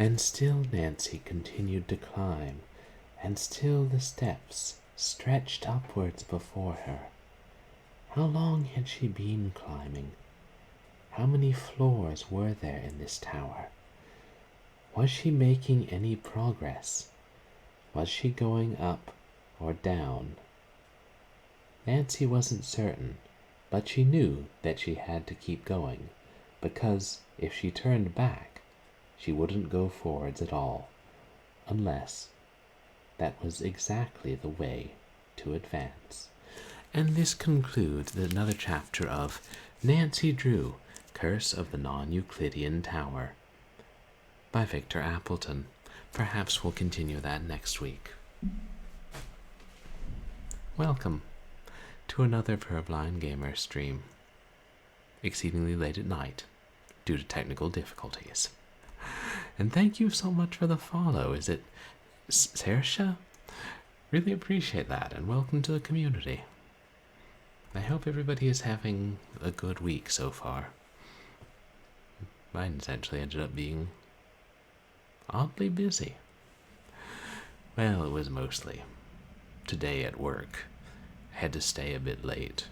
And still Nancy continued to climb, and still the steps stretched upwards before her. How long had she been climbing? How many floors were there in this tower? Was she making any progress? Was she going up or down? Nancy wasn't certain, but she knew that she had to keep going, because if she turned back, she wouldn't go forwards at all, unless that was exactly the way to advance. And this concludes another chapter of Nancy Drew, Curse of the Non-Euclidean Tower, by Victor Appleton. Perhaps we'll continue that next week. Welcome to another Purblind Gamer stream, exceedingly late at night, due to technical difficulties. And thank you so much for the follow. Is it Saoirse? Really appreciate that, and welcome to the community. I hope everybody is having a good week so far. Mine essentially ended up being oddly busy. Well, it was mostly today at work. I had to stay a bit late.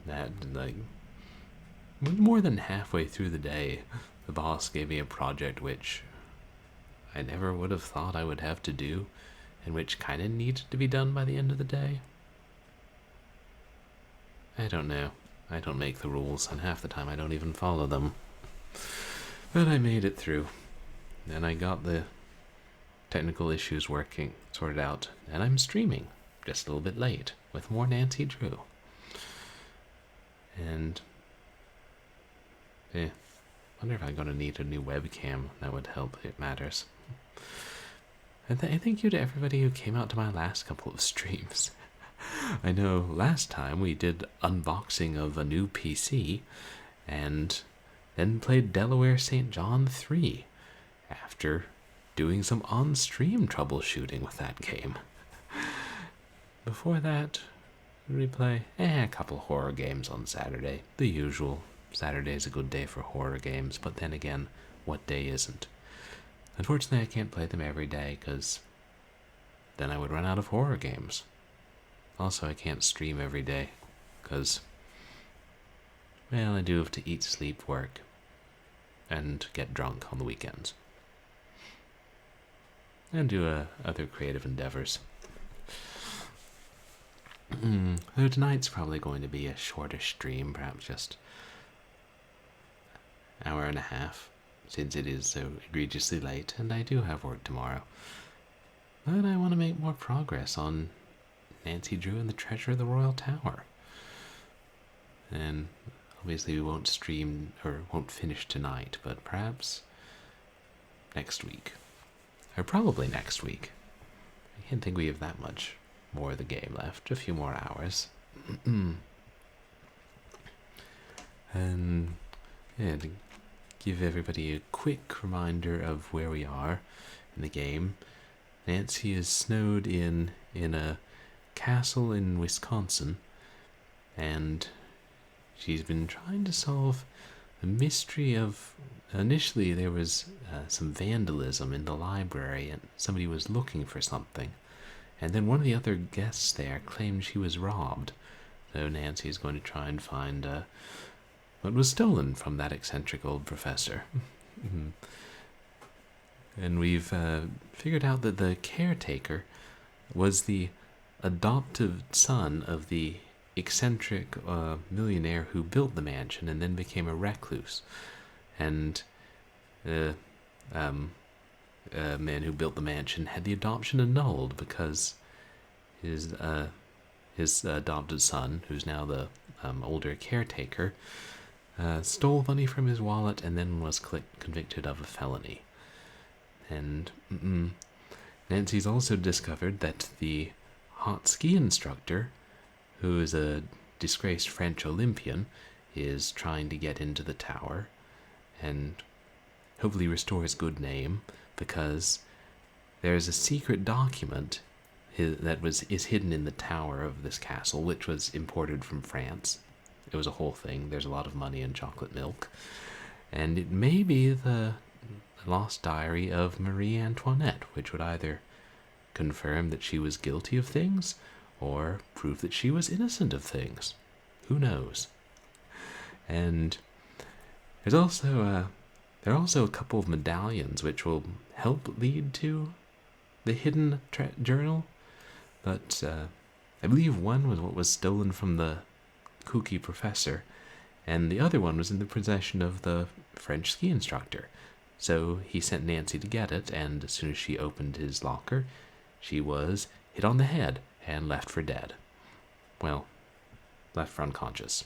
That, more than halfway through the day, the boss gave me a project which I never would have thought I would have to do, and which kind of needed to be done by the end of the day. I don't know. I don't make the rules, and half the time I don't even follow them. But I made it through, and I got the technical issues sorted out, and I'm streaming, just a little bit late, with more Nancy Drew. And, wonder if I'm going to need a new webcam. That would help if it matters. And thank you to everybody who came out to my last couple of streams. I know last time we did unboxing of a new PC, and then played Delaware St. John 3, after doing some on-stream troubleshooting with that game. Before that, we play a couple horror games on Saturday. The usual. Saturday's a good day for horror games, but then again, what day isn't? Unfortunately, I can't play them every day, because then I would run out of horror games. Also, I can't stream every day, because, well, I do have to eat, sleep, work, and get drunk on the weekends. And do other creative endeavors. So tonight's probably going to be a shorter stream, perhaps just an hour and a half, since it is so egregiously late, and I do have work tomorrow. But I want to make more progress on Nancy Drew and the Treasure of the Royal Tower. And obviously we won't stream, or won't finish tonight, but perhaps next week. Or probably next week. I can't think we have that much more of the game left. A few more hours. And yeah, to give everybody a quick reminder of where we are in the game. Nancy is snowed in a castle in Wisconsin, and she's been trying to solve the mystery of... Initially there was some vandalism in the library, and somebody was looking for something, and then one of the other guests there claimed she was robbed. So Nancy is going to try and find what was stolen from that eccentric old professor. And we've figured out that the caretaker was the adoptive son of the eccentric millionaire who built the mansion and then became a recluse. And the man who built the mansion had the adoption annulled because his adopted son, who's now the older caretaker, stole money from his wallet and then was convicted of a felony. And Nancy's also discovered that the hot ski instructor, who is a disgraced French Olympian, is trying to get into the tower and hopefully restore his good name, because there's a secret document that is hidden in the tower of this castle, which was imported from France. It was a whole thing. There's a lot of money in chocolate milk, and it may be the lost diary of Marie Antoinette, which would either confirm that she was guilty of things or prove that she was innocent of things. Who knows? And there are also a couple of medallions which will help lead to the hidden journal, but I believe one was what was stolen from the kooky professor, and the other one was in the possession of the French ski instructor. So he sent Nancy to get it, and as soon as she opened his locker, she was hit on the head and left for dead. Well, left for unconscious,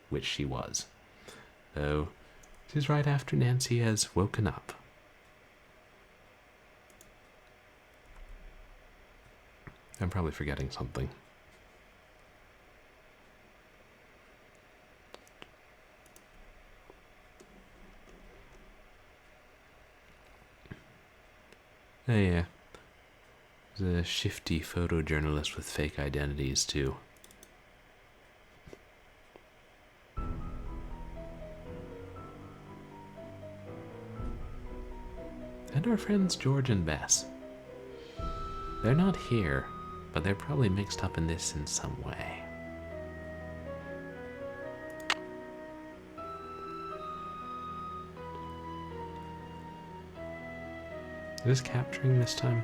which she was. Though, this is right after Nancy has woken up. I'm probably forgetting something. Oh yeah, there's a shifty photojournalist with fake identities too. And our friends George and Bess. They're not here, but they're probably mixed up in this in some way. Is this capturing this time?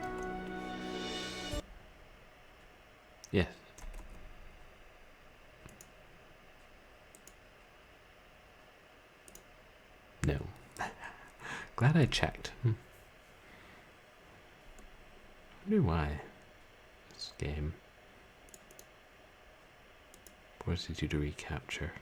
Yes. No. Glad I checked. I wonder why this game forces you to recapture.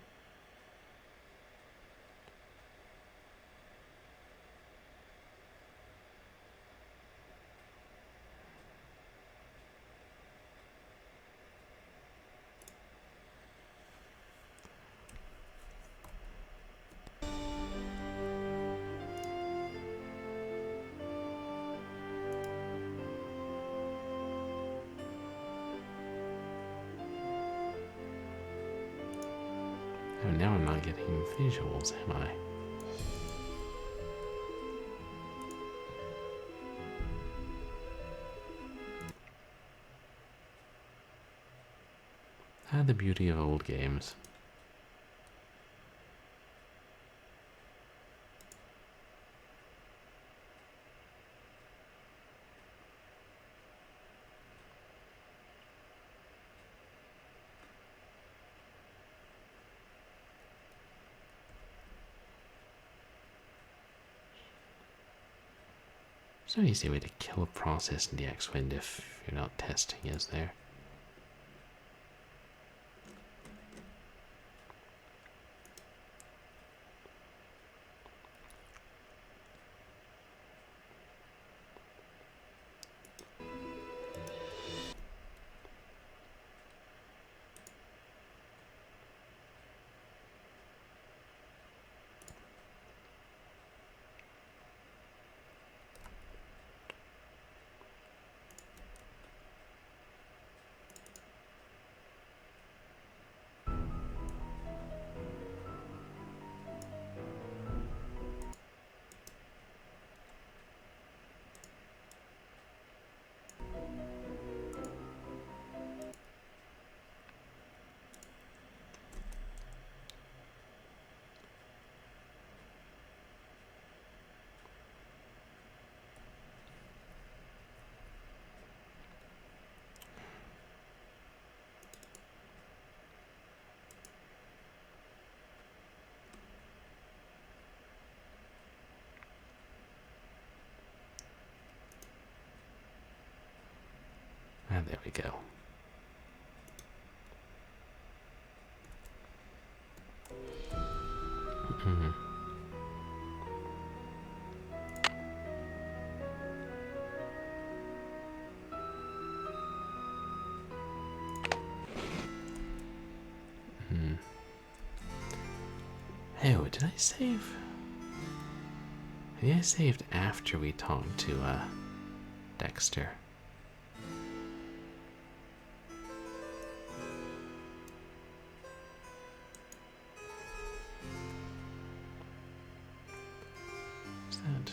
Oh, now I'm not getting visuals, am I? Ah, the beauty of old games. There's no easy way to kill a process in the X-Wind if you're not testing, is there? Ah, there we go. Oh, did I save? Maybe I saved after we talked to Dexter. What's that?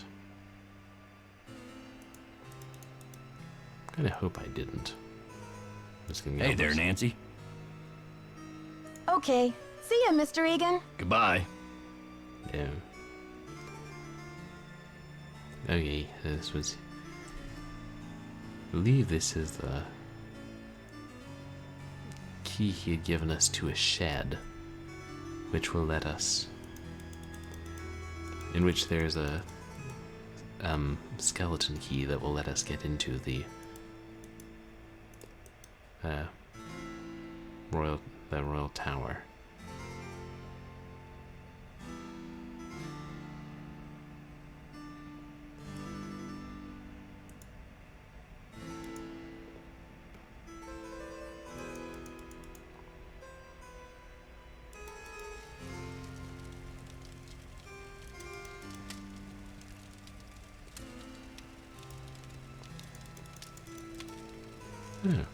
Kinda hope I didn't. Just gonna Hey there, Nancy. Okay. See ya, Mr. Egan. Goodbye. Yeah. Okay, this was... I believe this is the key he had given us to a shed, which will let us... in which there's a skeleton key that will let us get into the royal tower. Yeah,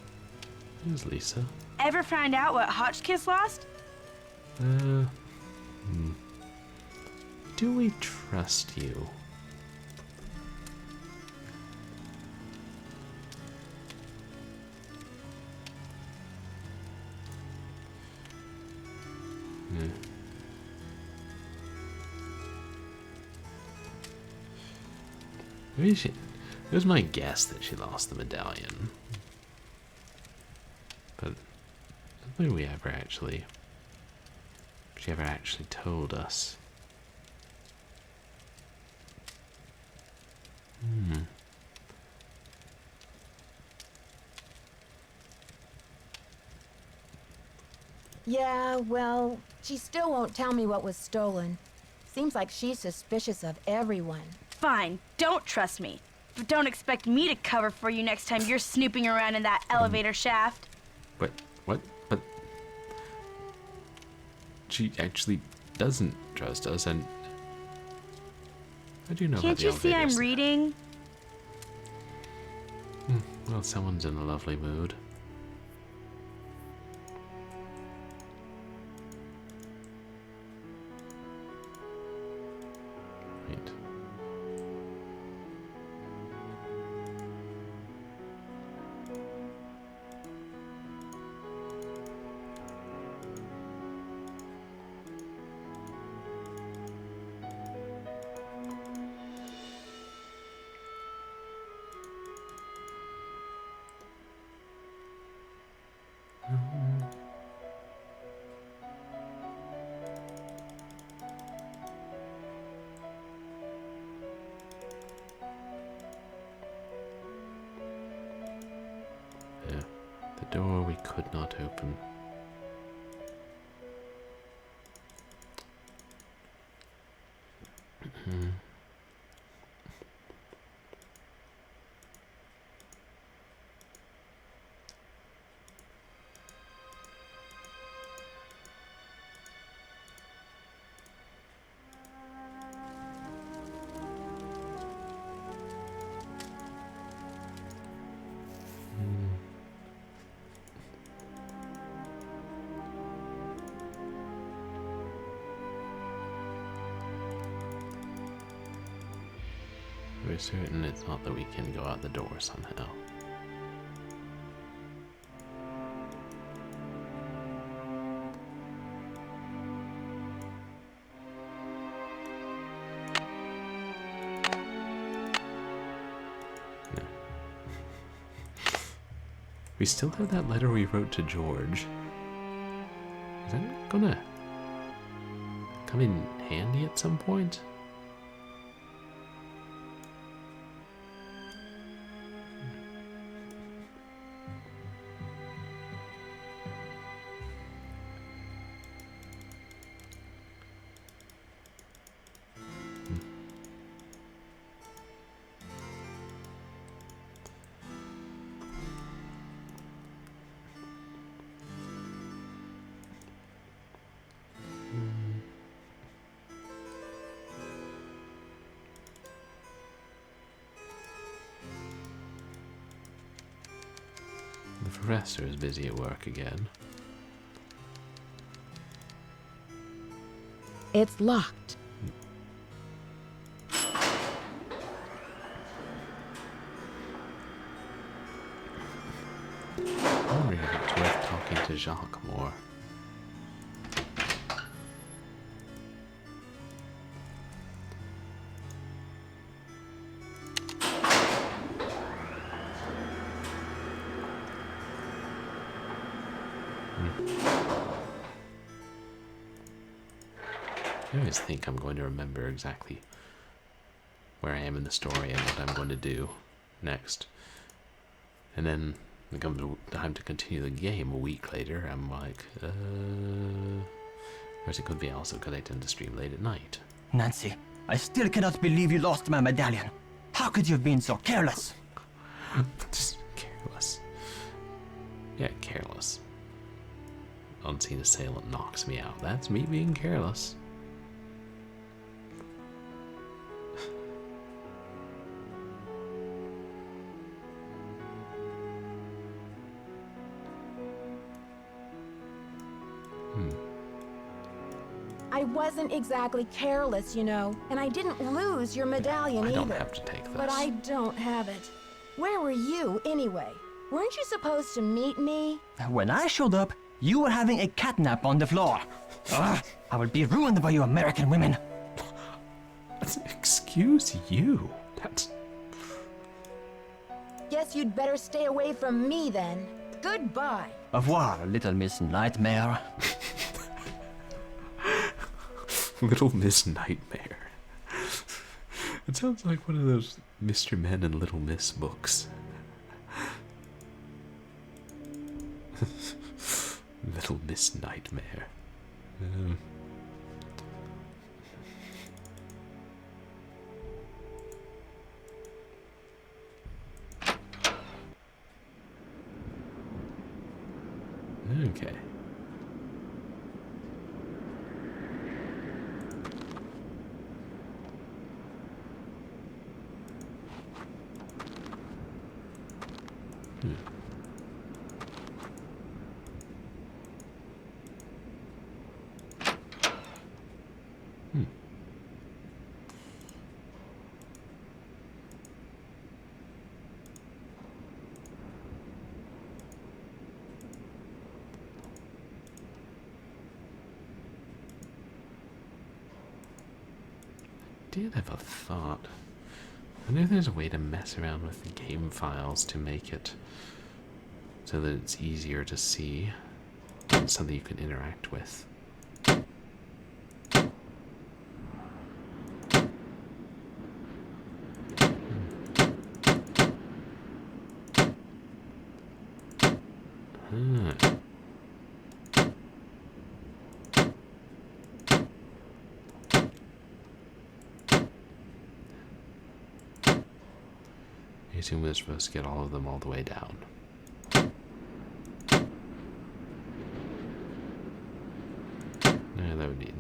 here's Lisa. Ever find out what Hotchkis lost? Do we trust you? Maybe it was my guess that she lost the medallion. But I don't think she ever actually told us. Yeah, well, she still won't tell me what was stolen. Seems like she's suspicious of everyone. Fine, don't trust me. But don't expect me to cover for you next time you're snooping around in that elevator shaft. What? But she actually doesn't trust us, and how do you know Can't about the you see I'm elevators? reading? Well, someone's in a lovely mood. Right. Yeah, the door we could not open. We're certain it's not that we can go out the door somehow. No. We still have that letter we wrote to George. Is that gonna come in handy at some point? The professor is busy at work again. It's locked. I'm wondering if it's worth talking to Jacques more. I always think I'm going to remember exactly where I am in the story and what I'm going to do next. And then when it comes time to continue the game a week later, I'm like, or is it going to be also because I tend to stream late at night? Nancy, I still cannot believe you lost my medallion. How could you have been so careless? Just careless. Yeah, careless. Unseen assailant knocks me out. That's me being careless. I wasn't exactly careless, you know, and I didn't lose your medallion I either. don't have to take this. But I don't have it. Where were you, anyway? Weren't you supposed to meet me? When I showed up, you were having a catnap on the floor. Ugh, I will be ruined by you American women. Excuse you. That's... Guess you'd better stay away from me then. Goodbye. Au revoir, little Miss Nightmare. Little Miss Nightmare. It sounds like one of those Mr. Men and Little Miss books. Little Miss Nightmare. Okay. I did have a thought. I know there's a way to mess around with the game files to make it so that it's easier to see, something you can interact with. I assume we're supposed to get all of them all the way down. No, that would be...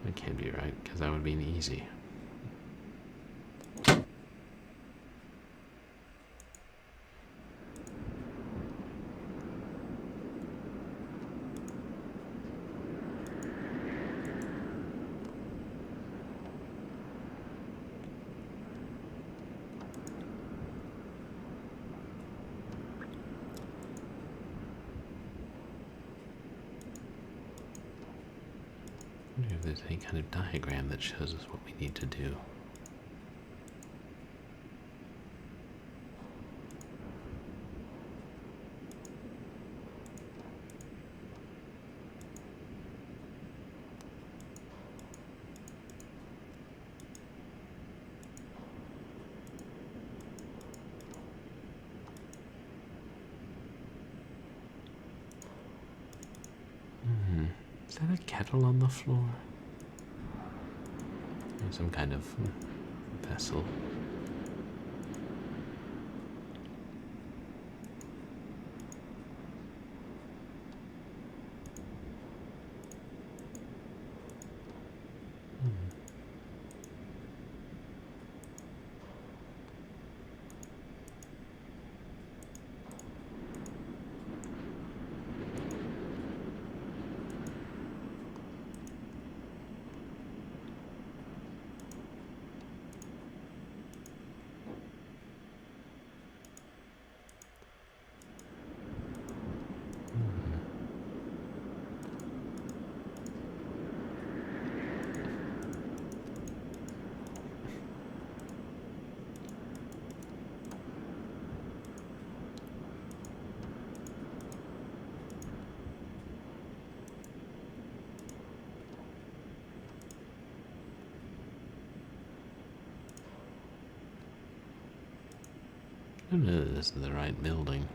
That can't be right, because that would be easy. I wonder if there's any kind of diagram that shows us what we need to do. Is that a kettle on the floor? Or some kind of vessel. I don't know if this is the right building.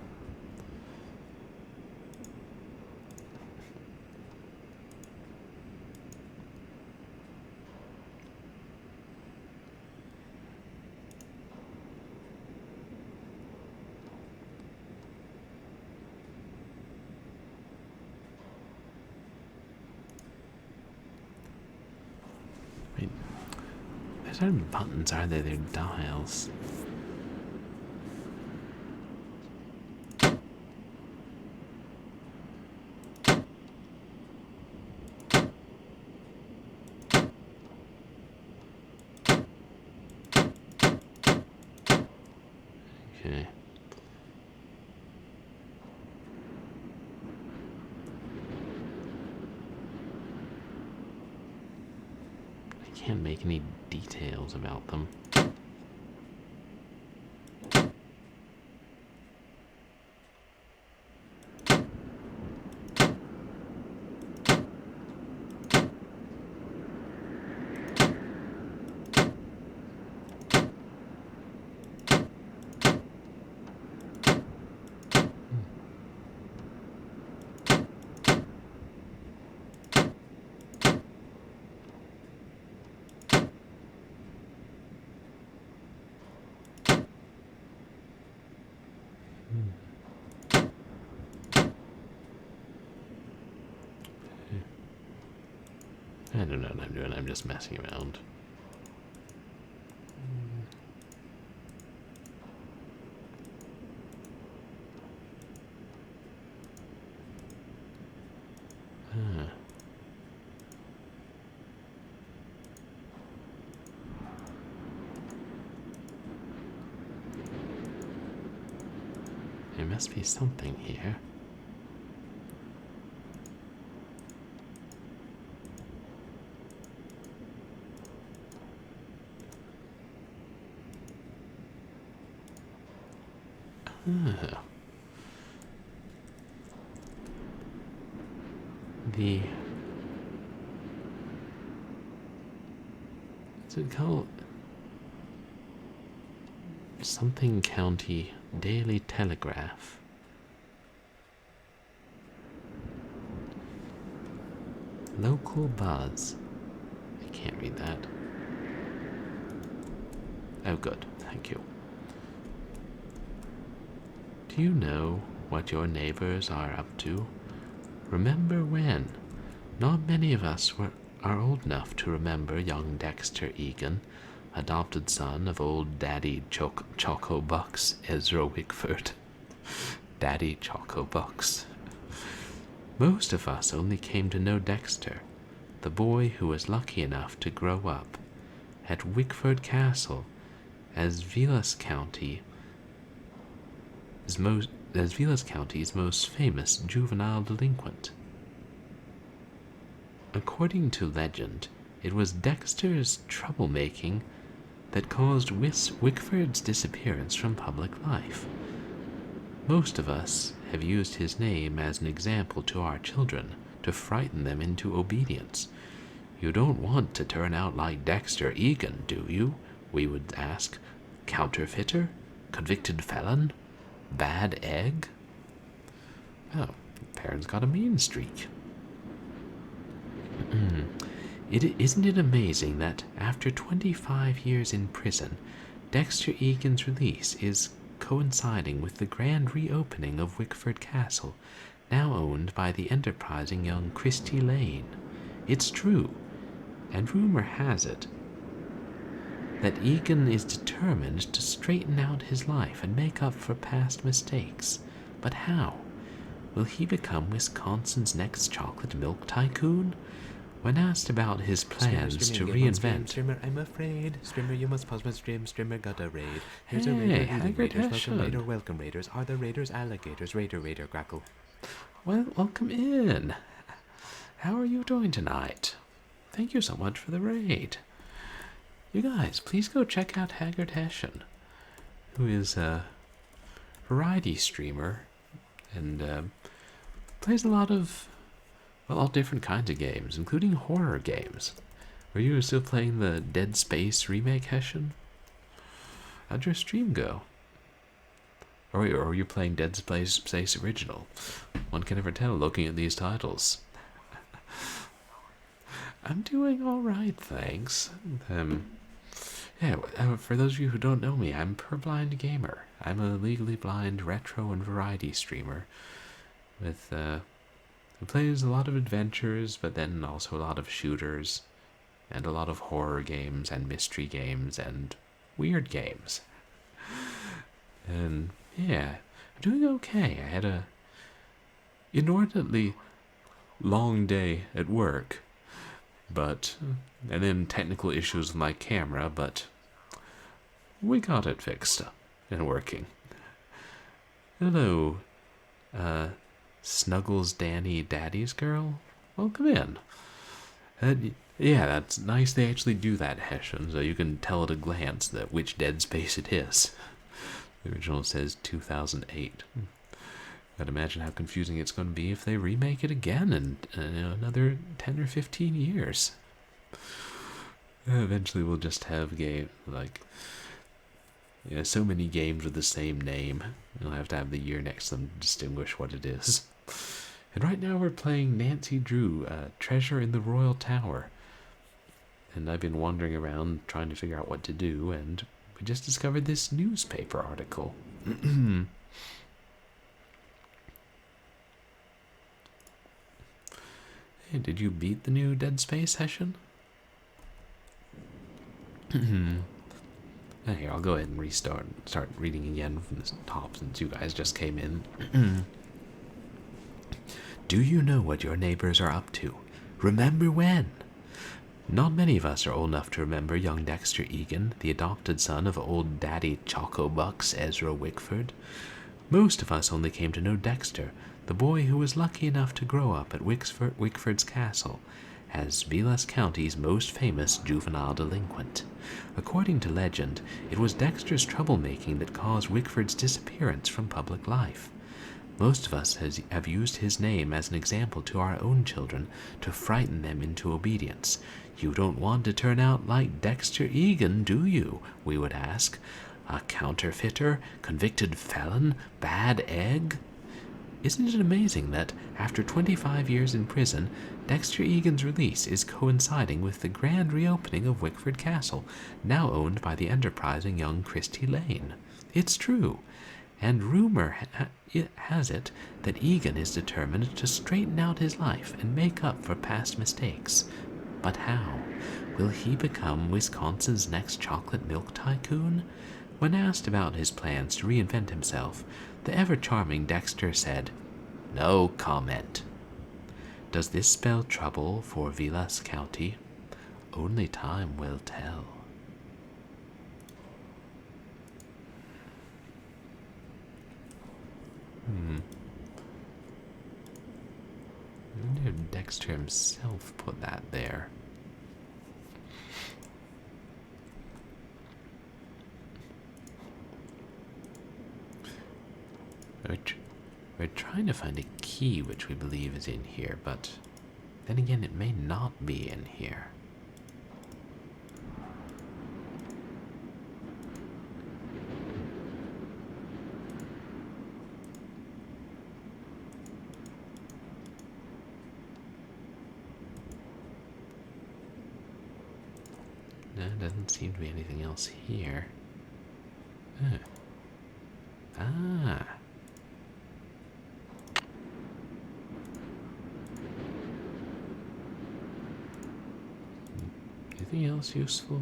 Wait, those aren't buttons, are they? They're dials. Okay. I can't make any details about them. I don't know what I'm doing, I'm just messing around. Ah. There must be something here. Ah. What's it called? Something County Daily Telegraph. Local buzz. I can't read that. Oh, good. Thank you. Do you know what your neighbors are up to? Remember when? Not many of us are old enough to remember young Dexter Egan, adopted son of old Daddy Choco Bucks Ezra Wickford. Daddy Choco Bucks. Most of us only came to know Dexter, the boy who was lucky enough to grow up at Wickford Castle as Vilas County's most famous juvenile delinquent. According to legend, it was Dexter's troublemaking that caused Wickford's disappearance from public life. Most of us have used his name as an example to our children to frighten them into obedience. You don't want to turn out like Dexter Egan, do you? We would ask. Counterfeiter? Convicted felon? Bad egg? Oh, parents got a mean streak. Isn't it amazing that after 25 years in prison, Dexter Egan's release is coinciding with the grand reopening of Wickford Castle, now owned by the enterprising young Christy Lane? It's true, and rumor has it that Egan is determined to straighten out his life and make up for past mistakes. But how? Will he become Wisconsin's next chocolate milk tycoon? When asked about his plans to reinvent... Streamer, I'm afraid. Streamer, you must pause my stream. Streamer got a raid. Here's Hey, a raider. Haggard Raiders, Hessian. welcome raider, welcome raiders. Are the raiders alligators? Raider, grackle. Well, welcome in. How are you doing tonight? Thank you so much for the raid. You guys, please go check out Haggard Hessian, who is a variety streamer and plays a lot of, well, all different kinds of games, including horror games. Are you still playing the Dead Space remake, Hessian? How'd your stream go? Or you're playing Dead Space Original. One can never tell looking at these titles. I'm doing alright, thanks. Yeah, for those of you who don't know me, I'm Purblind Gamer. I'm a legally blind retro and variety streamer who plays a lot of adventures, but then also a lot of shooters, and a lot of horror games, and mystery games, and weird games. And yeah, I'm doing okay. I had a inordinately long day at work, and then technical issues with my camera, but we got it fixed and working. Hello, Snuggles Danny Daddy's girl? Welcome in. Yeah, that's nice they actually do that, Hessian, so you can tell at a glance which Dead Space it is. The original says 2008. I'd imagine how confusing it's going to be if they remake it again in another 10 or 15 years. Eventually we'll just have so many games with the same name. You'll have to have the year next to them to distinguish what it is. And right now we're playing Nancy Drew, Treasure in the Royal Tower. And I've been wandering around trying to figure out what to do, and we just discovered this newspaper article. Hey, did you beat the new Dead Space Hessian? Here, I'll go ahead and start reading again from the top since you guys just came in. Do you know what your neighbors are up to? Remember when? Not many of us are old enough to remember young Dexter Egan, the adopted son of old Daddy Choco Bucks Ezra Wickford. Most of us only came to know Dexter, the boy who was lucky enough to grow up at Wickford's castle, as Vilas County's most famous juvenile delinquent. According to legend, it was Dexter's troublemaking that caused Wickford's disappearance from public life. Most of us have used his name as an example to our own children to frighten them into obedience. You don't want to turn out like Dexter Egan, do you? We would ask. A counterfeiter, convicted felon, bad egg? Isn't it amazing that, after 25 years in prison, Dexter Egan's release is coinciding with the grand reopening of Wickford Castle, now owned by the enterprising young Christy Lane? It's true, and rumor has it that Egan is determined to straighten out his life and make up for past mistakes. But how? Will he become Wisconsin's next chocolate milk tycoon? When asked about his plans to reinvent himself, the ever-charming Dexter said, "No comment." Does this spell trouble for Vilas County? Only time will tell. I wonder if Dexter himself put that there. We're trying to find a key which we believe is in here, but then again it may not be in here. No, doesn't seem to be anything else here. Huh. Ah. Anything else useful?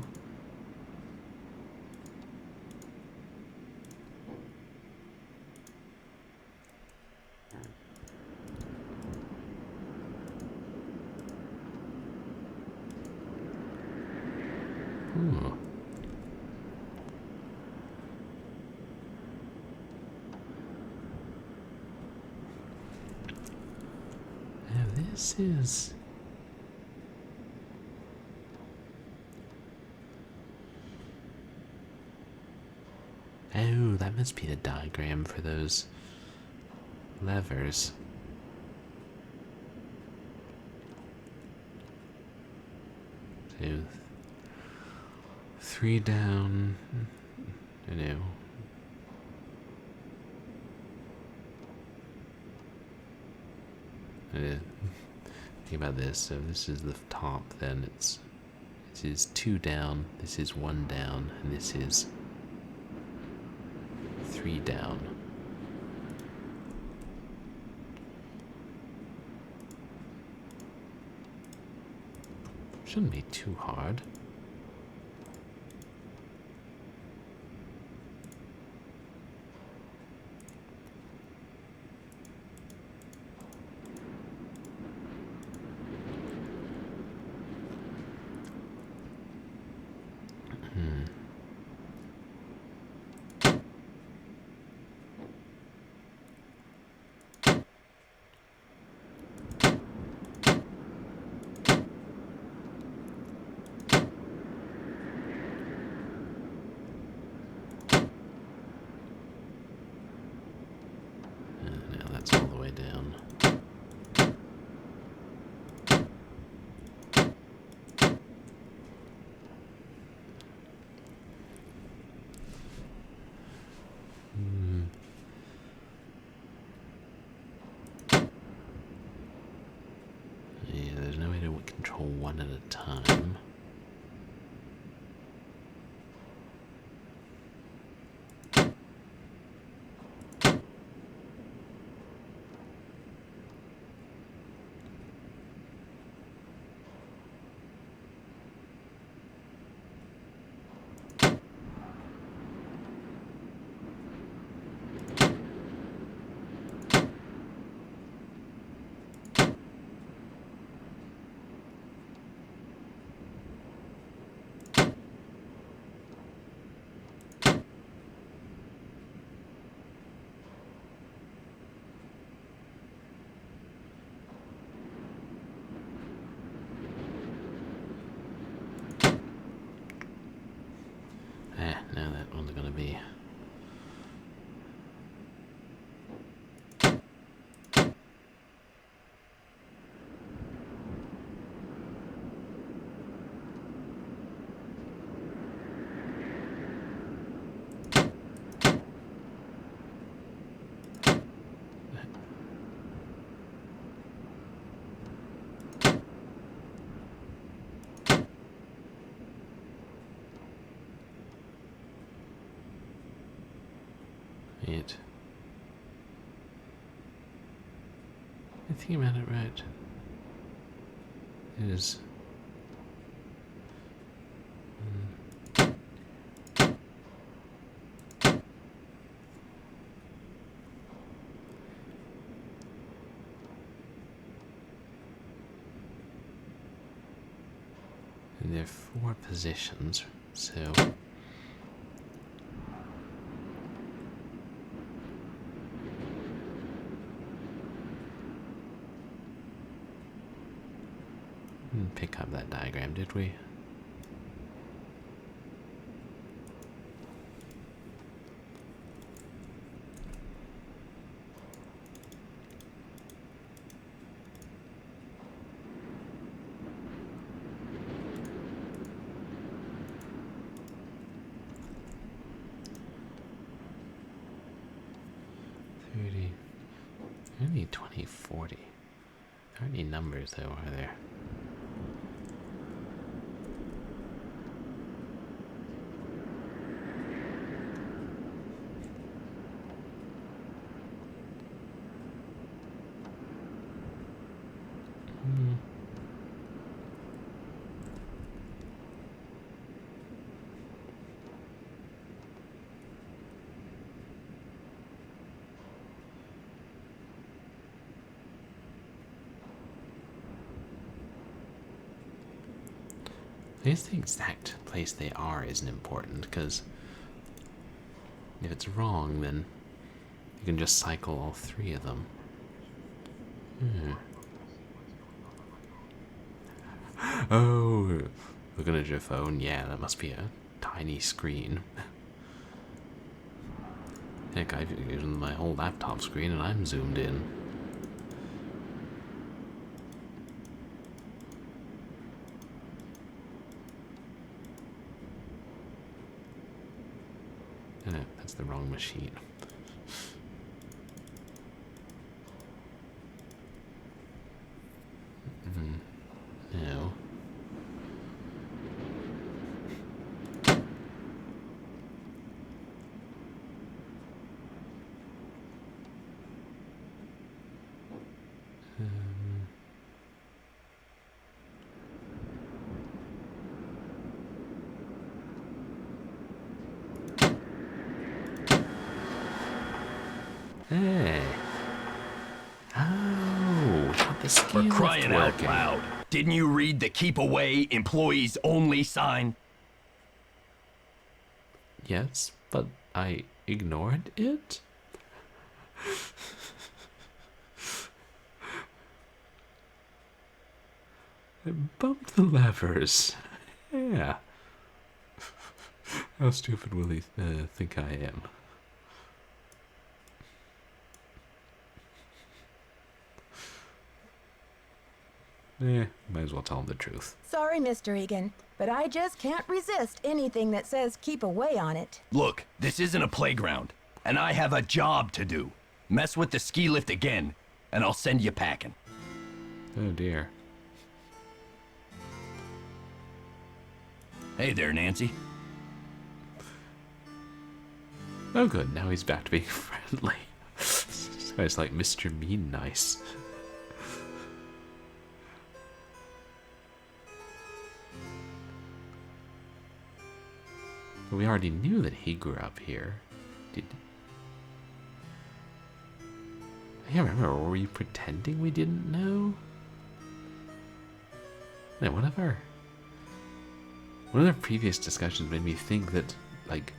Now this is... Oh, that must be the diagram for those levers. So, 3 down, Think about this. So this is the top, then this is 2 down, this is 1 down, and this is 3 down. Shouldn't be too hard. Now that's all the way down. Yeah, there's no way to control one at a time. Now that one's gonna be. It. I think about it right. It is. And there are 4 positions, so. Didn't pick up that diagram, did we? I need 20, 40. There aren't any numbers though, are there? I guess the exact place they are isn't important, because if it's wrong, then you can just cycle all 3 of them. Oh, looking at your phone, yeah, that must be a tiny screen. Heck, I've used my whole laptop screen and I'm zoomed in. No, that's the wrong machine. Hey. Oh, got the ski For lift crying out working. loud. Didn't you read the keep away, employees only sign? Yes, but I ignored it? I bumped the levers. Yeah. How stupid will he think I am? Might as well tell him the truth. Sorry, Mr. Egan, but I just can't resist anything that says keep away on it. Look, this isn't a playground, and I have a job to do. Mess with the ski lift again, and I'll send you packing. Oh dear. Hey there, Nancy. Oh good, now he's back to being friendly. This guy's like Mr. Mean Nice. But we already knew that he grew up here. I can't remember, were we pretending we didn't know? No, one of our previous discussions made me think that, like,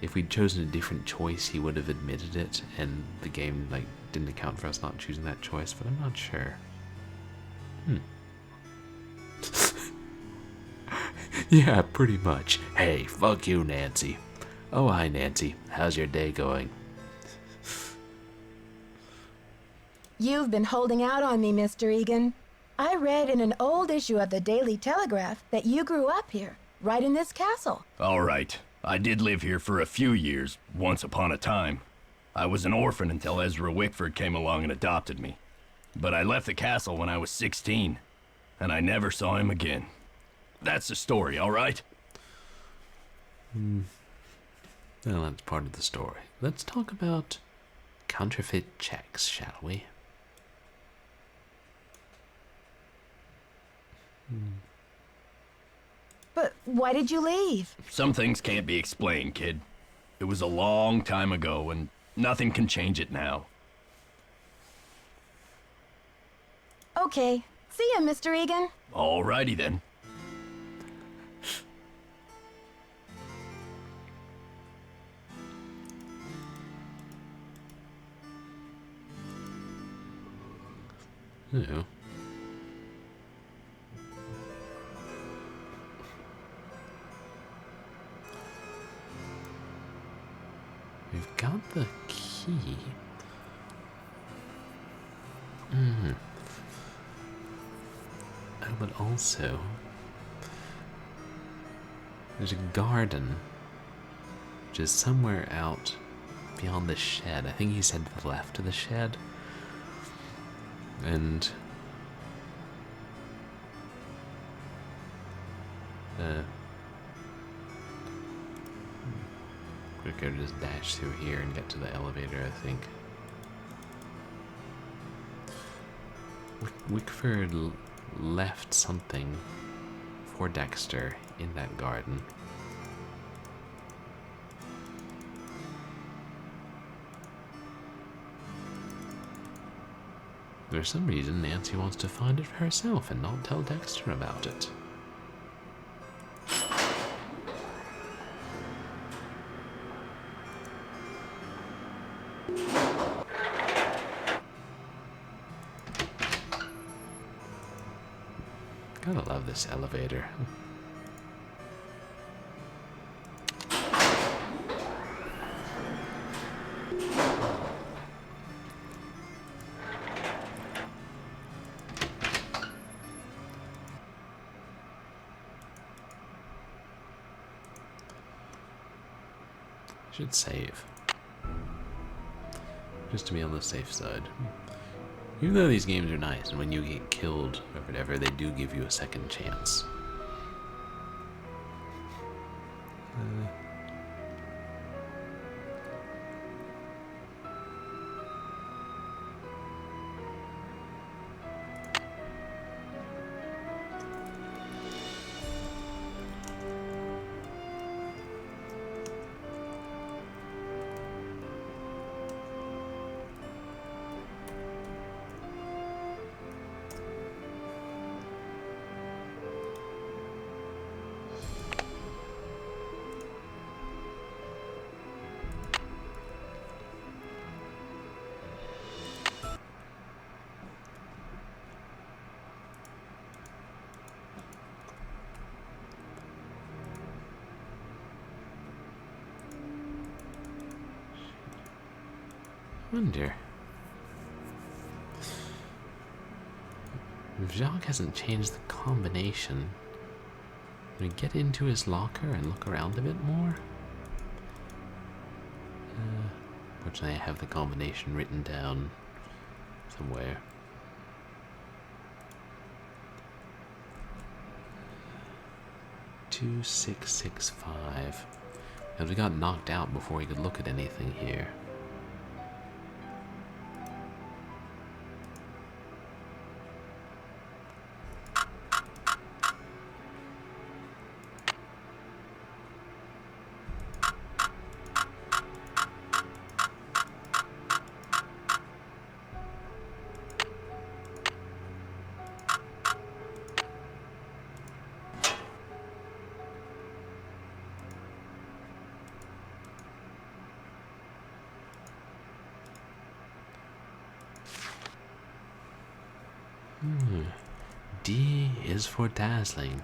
if we'd chosen a different choice, he would have admitted it, and the game, like, didn't account for us not choosing that choice, but I'm not sure. Yeah, pretty much. Hey, fuck you, Nancy. Oh, hi, Nancy. How's your day going? You've been holding out on me, Mr. Egan. I read in an old issue of the Daily Telegraph that you grew up here, right in this castle. All right. I did live here for a few years, once upon a time. I was an orphan until Ezra Wickford came along and adopted me. But I left the castle when I was 16, and I never saw him again. That's the story, all right? Well, that's part of the story. Let's talk about counterfeit checks, shall we? But why did you leave? Some things can't be explained, kid. It was a long time ago, and nothing can change it now. Okay. See ya, Mr. Egan. Alrighty then. Oh. We've got the key. Oh, but also there's a garden which is somewhere out beyond the shed. I think he said to the left of the shed. And quicker to just dash through here and get to the elevator, I think. Wickford left something for Dexter in that garden. For some reason, Nancy wants to find it for herself and not tell Dexter about it. Gotta love this elevator. Should save. Just to be on the safe side. Even though these games are nice, and when you get killed or whatever, they do give you a second chance. Wonder if Jacques hasn't changed the combination. Can we get into his locker and look around a bit more? Fortunately, I have the combination written down somewhere. Two 665. And we got knocked out before he could look at anything here. D is for dazzling.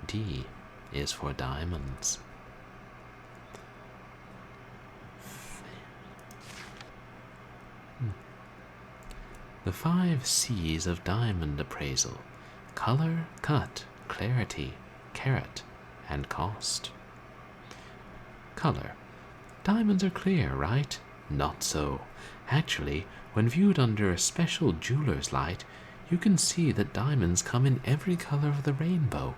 D is for diamonds. The 5 C's of diamond appraisal: color, cut, clarity, carat, and cost. Color. Diamonds are clear, right? Not so. Actually, when viewed under a special jeweler's light, you can see that diamonds come in every color of the rainbow.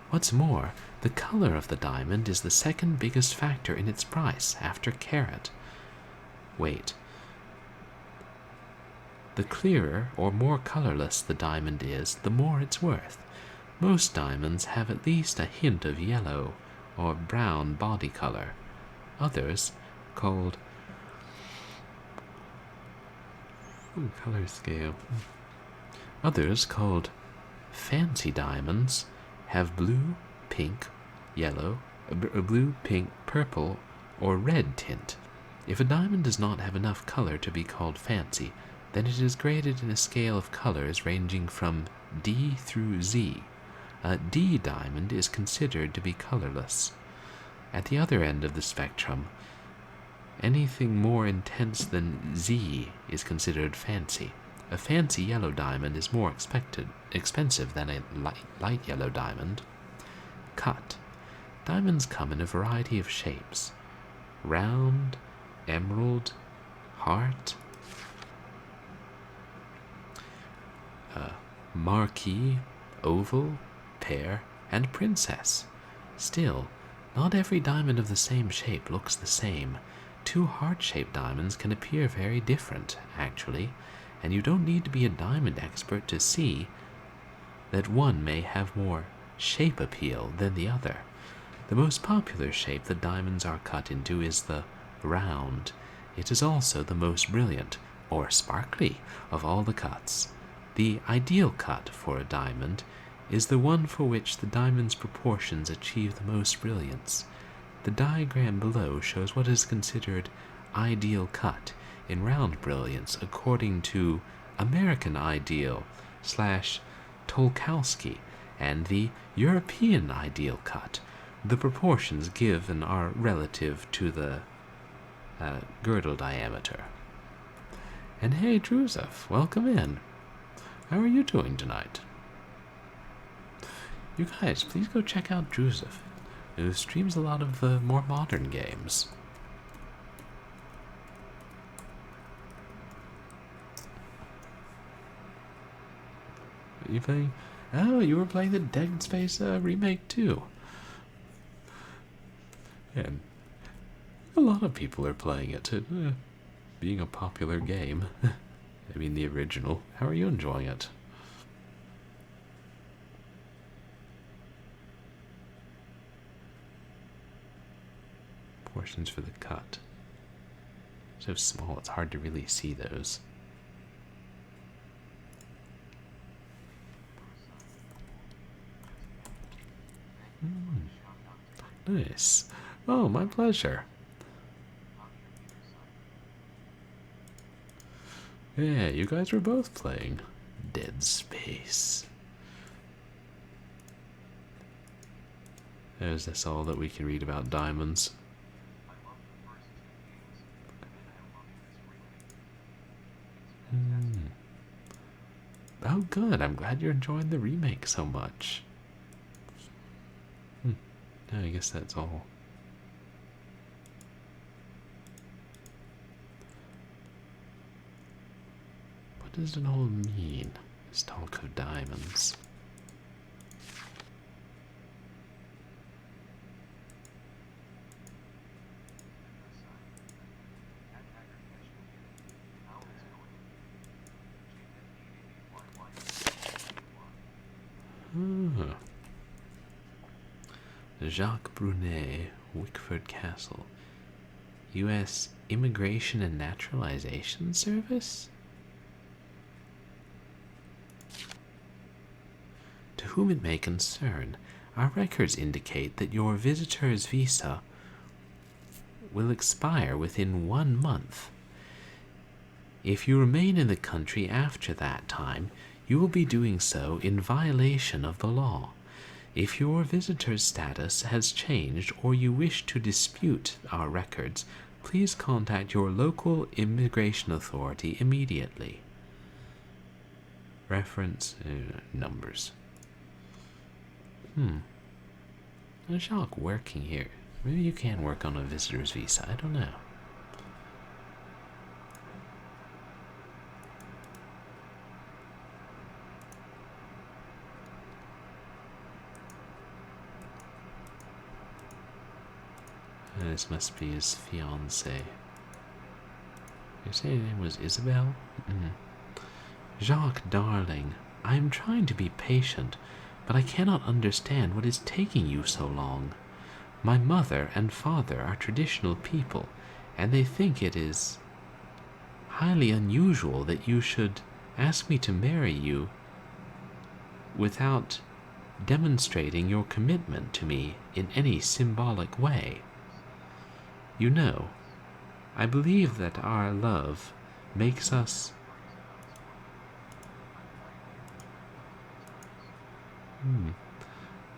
What's more, the color of the diamond is the second biggest factor in its price, after carat. Wait. The clearer or more colorless the diamond is, the more it's worth. Most diamonds have at least a hint of yellow or brown body color. Others, called color scale. Others, called fancy diamonds, have blue, pink, yellow, blue, pink, purple, or red tint. If a diamond does not have enough color to be called fancy, then it is graded in a scale of colors ranging from D through Z. A D diamond is considered to be colorless. At the other end of the spectrum, anything more intense than Z is considered fancy. A fancy yellow diamond is more expensive than a light yellow diamond. Cut. Diamonds come in a variety of shapes: round, emerald, heart, marquee, oval, pear, and princess. Still, not every diamond of the same shape looks the same. 2 heart-shaped diamonds can appear very different, actually, and you don't need to be a diamond expert to see that one may have more shape appeal than the other. The most popular shape that diamonds are cut into is the round. It is also the most brilliant, or sparkly, of all the cuts. The ideal cut for a diamond is the one for which the diamond's proportions achieve the most brilliance. The diagram below shows what is considered ideal cut in round brilliance according to American Ideal / Tolkowski and the European Ideal cut. The proportions given are relative to the girdle diameter. And hey, Druzef, welcome in. How are you doing tonight? You guys, please go check out Druzef, who streams a lot of the more modern games. Are you playing? Oh, you were playing the Dead Space remake too. And a lot of people are playing it, being a popular game. I mean, the original. How are you enjoying it? Portions for the cut. So small, it's hard to really see those. Nice. Oh, my pleasure. Yeah, you guys were both playing Dead Space. Is this all that we can read about diamonds? good. I'm glad you're enjoying the remake so much. Yeah, I guess that's all. What does it all mean? This talk of diamonds. Jacques Brunet, Wickford Castle. U.S. Immigration and Naturalization Service? To whom it may concern, our records indicate that your visitor's visa will expire within 1 month. If you remain in the country after that time, you will be doing so in violation of the law. If your visitor's status has changed or you wish to dispute our records, please contact your local immigration authority immediately. Reference numbers. Is Jacques working here? Maybe you can work on a visitor's visa. I don't know. This must be his fiancée. You say her name was Isabel? Jacques, darling, I am trying to be patient, but I cannot understand what is taking you so long. My mother and father are traditional people, and they think it is highly unusual that you should ask me to marry you without demonstrating your commitment to me in any symbolic way. You know, I believe that our love makes us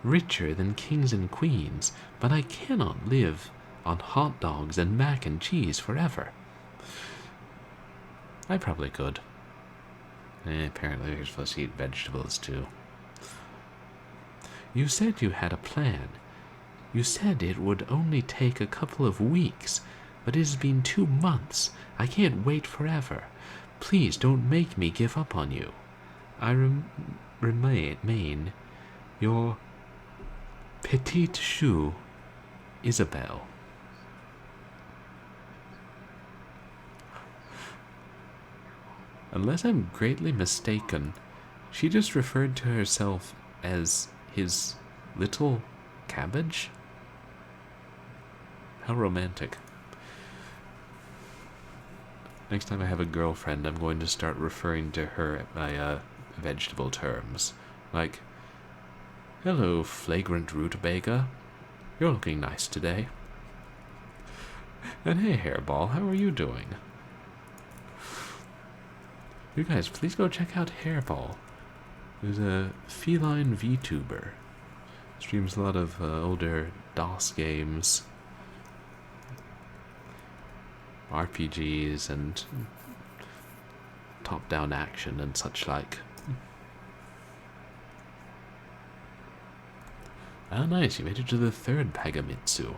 richer than kings and queens, but I cannot live on hot dogs and mac and cheese forever. I probably could. Apparently you're supposed to eat vegetables too. You said you had a plan. You said it would only take a couple of weeks, but it has been 2 months. I can't wait forever. Please don't make me give up on you. I remain your petite chou, Isabel. Unless I'm greatly mistaken, she just referred to herself as his little cabbage? How romantic. Next time I have a girlfriend, I'm going to start referring to her by vegetable terms. Like, hello, flagrant rutabaga. You're looking nice today. And hey, Hairball, how are you doing? You guys, please go check out Hairball. Who's a feline VTuber. Streams a lot of older DOS games, RPGs, and top-down action and such like. Ah, nice, you made it to the 3rd Pagamitsu.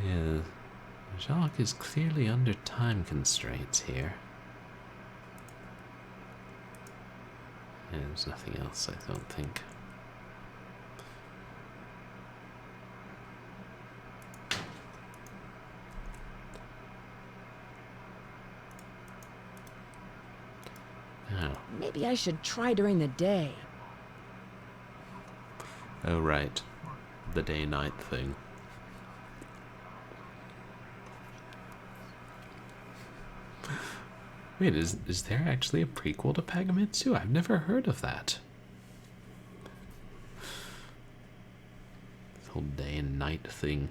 Yeah, Jacques is clearly under time constraints here. Yeah, there's nothing else, I don't think. Maybe I should try during the day. Oh, right. The day-night thing. Wait, is there actually a prequel to Pagamitsu? I've never heard of that. This whole day and night thing.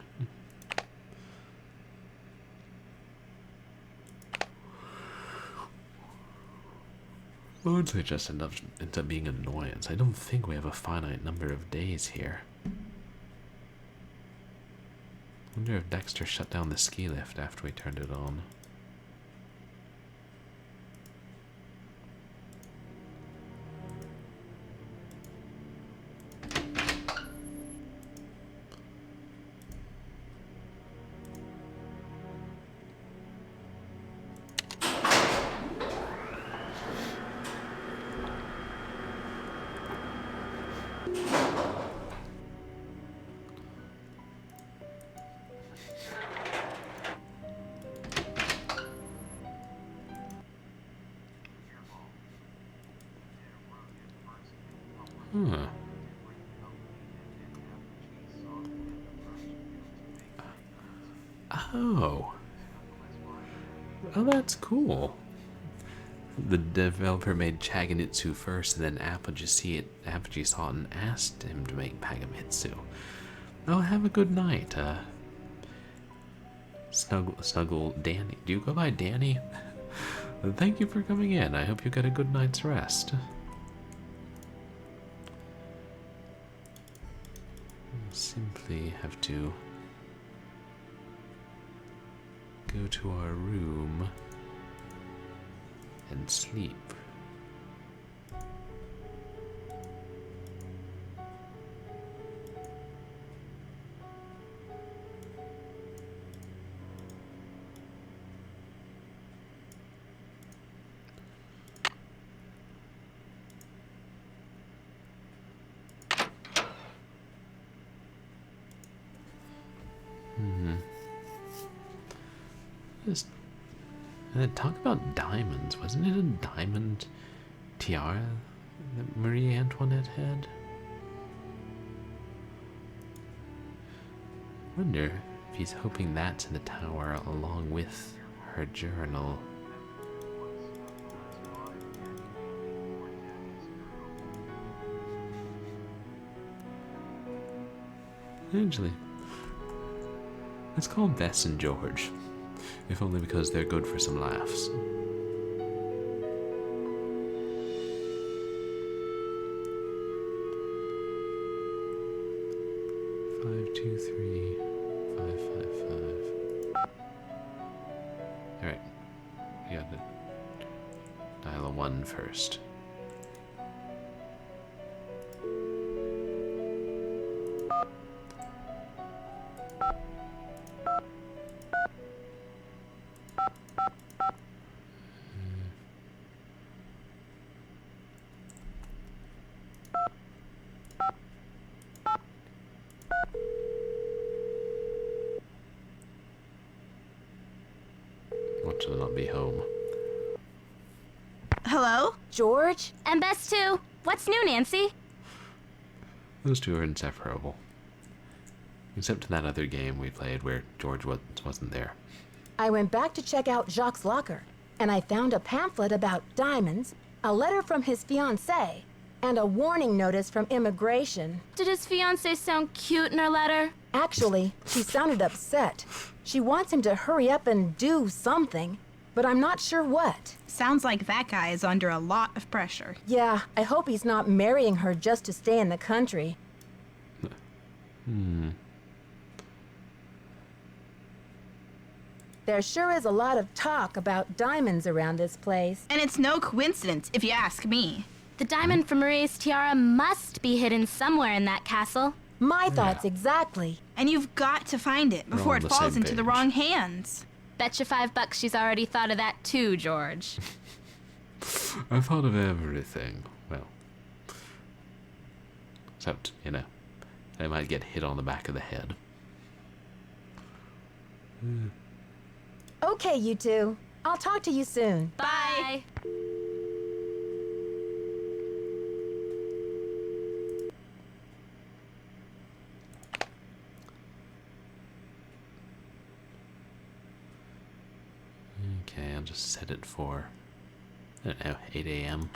Lords, they just end up being an annoyance. I don't think we have a finite number of days here. Wonder if Dexter shut down the ski lift after we turned it on. Huh. Oh. Oh, that's cool. The developer made Chaganitsu first, and then Apogee saw it and asked him to make Pagamitsu. Oh, have a good night. Snuggle Danny. Do you go by Danny? Thank you for coming in. I hope you get a good night's rest. Simply have to go to our room and sleep. And then talk about diamonds. Wasn't it a diamond tiara that Marie Antoinette had? Wonder if he's hoping that's in the tower along with her journal. Actually, let's call Bess and George. If only because they're good for some laughs. Five, 2, 3, 5, 5, 5. Alright. You gotta dial a 1 first. Watch them not be home. Hello? George? And Bess too. What's new, Nancy? Those two are inseparable. Except in that other game we played where George wasn't there. I went back to check out Jacques' locker, and I found a pamphlet about diamonds, a letter from his fiancée, and a warning notice from immigration. Did his fiancée sound cute in her letter? Actually, she sounded upset. She wants him to hurry up and do something, but I'm not sure what. Sounds like that guy is under a lot of pressure. Yeah, I hope he's not marrying her just to stay in the country. There sure is a lot of talk about diamonds around this place. And it's no coincidence, if you ask me. The diamond from Marie's tiara must be hidden somewhere in that castle. My thoughts exactly. And you've got to find it before on it the falls same into the page. wrong hands. Bet you $5 she's already thought of that too, George. I thought of everything. Well, except, I might get hit on the back of the head. Okay, you two. I'll talk to you soon. Bye. Okay, I'll just set it for, I don't know, 8 a.m.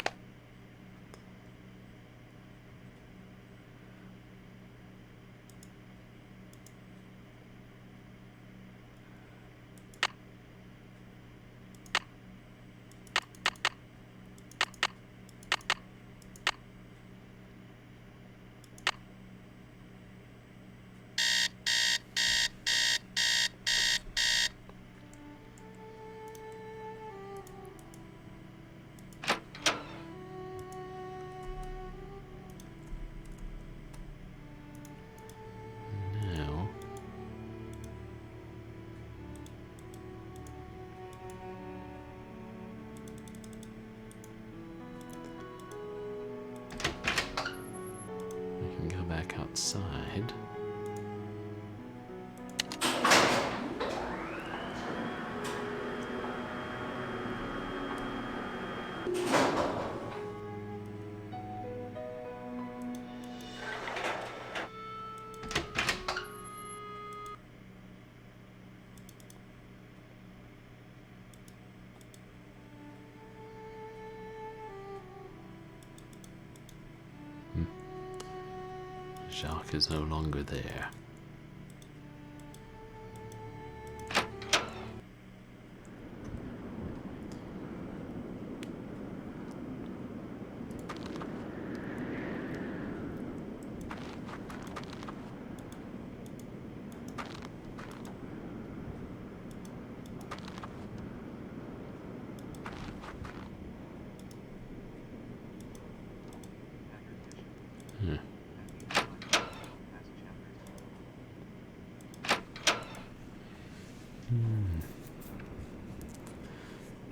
outside. Jacques is no longer there.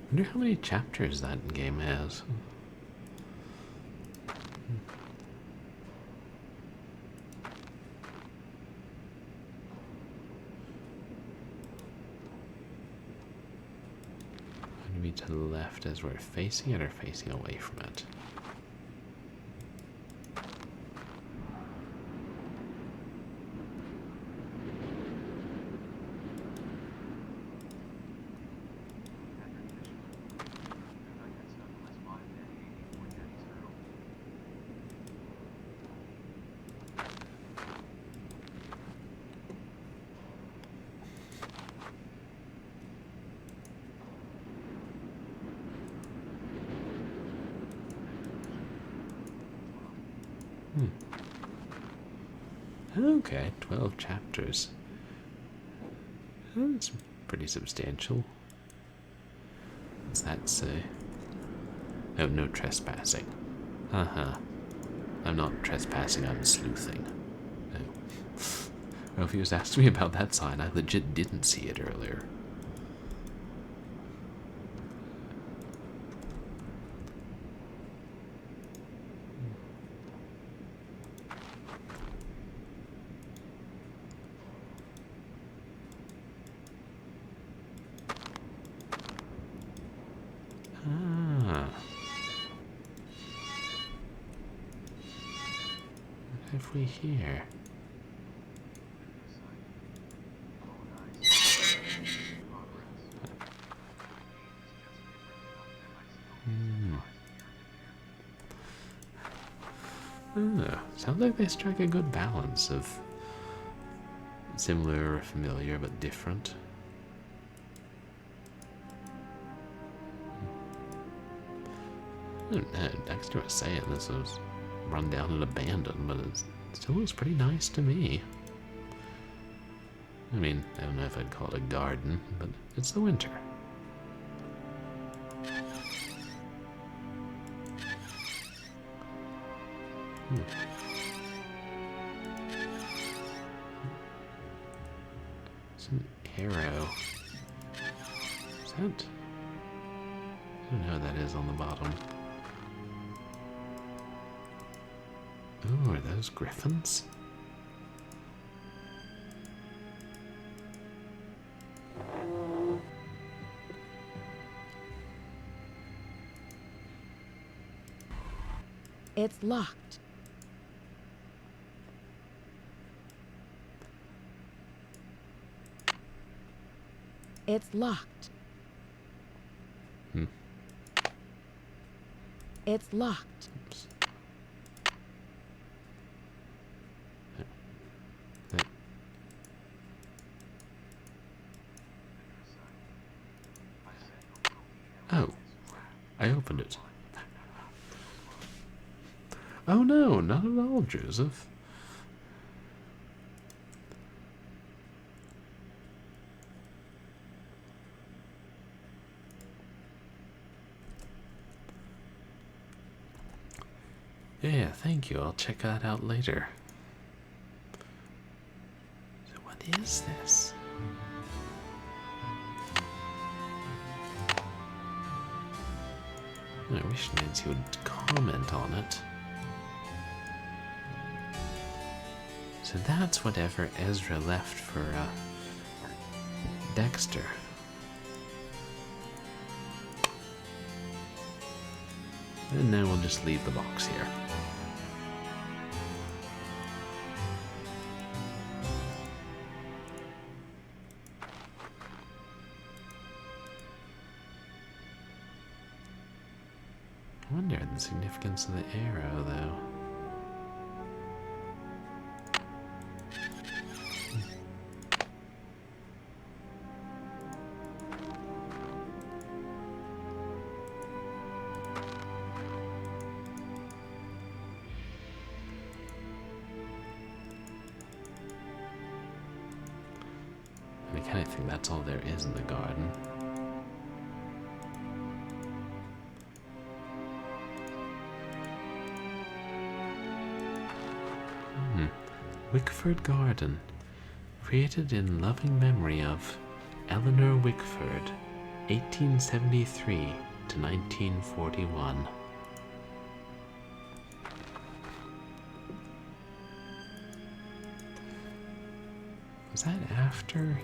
I wonder how many chapters that game has. Maybe to the left as we're facing it or facing away from it. Okay, 12 chapters. That's pretty substantial. What's that say? Oh, no trespassing. I'm not trespassing, I'm sleuthing. Oh. Well, if he was asking me about that sign, I legit didn't see it earlier. What have we here? Sounds like they strike a good balance of similar or familiar but different. I don't know, Dexter was saying this was run down and abandoned, but it still looks pretty nice to me. I mean, I don't know if I'd call it a garden, but it's the winter. It's an arrow. Is that? I don't know what that is on the bottom. Oh, are those griffins? It's locked. It's locked. It's locked. Oops. Oh, I opened it. Oh no, not at all, Joseph. Yeah, thank you. I'll check that out later. So what is this? I wish Nancy would comment on it. So that's whatever Ezra left for Dexter. And now we'll just leave the box here. I wonder the significance of the arrow, though. I kind of think that's all there is in the garden. Wickford Garden, created in loving memory of Eleanor Wickford, 1873 to 1941. Was that after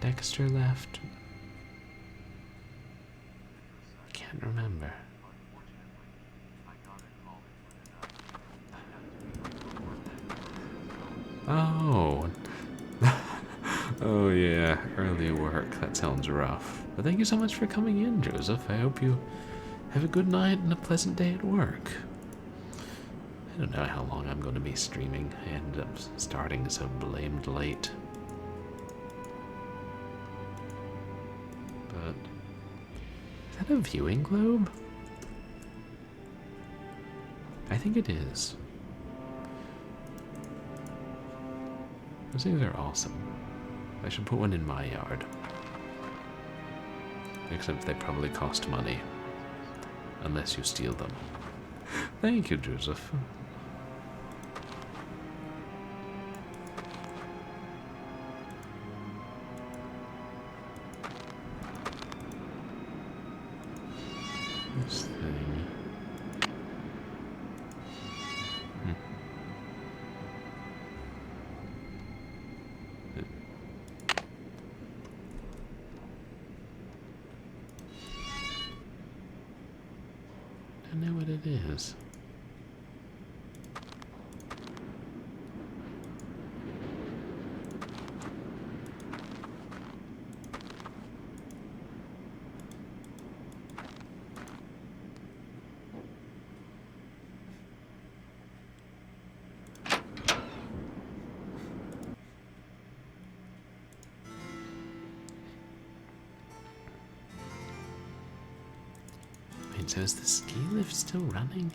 Dexter left? I can't remember. Oh. Oh yeah, early work. That sounds rough. But thank you so much for coming in, Joseph. I hope you have a good night and a pleasant day at work. I don't know how long I'm going to be streaming. I ended up starting so blamed late. But is that a viewing globe? I think it is. Those things are awesome. I should put one in my yard. Except they probably cost money. Unless you steal them. Thank you, Joseph. This thing. I know what it is. Wait, so is the ski lift still running?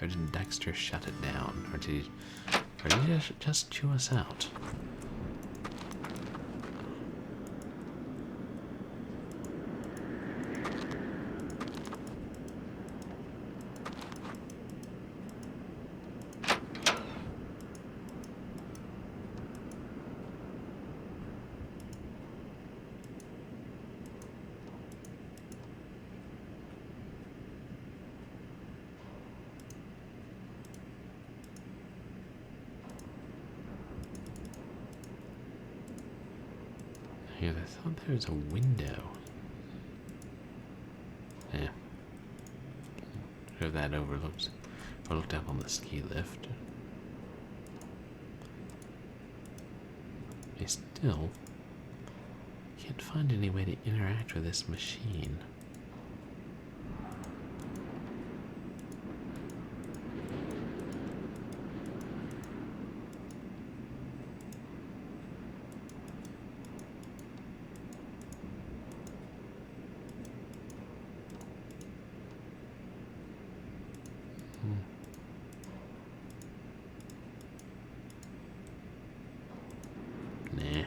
Or did Dexter shut it down? Or did he just chew us out? Here, I thought there was a window. Yeah. Sure that overlooks. I looked up on the ski lift. I still can't find any way to interact with this machine. Nah.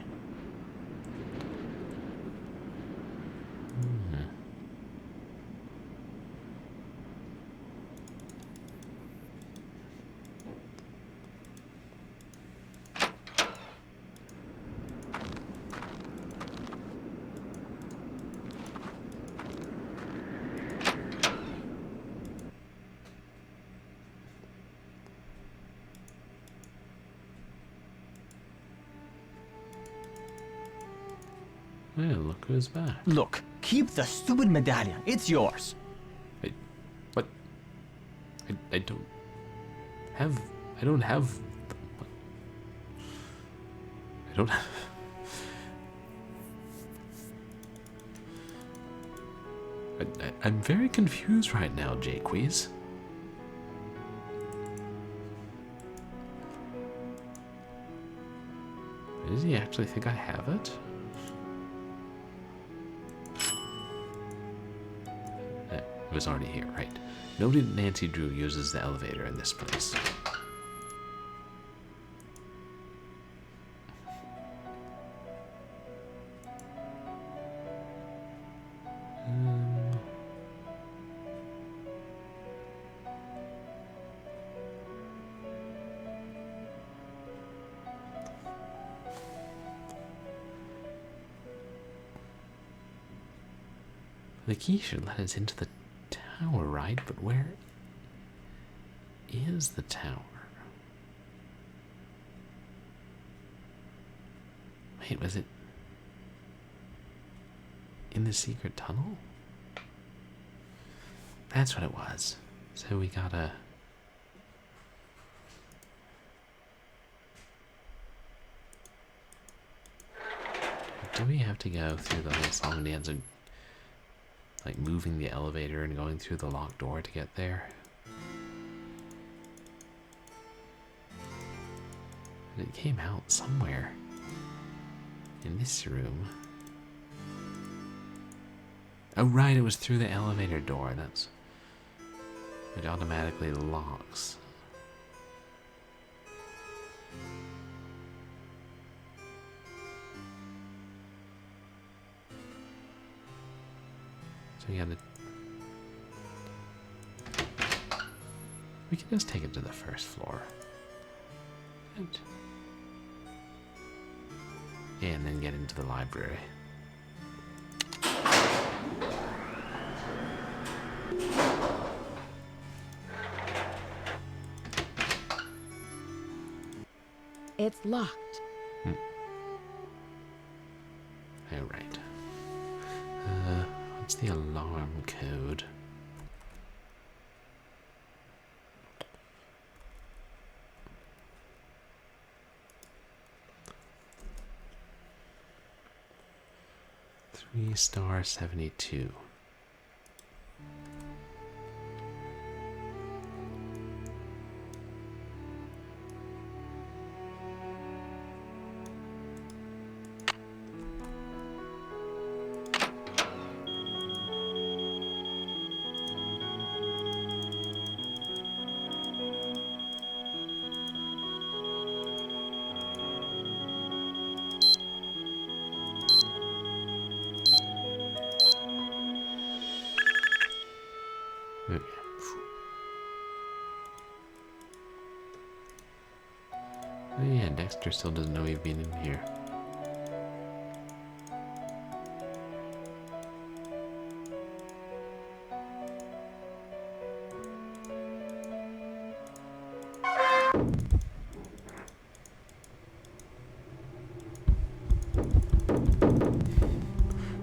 Well, look who's back. Look, keep the stupid medallion. It's yours. What? I don't have... I don't have... I don't have... I'm very confused right now, Jaques. Does he actually think I have it? It was already here, right? Nobody that Nancy Drew uses the elevator in this place. The key should let us into the tower, right? But where is the tower? Wait, was it in the secret tunnel? That's what it was. So we gotta... Do we have to go through the whole song and dance and like moving the elevator and going through the locked door to get there? And it came out somewhere in this room. Oh right, it was through the elevator door. That's... it automatically locks. So we gotta... we can just take it to the first floor. Right. Yeah, and then get into the library. It's locked. Oh, right. What's the alarm code? $3*72. Oh yeah, Dexter still doesn't know we've been in here.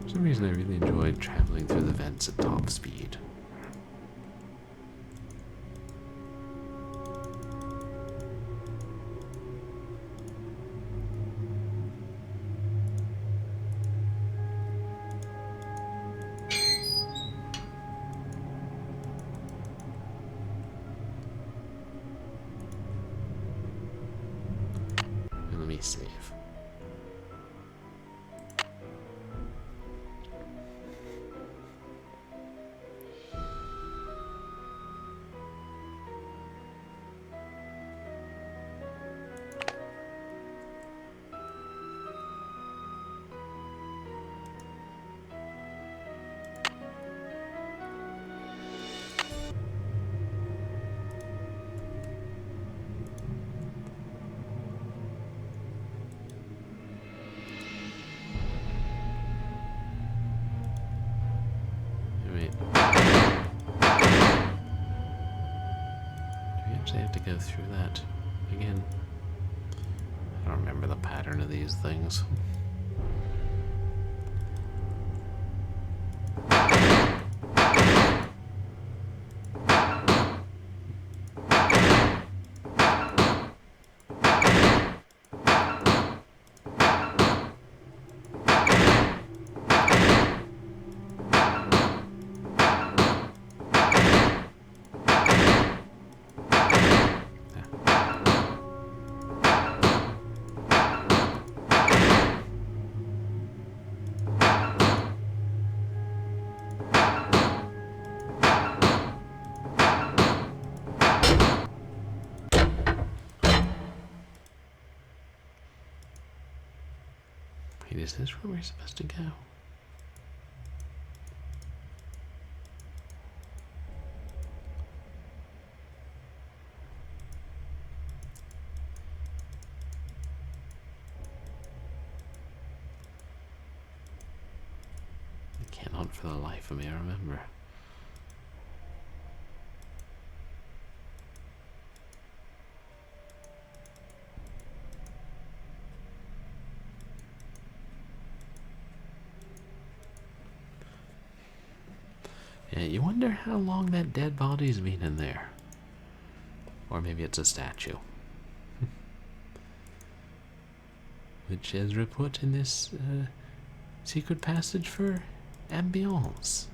For some reason I really enjoyed traveling through the vents at top speed. Let me save. Wait. Do we actually have to go through that again? I don't remember the pattern of these things. Wait, is this where we're supposed to go? I cannot for the life of me remember. Yeah, you wonder how long that dead body's been in there. Or maybe it's a statue. Which Ezra put in this secret passage for ambiance.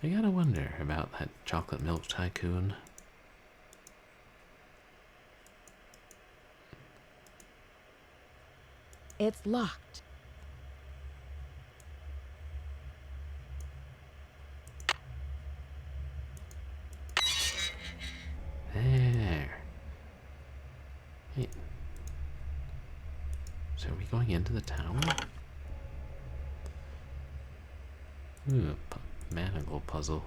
I gotta wonder about that chocolate milk tycoon. It's locked. There. Wait. So are we going into the tower? Ooh, manacle puzzle.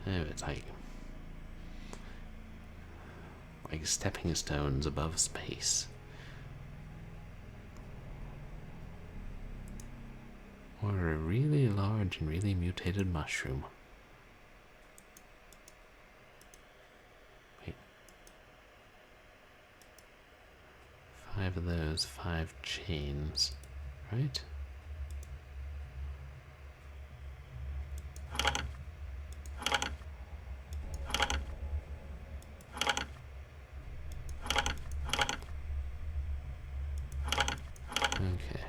Oh, it's like stepping stones above space. Or a really large and really mutated mushroom. Wait. 5 of those, 5 chains, right? Okay.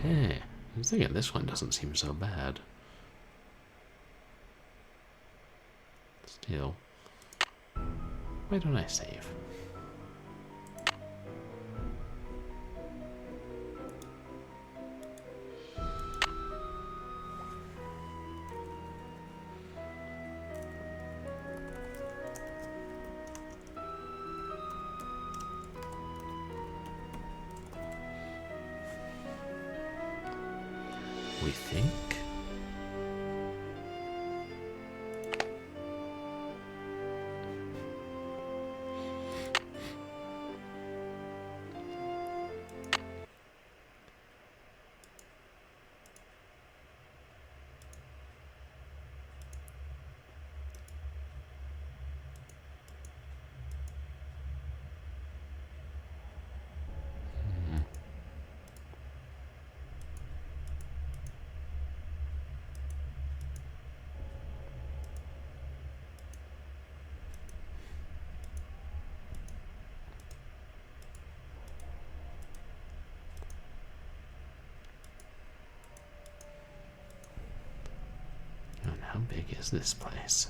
Hey, I was thinking this one doesn't seem so bad. Still, why don't I save? We think? And how big is this place?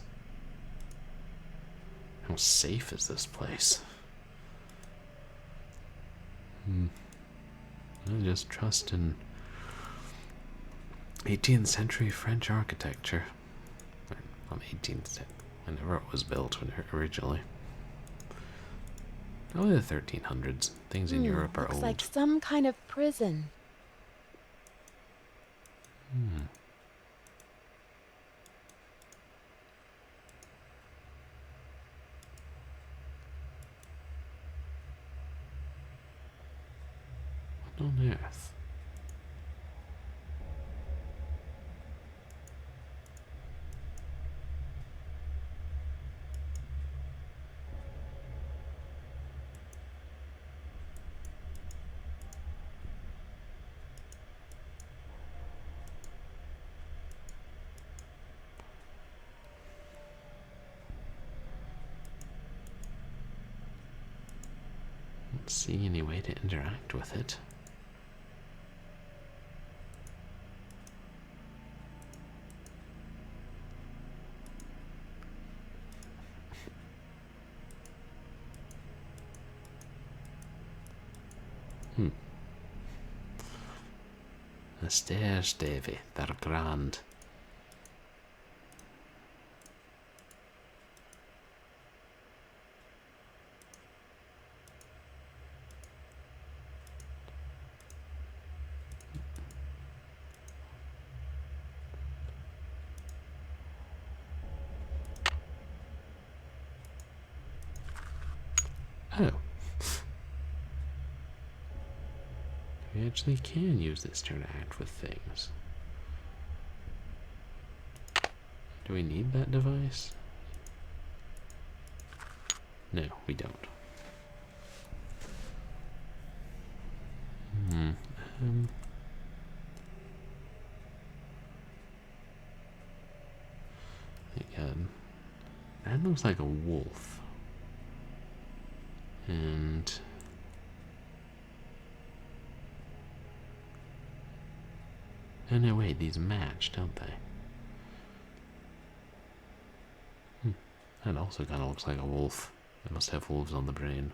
How safe is this place? I just trust in 18th century French architecture. From 18th century, whenever it was built originally. Probably the 1300s. Things in Europe are looks old. like some kind of prison. What on earth? see any way to interact with it. The stairs, Davy, they're grand. Oh. We actually can use this to interact with things. Do we need that device? No, we don't. Again, that looks like a wolf. And oh no, wait, these match, don't they? That also kind of looks like a wolf. They must have wolves on the brain.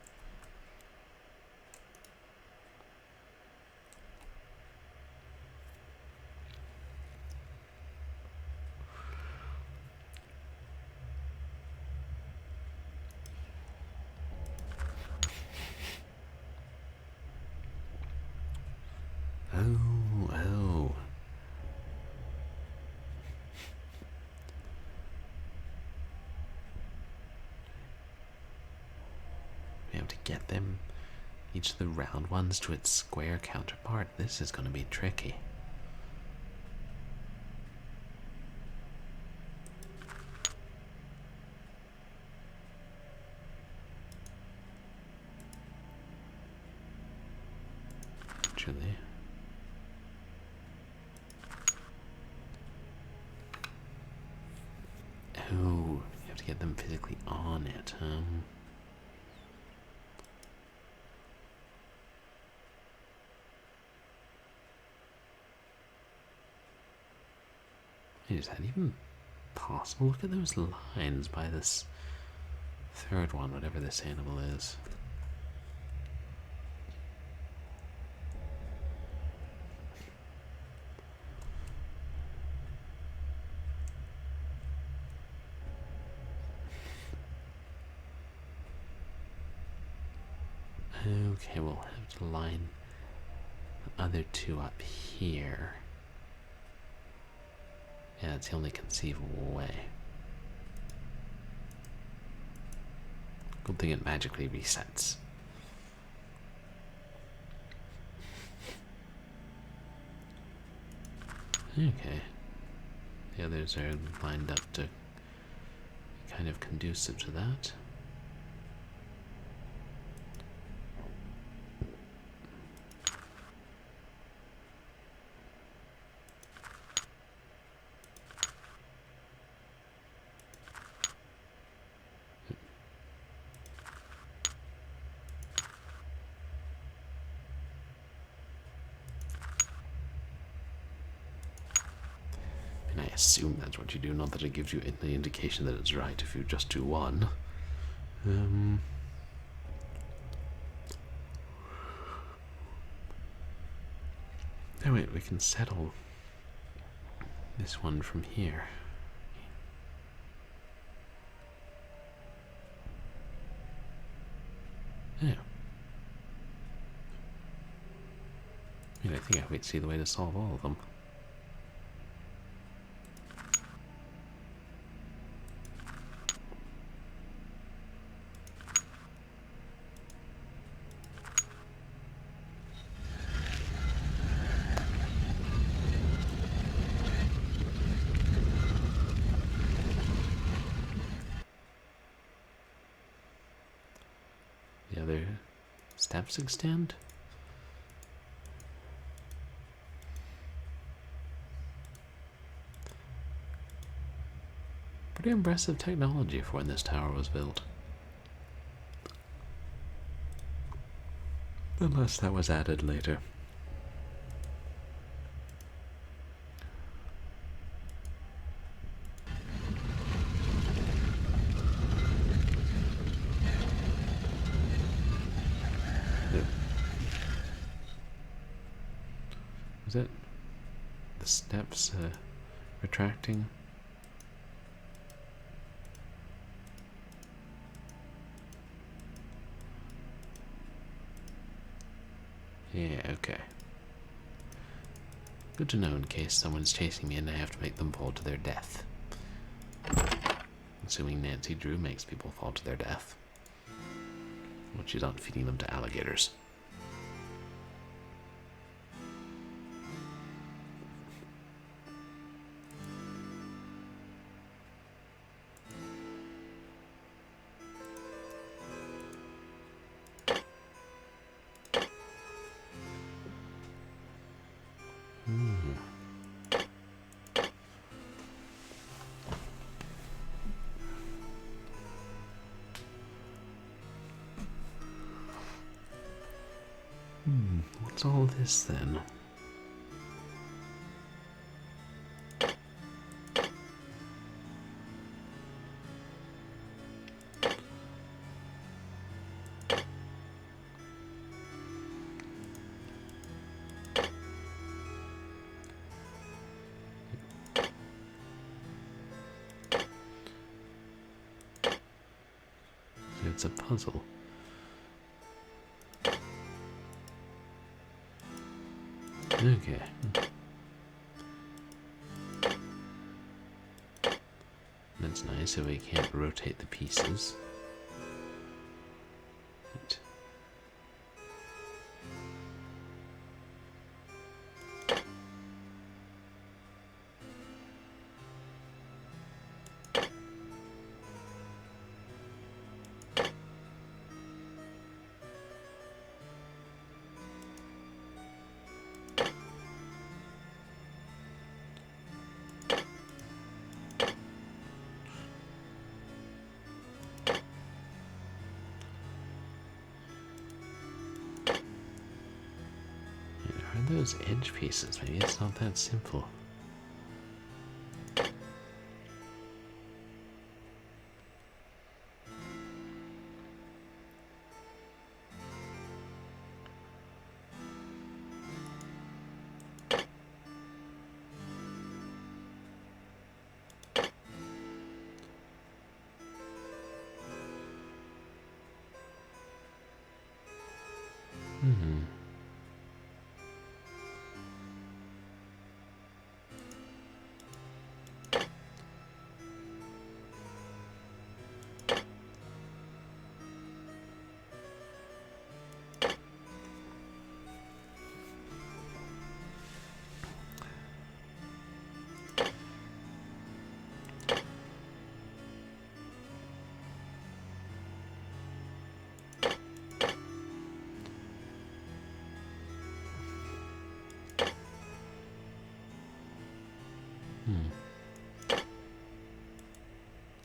Oh. We have to get them, each of the round ones, to its square counterpart. This is going to be tricky. Actually. Oh, you have to get them physically on it. Is that even possible? Look at those lines by this third one, whatever this animal is. Okay, we'll have to line the other two up here. Yeah, it's the only conceivable way. Good thing it magically resets. Okay. The others are lined up to be kind of conducive to that. I assume that's what you do, not that it gives you any indication that it's right if you just do one. Oh wait, we can settle this one from here. Yeah. I mean, I think I might see the way to solve all of them. The other steps extend? Pretty impressive technology for when this tower was built. Unless that was added later. Is it the steps retracting? Yeah, okay. Good to know in case someone's chasing me and I have to make them fall to their death. Assuming Nancy Drew makes people fall to their death. When she's not feeding them to alligators. What's all this then? It's a puzzle. Okay. That's nice, so we can't rotate the pieces. Right. Are those edge pieces? Maybe it's not that simple.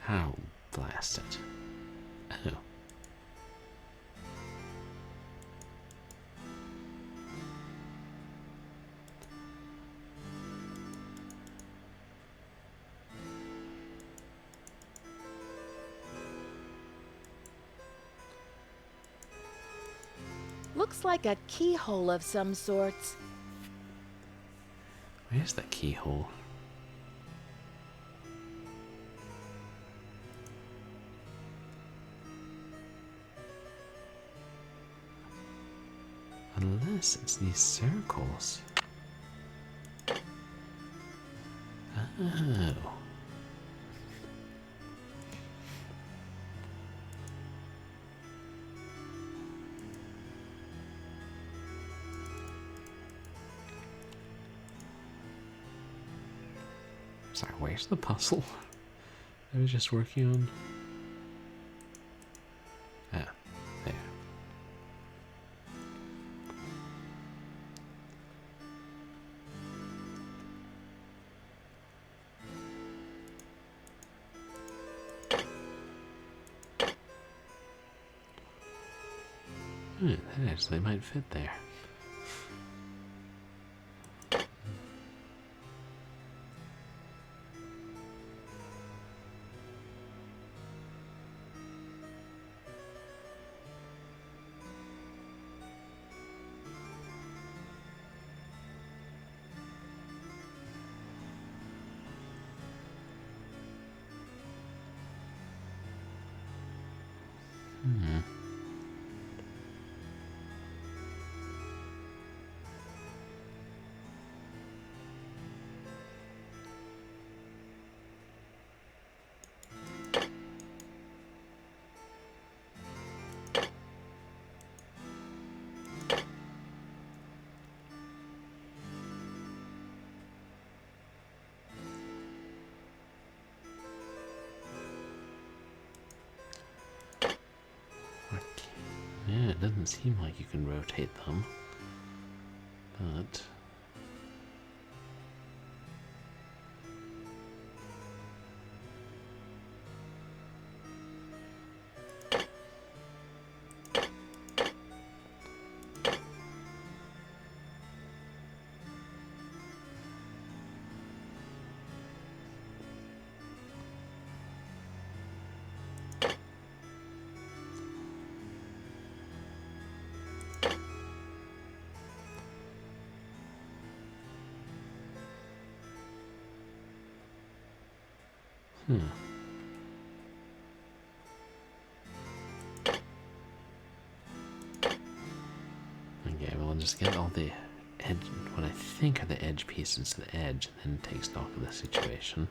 How blast it? Oh. Looks like a keyhole of some sorts. Where's the keyhole? Unless it's these circles. Oh. Sorry, where's the puzzle? I was just working on. Ah, there. That actually might fit there. Yeah, it doesn't seem like you can rotate them, but okay, well, I'll just get all the edge, what I think are the edge pieces to the edge, and then take stock of the situation.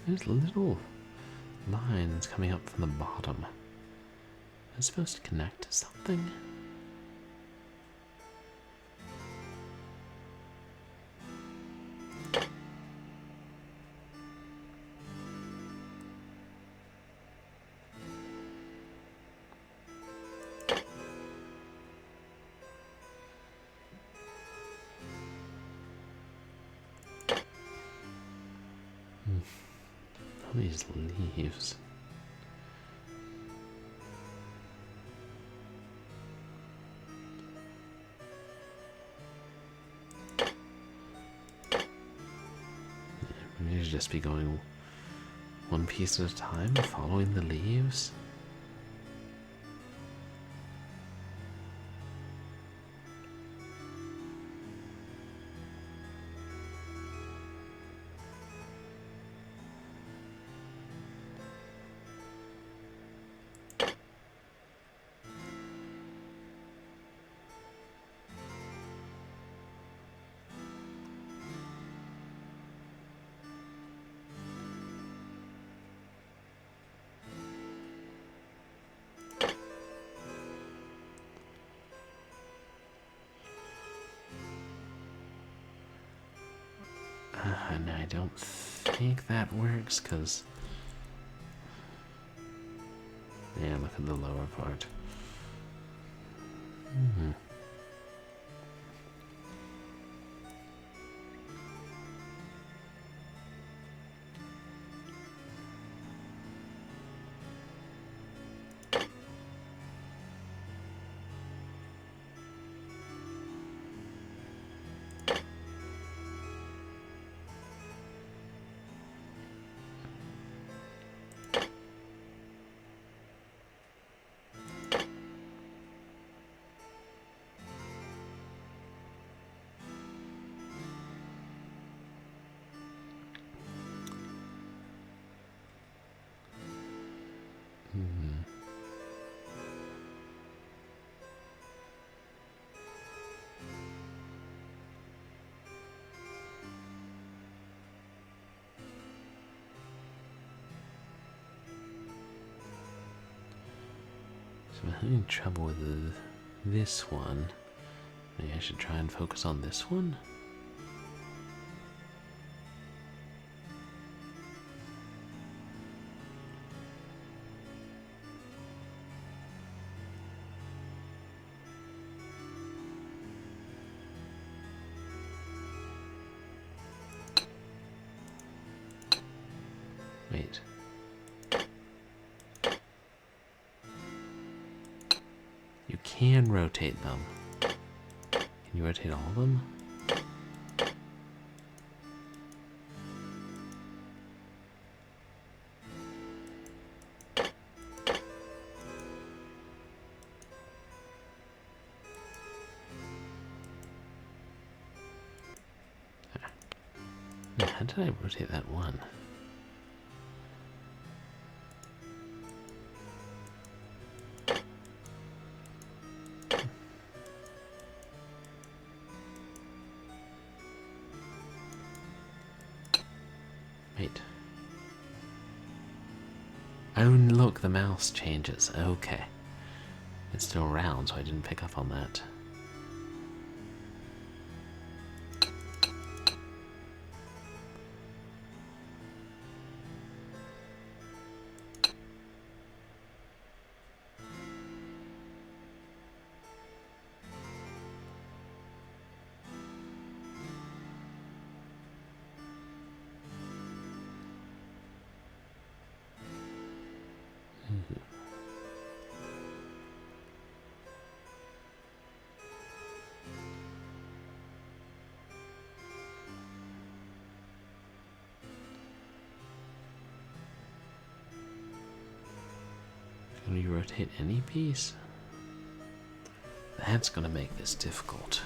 There's little lines coming up from the bottom. It's supposed to connect to something. All these leaves. Maybe I should just be going one piece at a time, following the leaves. And I don't think that works, because... yeah, look at the lower part. I'm having trouble with this one. Maybe I should try and focus on this one. Wait. You can rotate them. Can you rotate all of them? How did I rotate that one? Wait. Oh, look, the mouse changes. Okay. It's still round, so I didn't pick up on that. Can we rotate any piece? That's gonna make this difficult.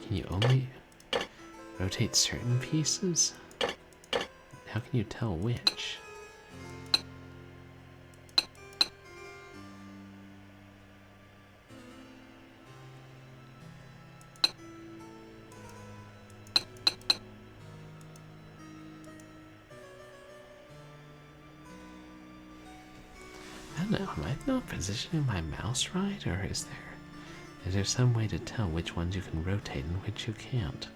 Can you only rotate certain pieces? How can you tell which? I don't know, am I not positioning my mouse right, or is there some way to tell which ones you can rotate and which you can't?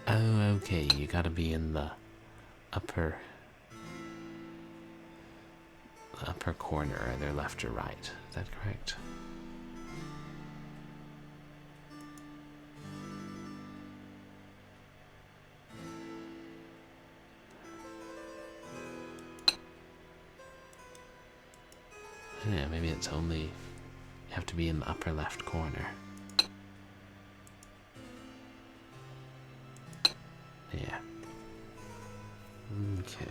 Oh, okay, you gotta be in the upper corner, either left or right. Is that correct? Yeah, maybe it's only you have to be in the upper left corner. Yeah. Okay.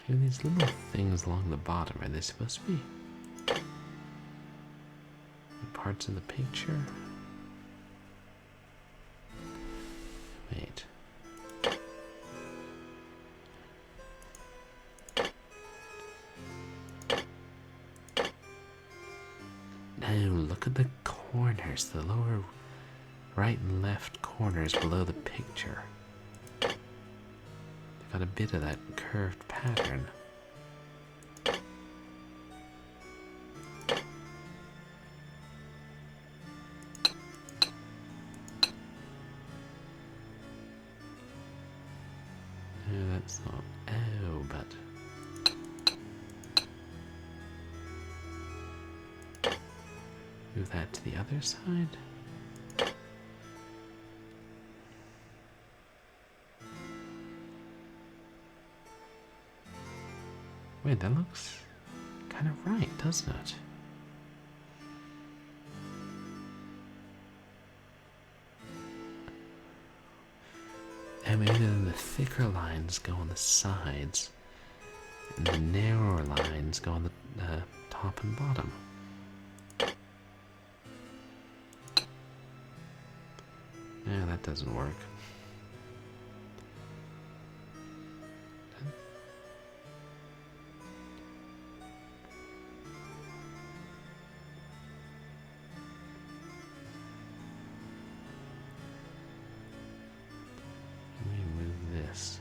And these little things along the bottom, are they supposed to be parts of the picture? Wait. No, look at the corners, the lower right and left corners below the picture. They've got a bit of that curved pattern. No, that's not. Oh, but. Move that to the other side. Wait, that looks kind of right, doesn't it? And maybe then the thicker lines go on the sides, and the narrower lines go on the top and bottom. Yeah, that doesn't work. Let me move this.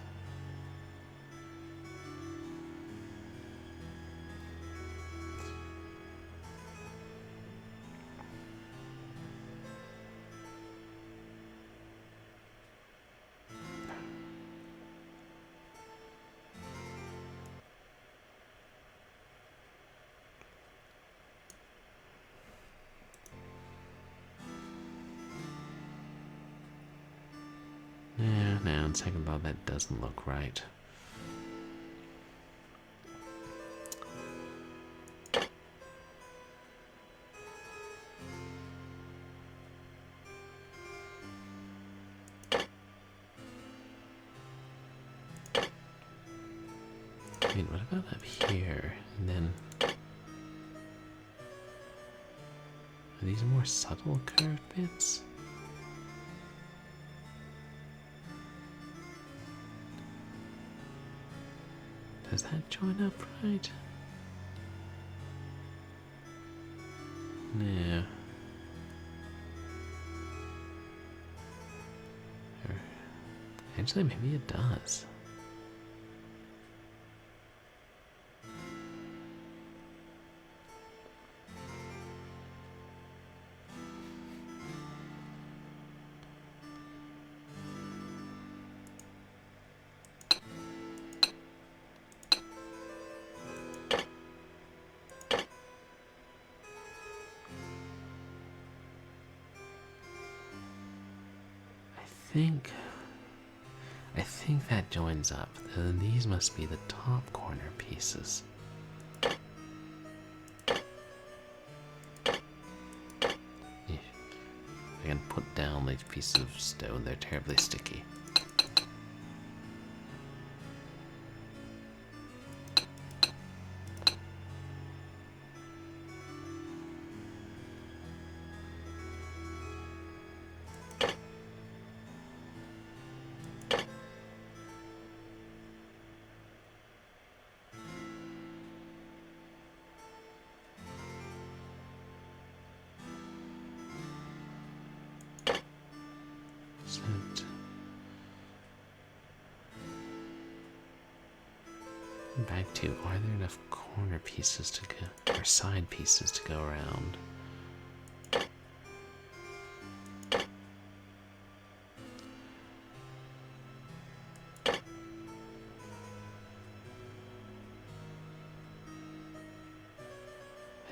Yeah, now on second thought, that doesn't look right. Wait, what about up here? And then... Are these more subtle curved bits? Does that join up right? No. Or, actually, maybe it does. I think that joins up. Then these must be the top corner pieces. Yeah. I can put down these pieces of stone, they're terribly sticky. Back to, are there enough corner pieces to go, or side pieces to go around? I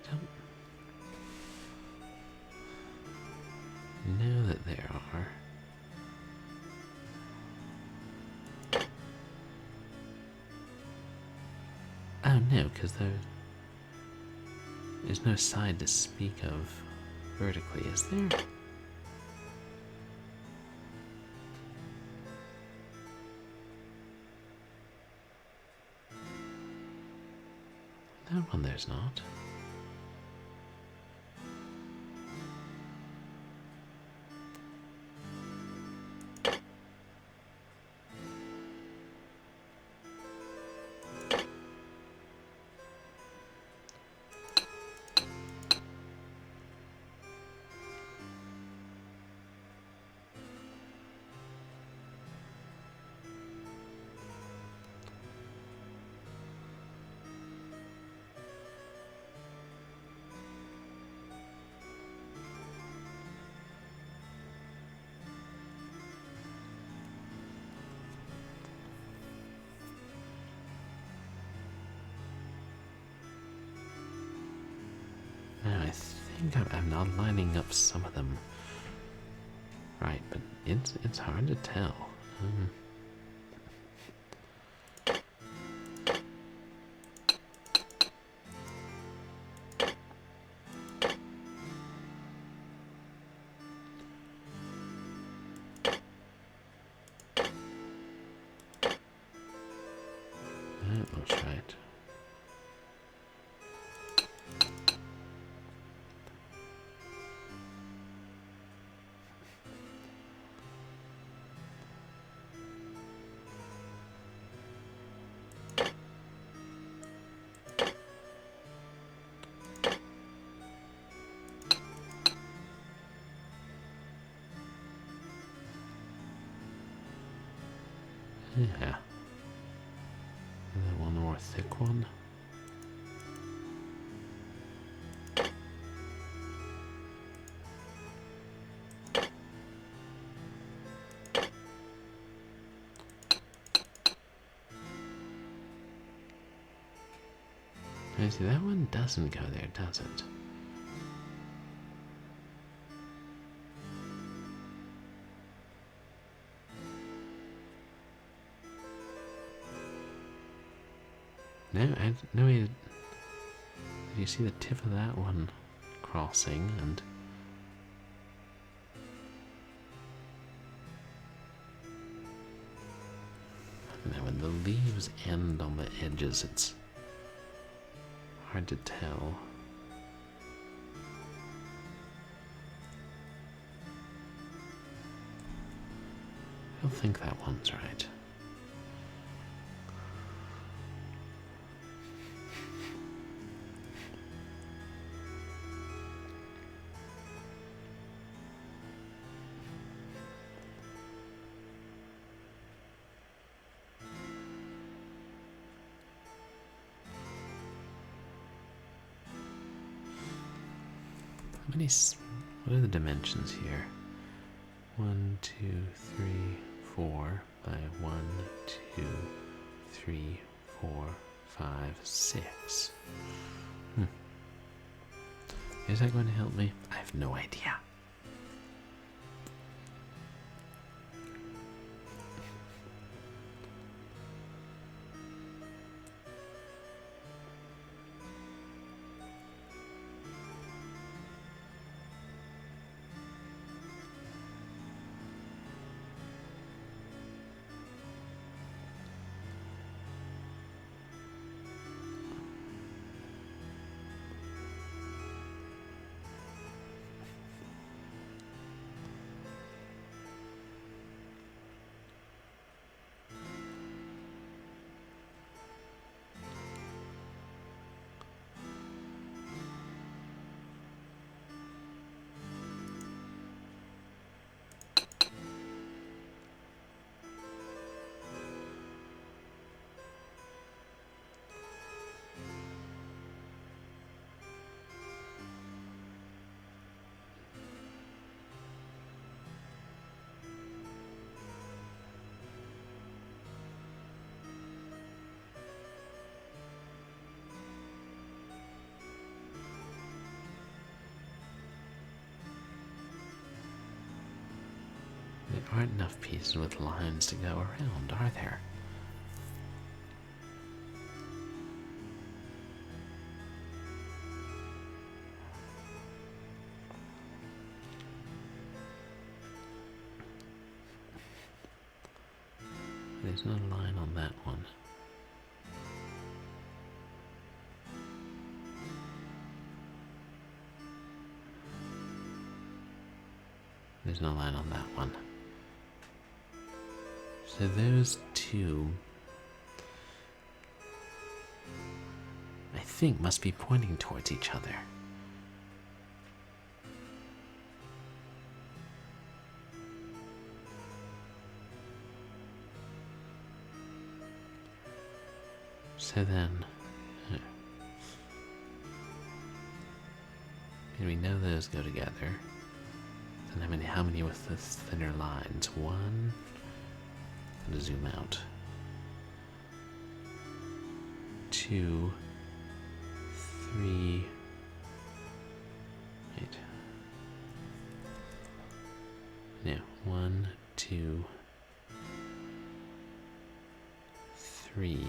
don't know that there are. Oh no, because there's no side to speak of vertically, is there? That one there's not. I think I'm not lining up some of them right, but it's hard to tell. That looks right. Yeah. And then one more thick one. I see, that one doesn't go there, does it? No, you see the tip of that one crossing, and now when the leaves end on the edges, it's hard to tell. I don't think that one's right. What are the dimensions here? 1, 2, 3, 4 by 1, 2, 3, 4, 5, 6. Is that going to help me? I have no idea. There aren't enough pieces with lines to go around, are there? There's no line on that one. There's no line on that one. So those two, I think, must be pointing towards each other. So then, and we know those go together. Then how many with the thinner lines? One. To zoom out. 2, 3, 1, 2, 3,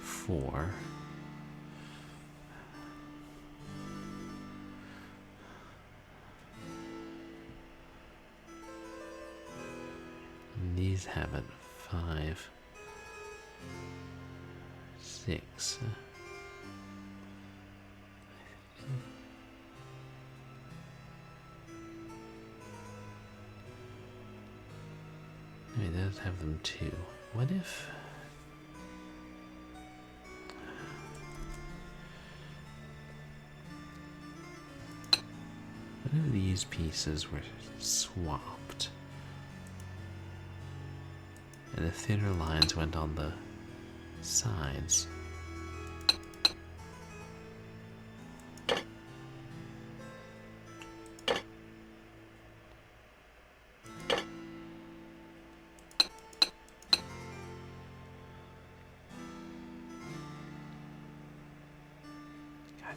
4. And these have it 5, 6. It does have them too. What if... What if these pieces were swapped? And the thinner lines went on the sides. God,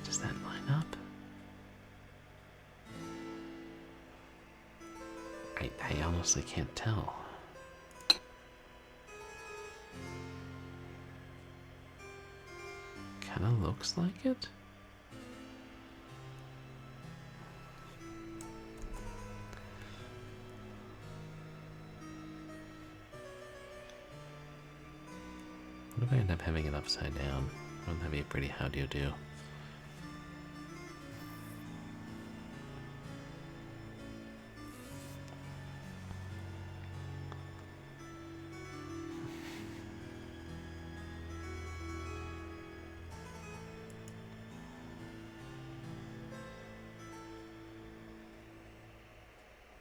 does that line up? I honestly can't tell. Kinda looks like it. What if I end up having it upside down? Wouldn't that be a pretty how do you do?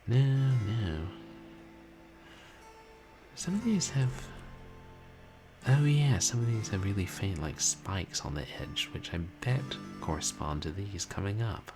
No. Some of these have... Oh yeah, some of these have really faint like spikes on the edge, which I bet correspond to these coming up.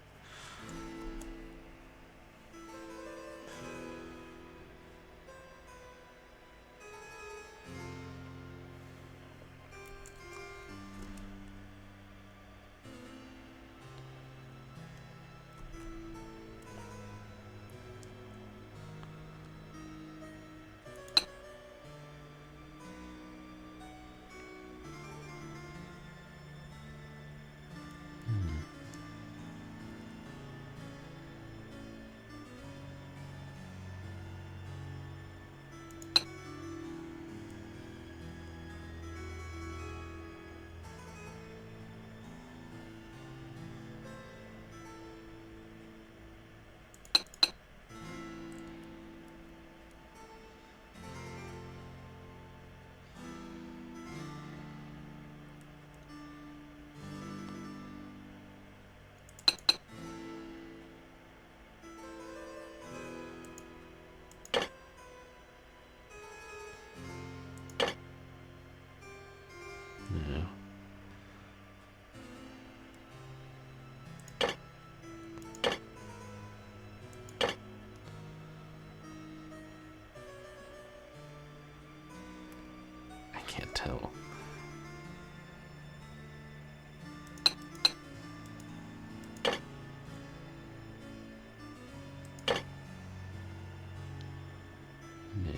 No. I can't tell. No.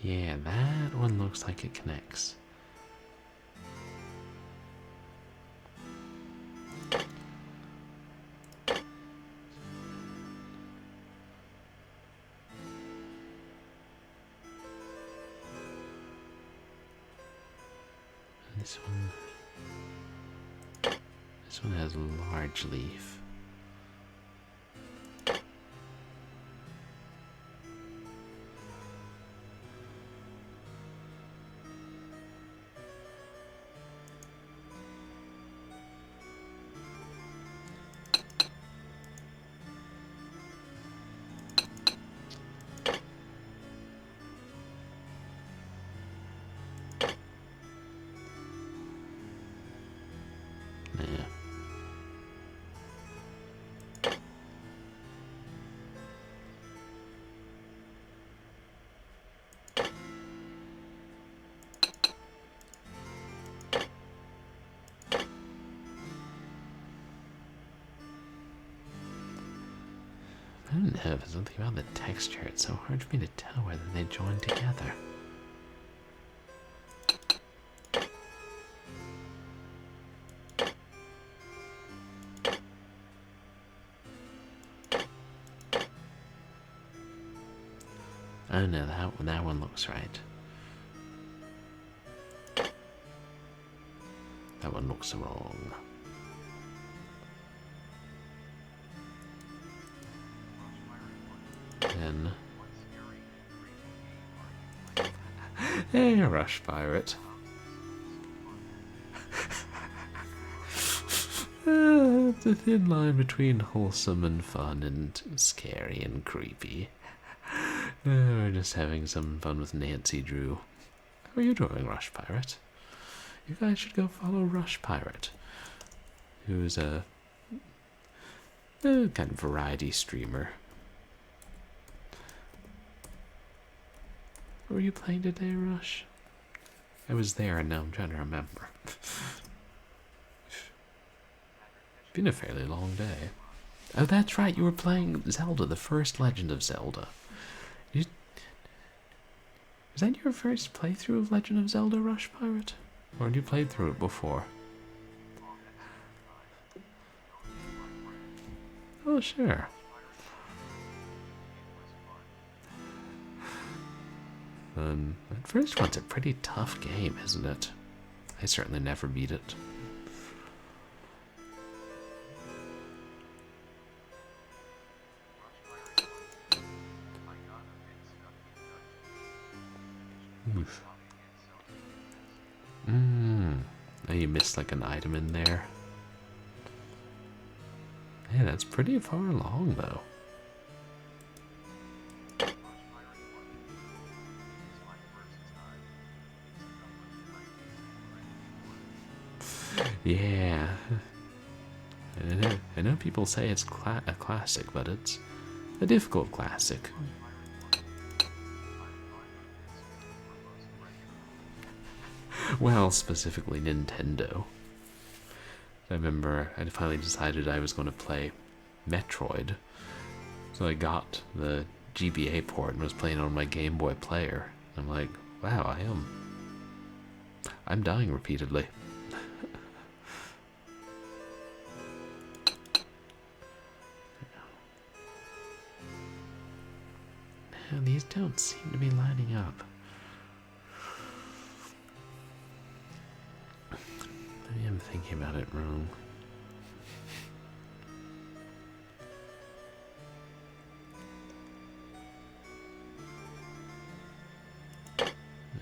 Yeah, that one looks like it connects. This one has a large leaf. Yeah. know, there's something about the texture. It's so hard for me to tell whether they join together. Oh no, that one looks right. That one looks wrong. Then... Hey, Rush Pirate. It's a thin line between wholesome and fun and scary and creepy. We're just having some fun with Nancy Drew. How are you doing, Rush Pirate? You guys should go follow Rush Pirate, who's a kind of variety streamer. What were you playing today, Rush? I was there and now I'm trying to remember. Been a fairly long day. Oh, that's right, you were playing Zelda, the first Legend of Zelda. Was that your first playthrough of Legend of Zelda, Rush Pirate? Or had you played through it before? Oh, sure. That first one's a pretty tough game, isn't it? I certainly never beat it. Oof. Oh, you missed like an item in there. Hey, that's pretty far along though. Yeah. I know people say it's a classic, but it's a difficult classic. Well, specifically Nintendo. I remember I finally decided I was going to play Metroid. So I got the GBA port and was playing on my Game Boy player. I'm like, wow, I'm dying repeatedly. Now, these don't seem to be lining up. Maybe I'm thinking about it wrong.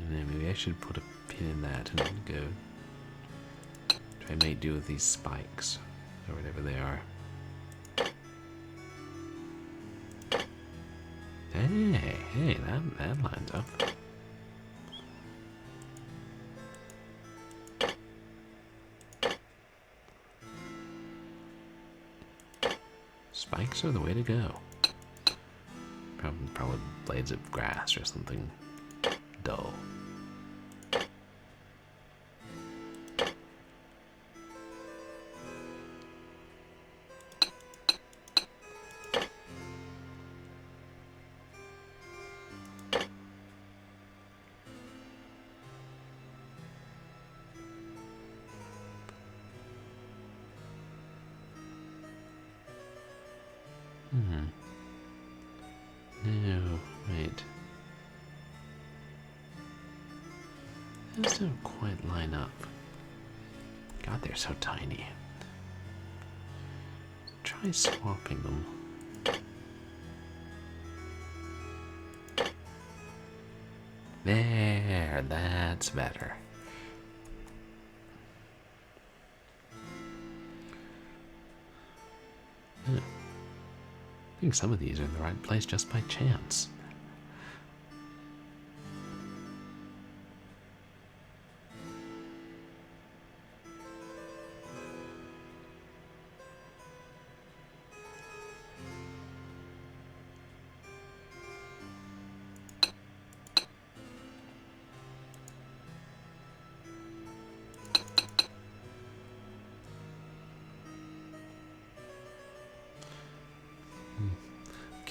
Maybe I should put a pin in that and go try and make do with these spikes or whatever they are. Hey, that lines up. Spikes are the way to go. Probably blades of grass or something dull. No, wait. Those don't quite line up. God, they're so tiny. Try swapping them. There, that's better. Huh. I think some of these are in the right place just by chance.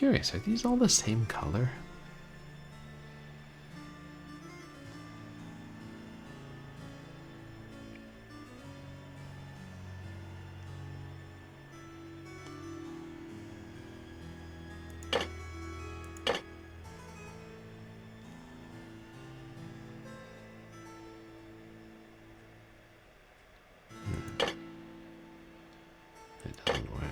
curious, are these all the same color? It doesn't work.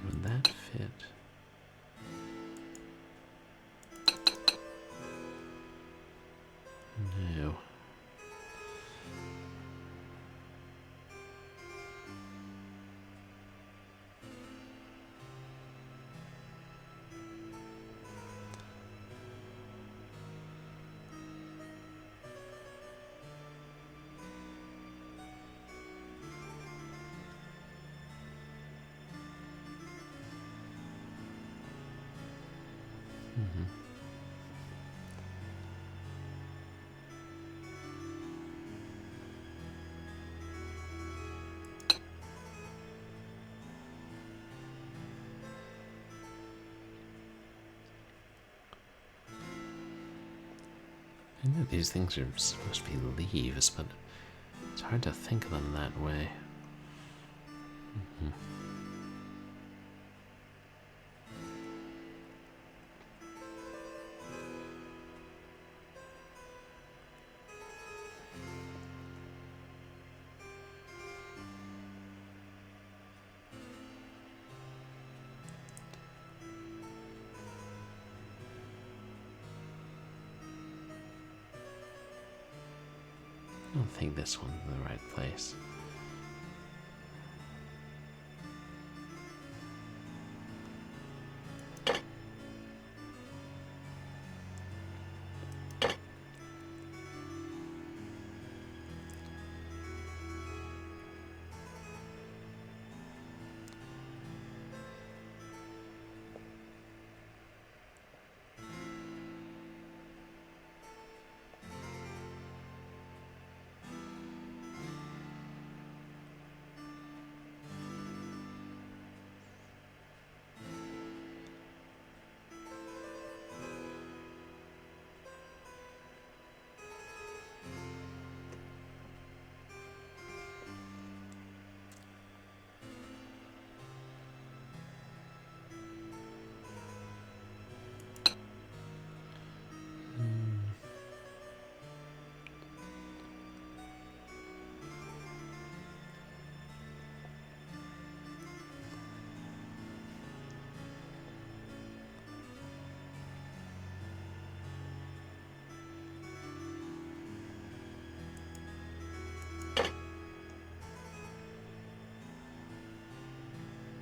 Would that fit? No. I know these things are supposed to be leaves, but it's hard to think of them that way. I don't think this one's the right place.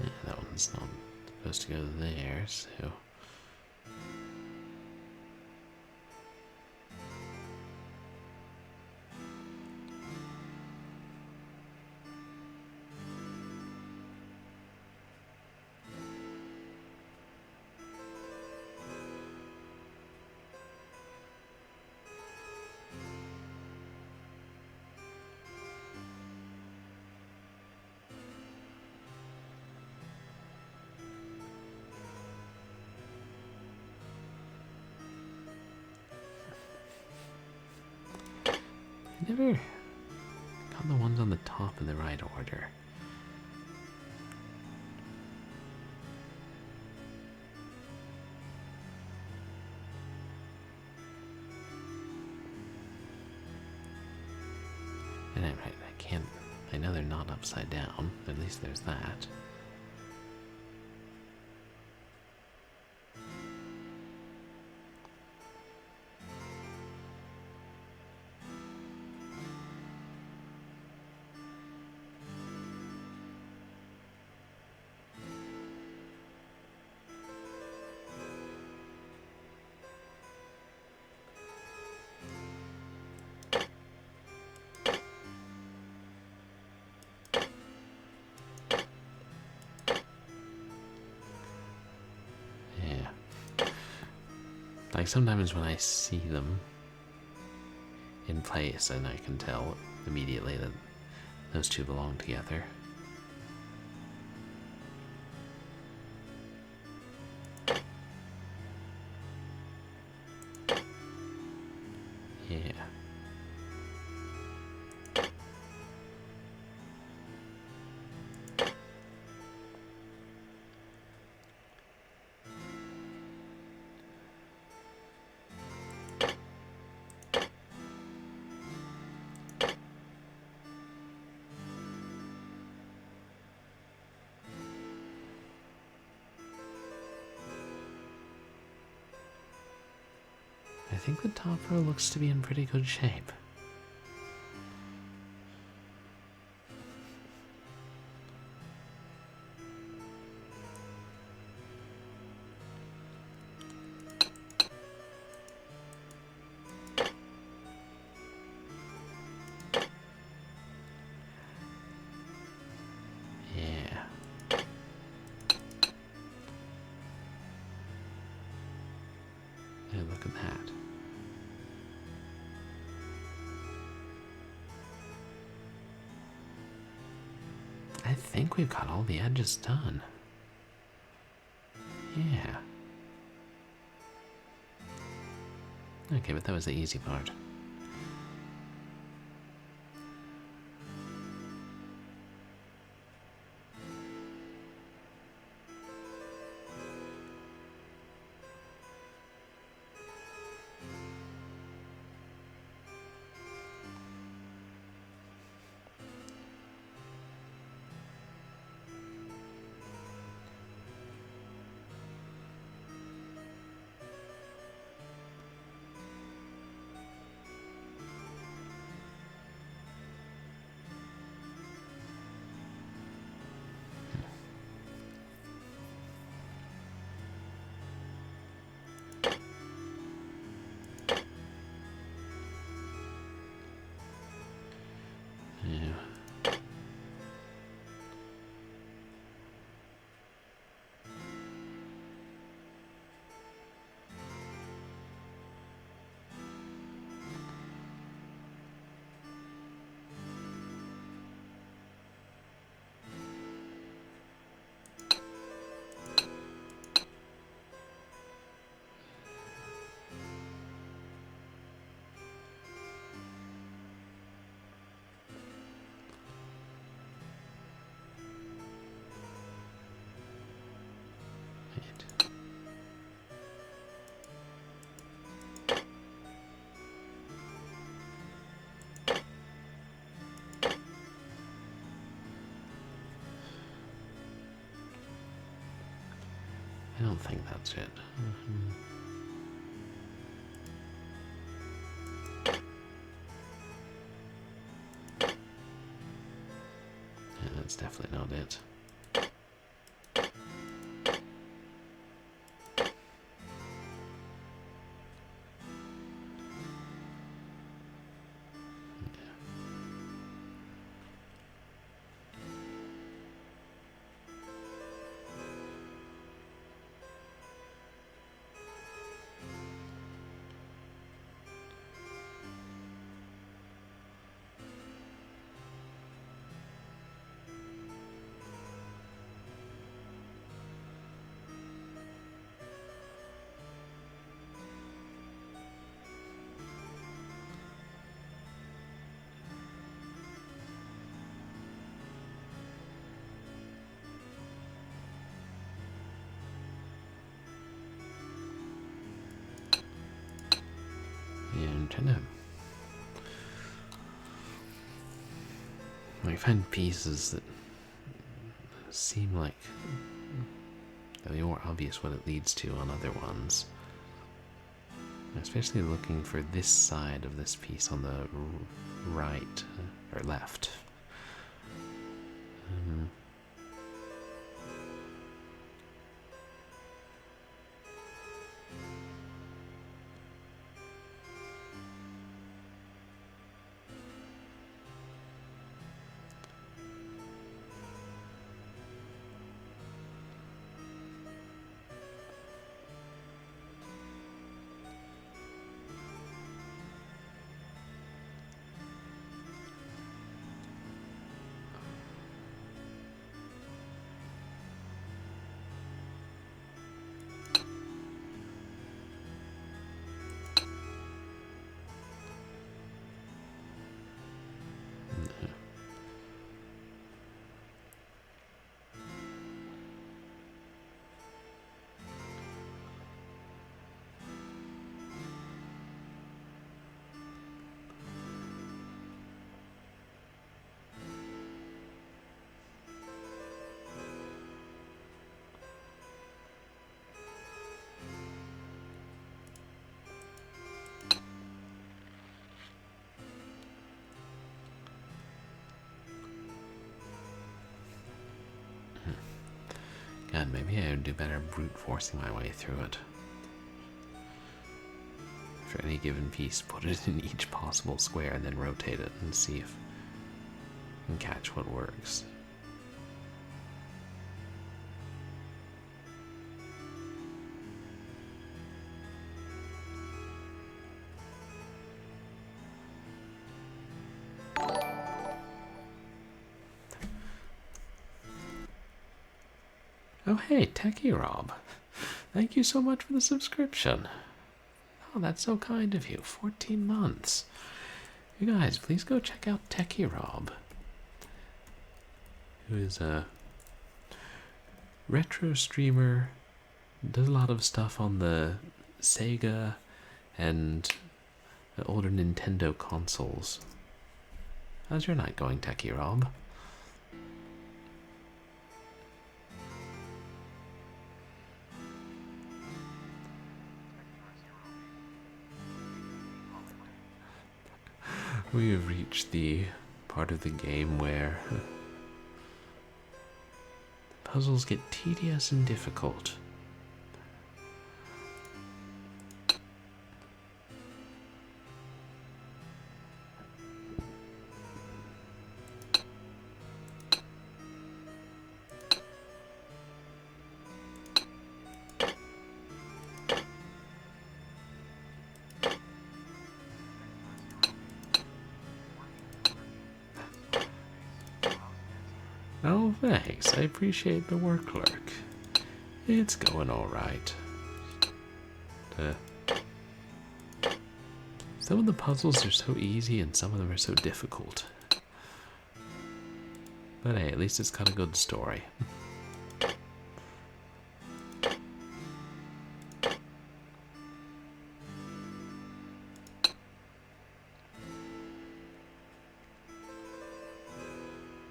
Yeah, that one's not supposed to go there, so... I never got the ones one's on the top in the right order. And I can't, I know they're not upside down, at least there's that. Like, sometimes when I see them in place, and I can tell immediately that those two belong together. Yeah. I think the top row looks to be in pretty good shape. Yeah. Yeah, look at that. I think we've got all the edges done. Yeah. Okay, but that was the easy part. Yeah. Right. I don't think that's it. Yeah, that's definitely not it. kind of... I find pieces that seem like they're more obvious what it leads to on other ones. Especially looking for this side of this piece on the right, or left. God, maybe I would do better brute forcing my way through it. For any given piece, put it in each possible square and then rotate it and see if I can catch what works. Oh hey, Techie Rob. Thank you so much for the subscription. Oh, that's so kind of you. 14 months. You guys, please go check out Techie Rob, who is a retro streamer, does a lot of stuff on the Sega and the older Nintendo consoles. How's your night going, Techie Rob? We have reached the part of the game where puzzles get tedious and difficult. Oh, thanks. I appreciate the work, clerk. It's going all right. Some of the puzzles are so easy and some of them are so difficult. But hey, at least it's got a good story.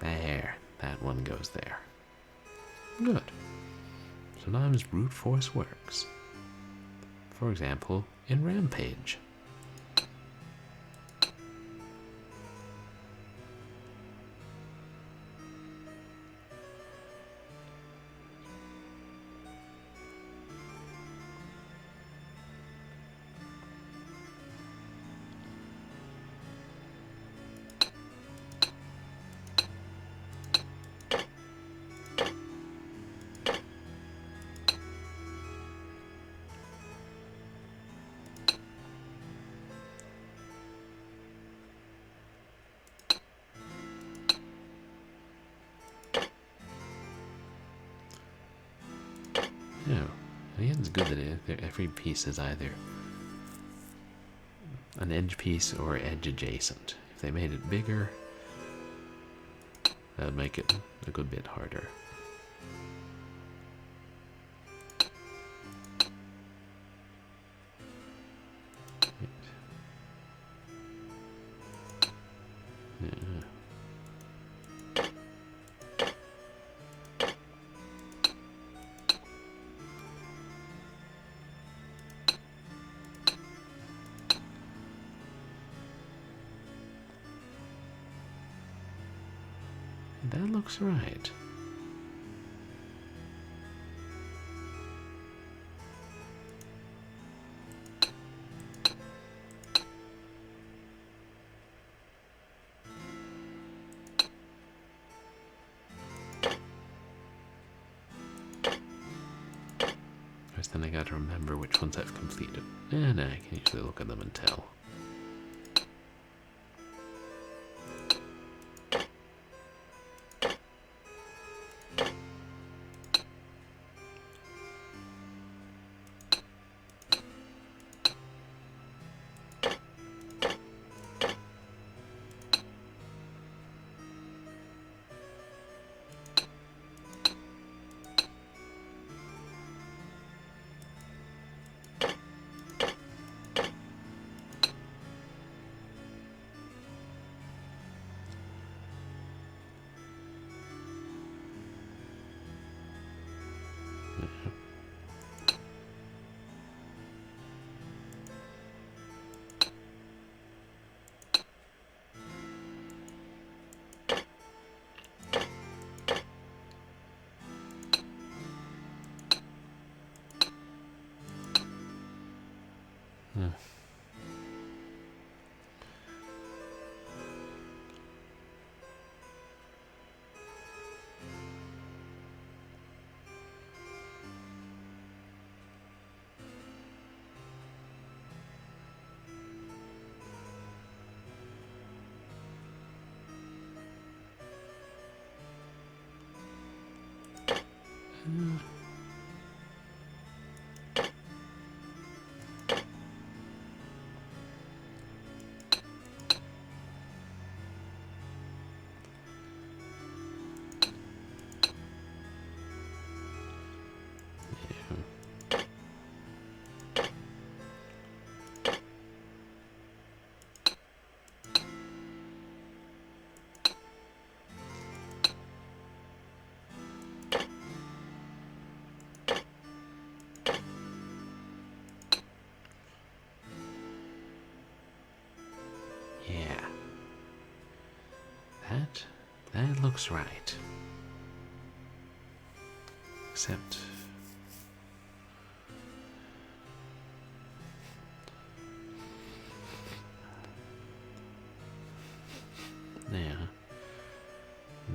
There, that one goes there. Good. Sometimes brute force works. For example, in Rampage. No, I think it's good that every piece is either an edge piece or edge adjacent. If they made it bigger, that would make it a good bit harder. That looks right. First, then I gotta remember which ones I've completed. And I can usually look at them and tell. Yeah. That looks right. Except... yeah.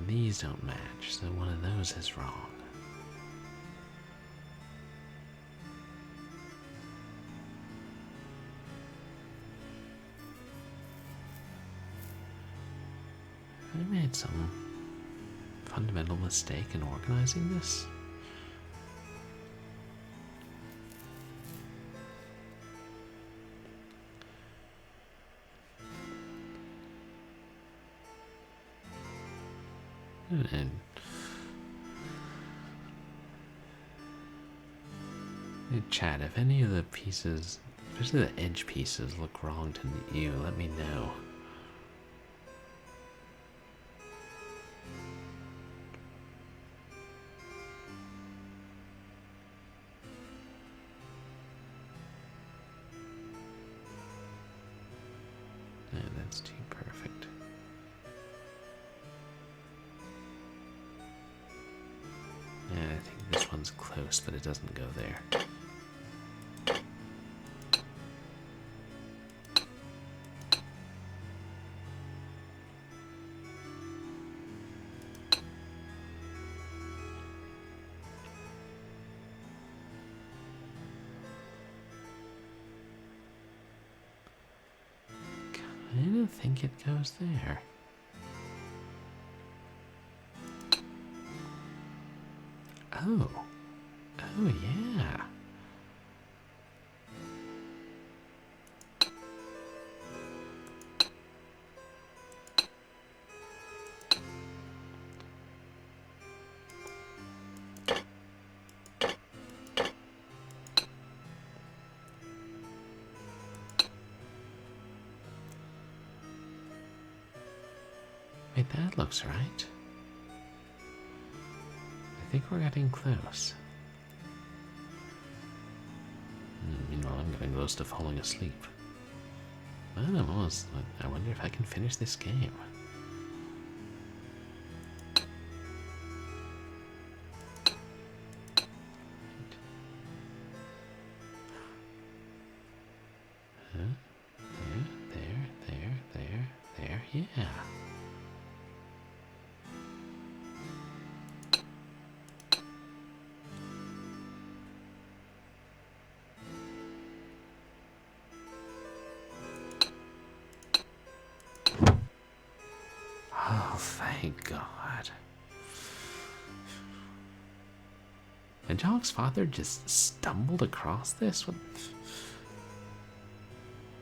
These don't match, so one of those is wrong. I made some fundamental mistake in organizing this. And chat, if any of the pieces, especially the edge pieces, look wrong to you, let me know. That's too perfect. Yeah, I think this one's close, but it doesn't go there. I don't think it goes there. Oh. Oh, yeah. Wait, that looks right. I think we're getting close. Meanwhile, I'm getting close to falling asleep. I'm almost... I wonder if I can finish this game. Yeah. Oh, thank God. And Jock's father just stumbled across this? What?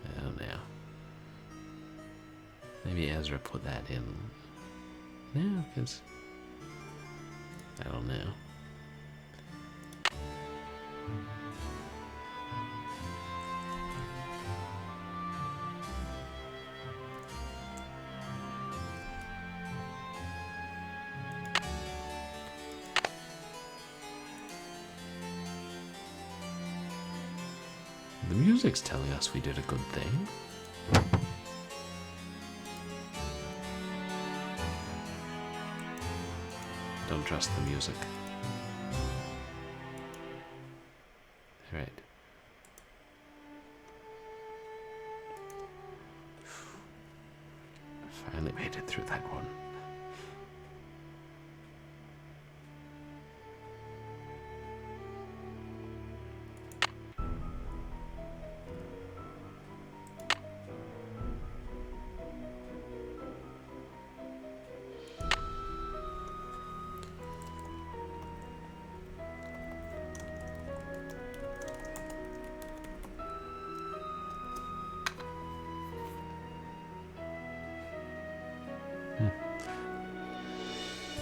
I don't know. Maybe Ezra put that in. No, because... I don't know. The music's telling us we did a good thing. Don't trust the music. Alright. Finally made it through that one.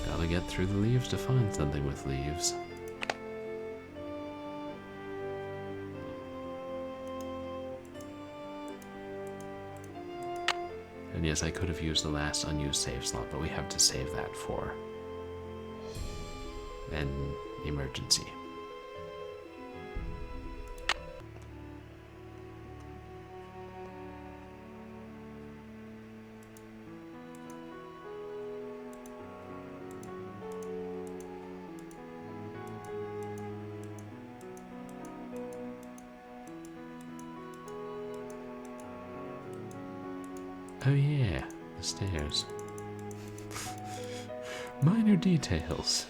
Gotta get through the leaves to find something with leaves. And yes, I could have used the last unused save slot, but we have to save that for an emergency. Oh yeah, the stairs. Minor details.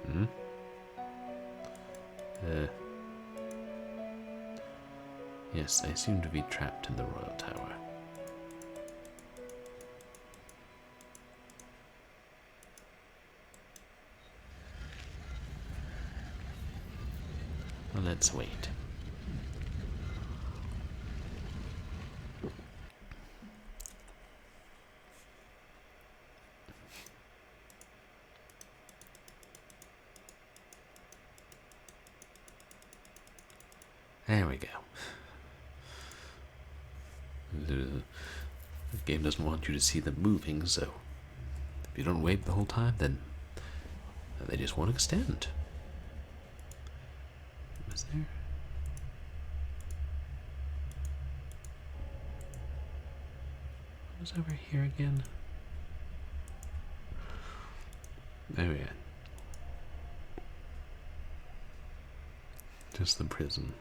Hmm? Yes, I seem to be trapped in the Royal Tower. Well, let's wait. There we go. The game doesn't want you to see them moving, so if you don't wait the whole time, then they just won't extend. Was there? What was over here again? Oh yeah. Just the prison.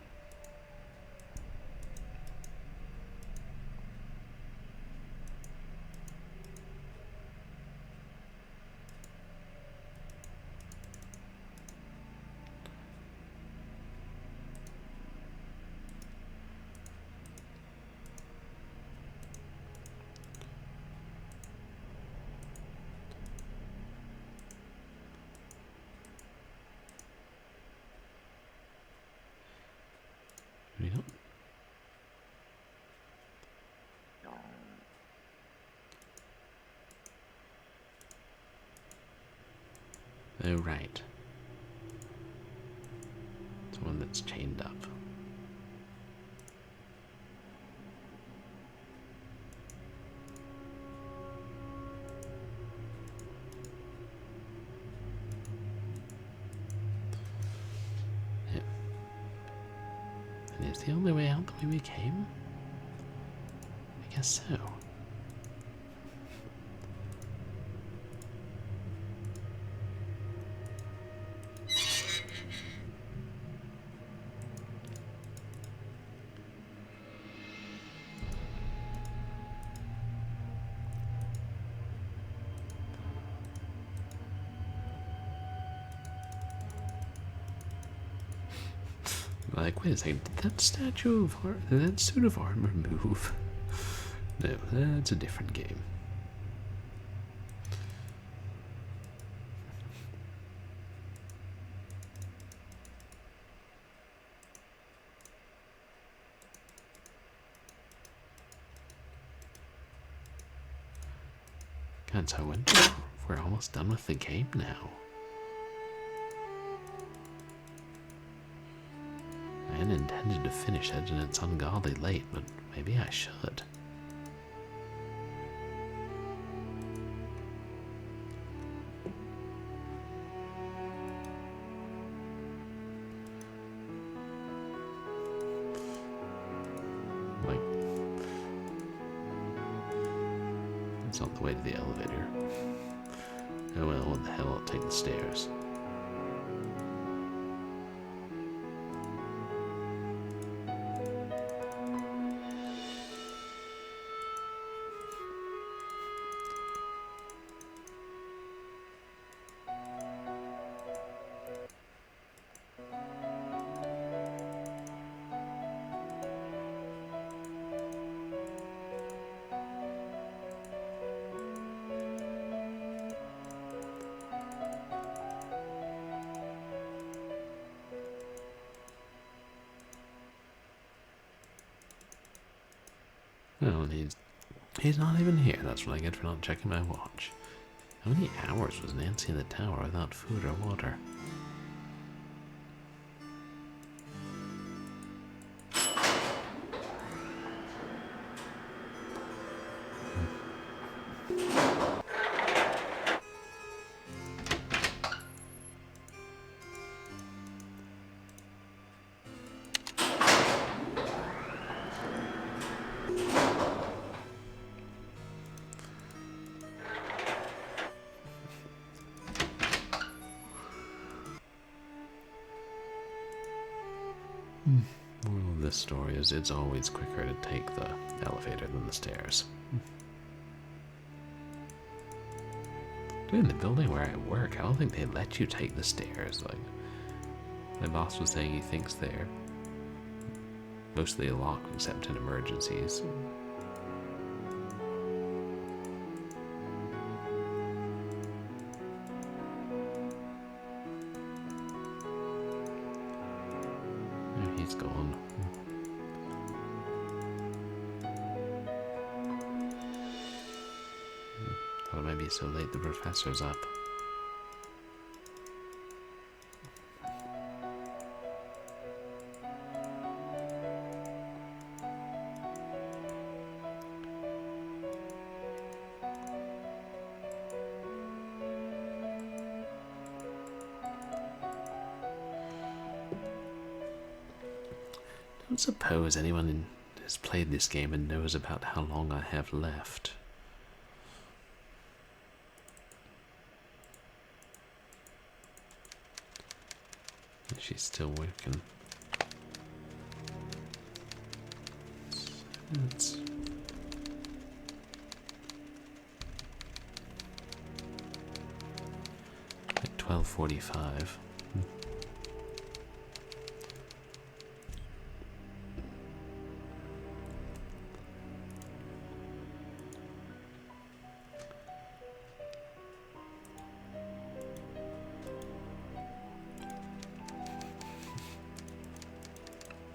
Yep. Oh, right. It's one that's chained up. Yep. And is the only way out the way we came? I guess so. Like, wait a second, did that did that suit of armor move? No, that's a different game. God, so we're almost done with the game now. I hadn't intended to finish it, and it's ungodly late, but maybe I should. Like, it's not the way to the elevator. Oh well, what the hell, I'll take the stairs. Oh, and he's not even here. That's what I get for not checking my watch. How many hours was Nancy in the tower without food or water? Moral of this story is it's always quicker to take the elevator than the stairs. In the building where I work, I don't think they let you take the stairs. Like, my boss was saying he thinks they're mostly locked except in emergencies. He's gone. Thought it might be so late the professor's up. I don't suppose anyone has played this game and knows about how long I have left. She's still working. It's like 12:45.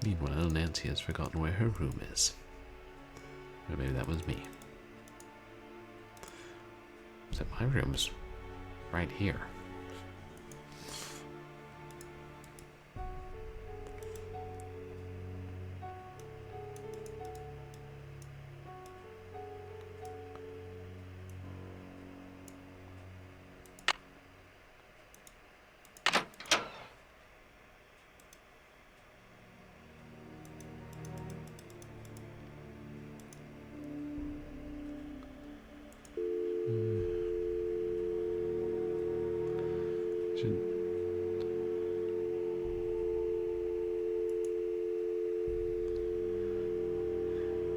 Meanwhile, Nancy has forgotten where her room is. Or maybe that was me. Except my room's right here.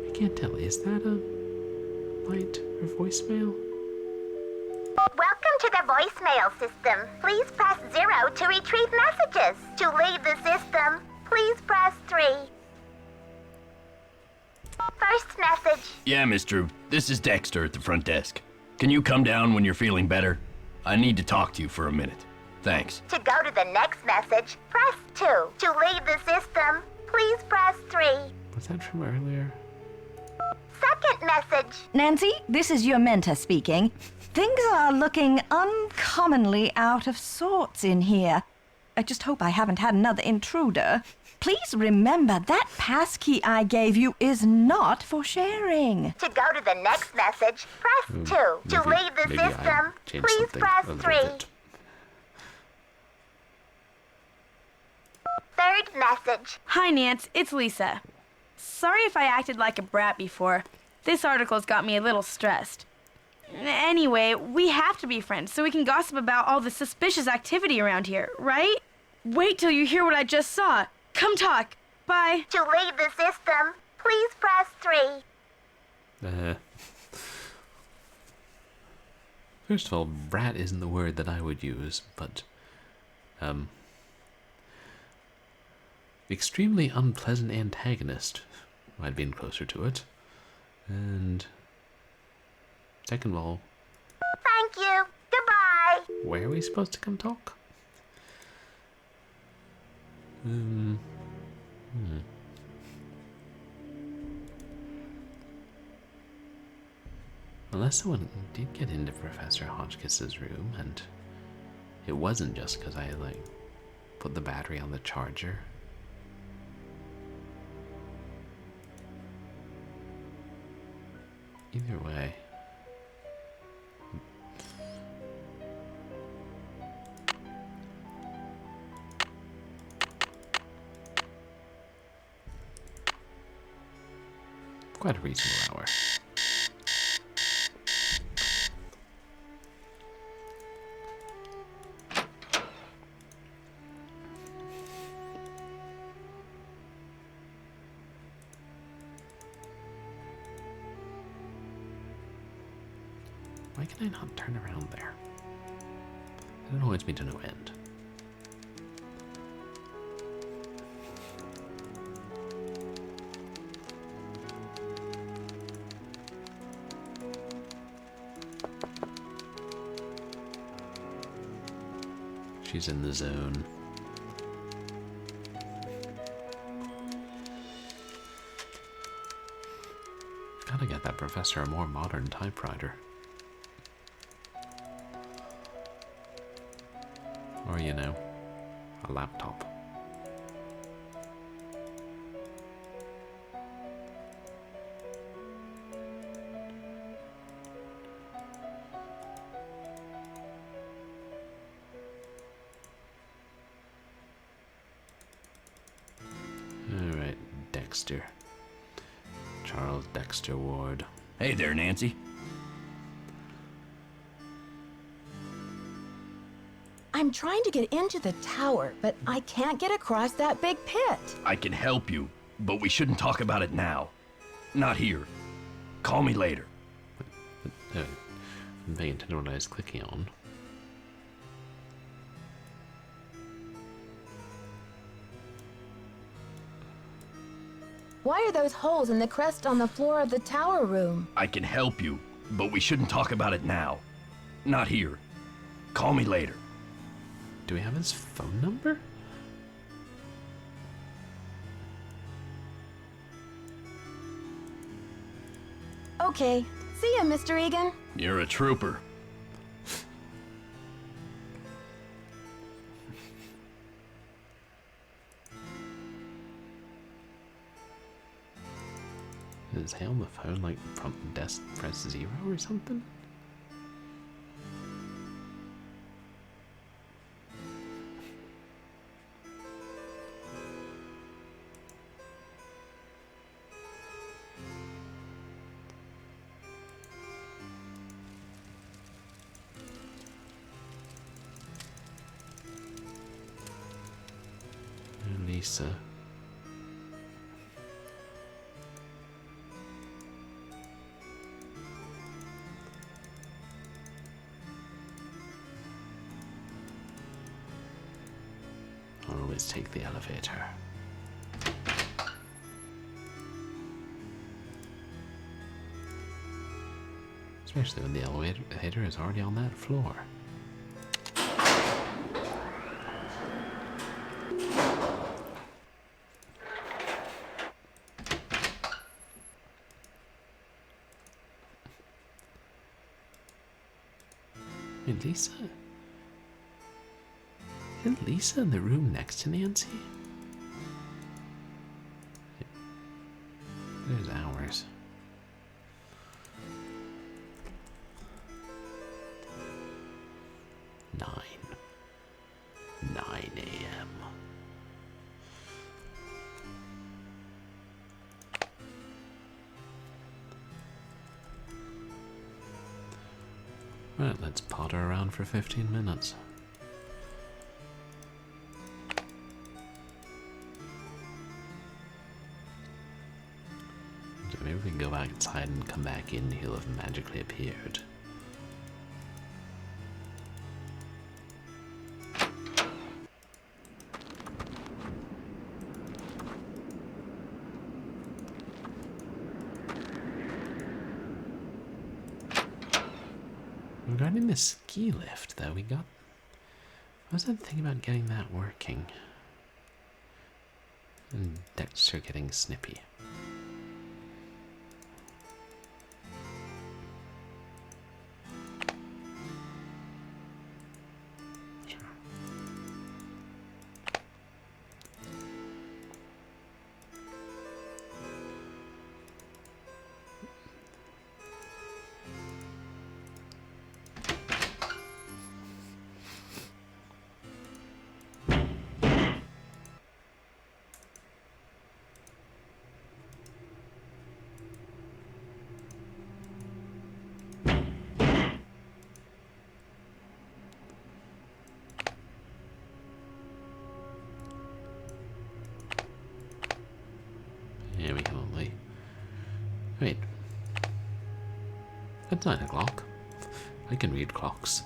I can't tell. Is that a light or voicemail? Welcome to the voicemail system. Please press 0 to retrieve messages. To leave the system, please press 3. First message. Yeah, mister. This is Dexter at the front desk. Can you come down when you're feeling better? I need to talk to you for a minute. Thanks. To go to the next message, press 2. To leave the system, please press 3. Was that from earlier? Second message. Nancy, this is your mentor speaking. Things are looking uncommonly out of sorts in here. I just hope I haven't had another intruder. Please remember that passkey I gave you is not for sharing. To go to the next message, press 2. To leave the system, please press 3. Third message. Hi, Nance. It's Lisa. Sorry if I acted like a brat before. This article's got me a little stressed. Anyway, we have to be friends so we can gossip about all the suspicious activity around here, right? Wait till you hear what I just saw. Come talk. Bye. To leave the system, please press 3. First of all, brat isn't the word that I would use, but, extremely unpleasant antagonist might have been closer to it. And second of all, Thank you. Goodbye. where are we supposed to come talk? Unless someone did get into Professor Hotchkis's room, and it wasn't just because I, like, put the battery on the charger. Either way. Quite a reasonable hour. Why can I not turn around there? That annoys me to no end. She's in the zone. Gotta get that professor a more modern typewriter. Or, you know, a laptop. Alright, Dexter. Charles Dexter Ward. Hey there, Nancy. I'm trying to get into the tower, but I can't get across that big pit. I can help you, but we shouldn't talk about it now. Not here. Call me later. I'm paying attention to what I was clicking on. Why are those holes in the crest on the floor of the tower room? I can help you, but we shouldn't talk about it now. Not here. Call me later. Do we have his phone number? Okay. See ya, Mr. Egan. You're a trooper. Is he on the phone, like, from desk press 0 or something? Lisa. Always take the elevator. Especially when the elevator is already on that floor. And Lisa? Isn't Lisa in the room next to Nancy? There's hours. Nine a.m. Right, let's potter around for 15 minutes. So maybe we can go back inside and come back in, he'll have magically appeared. Regarding the ski lift, though, I was thinking about getting that working. And Dexter getting snippy. Yeah, we can only... Wait. It's 9 o'clock. I can read clocks.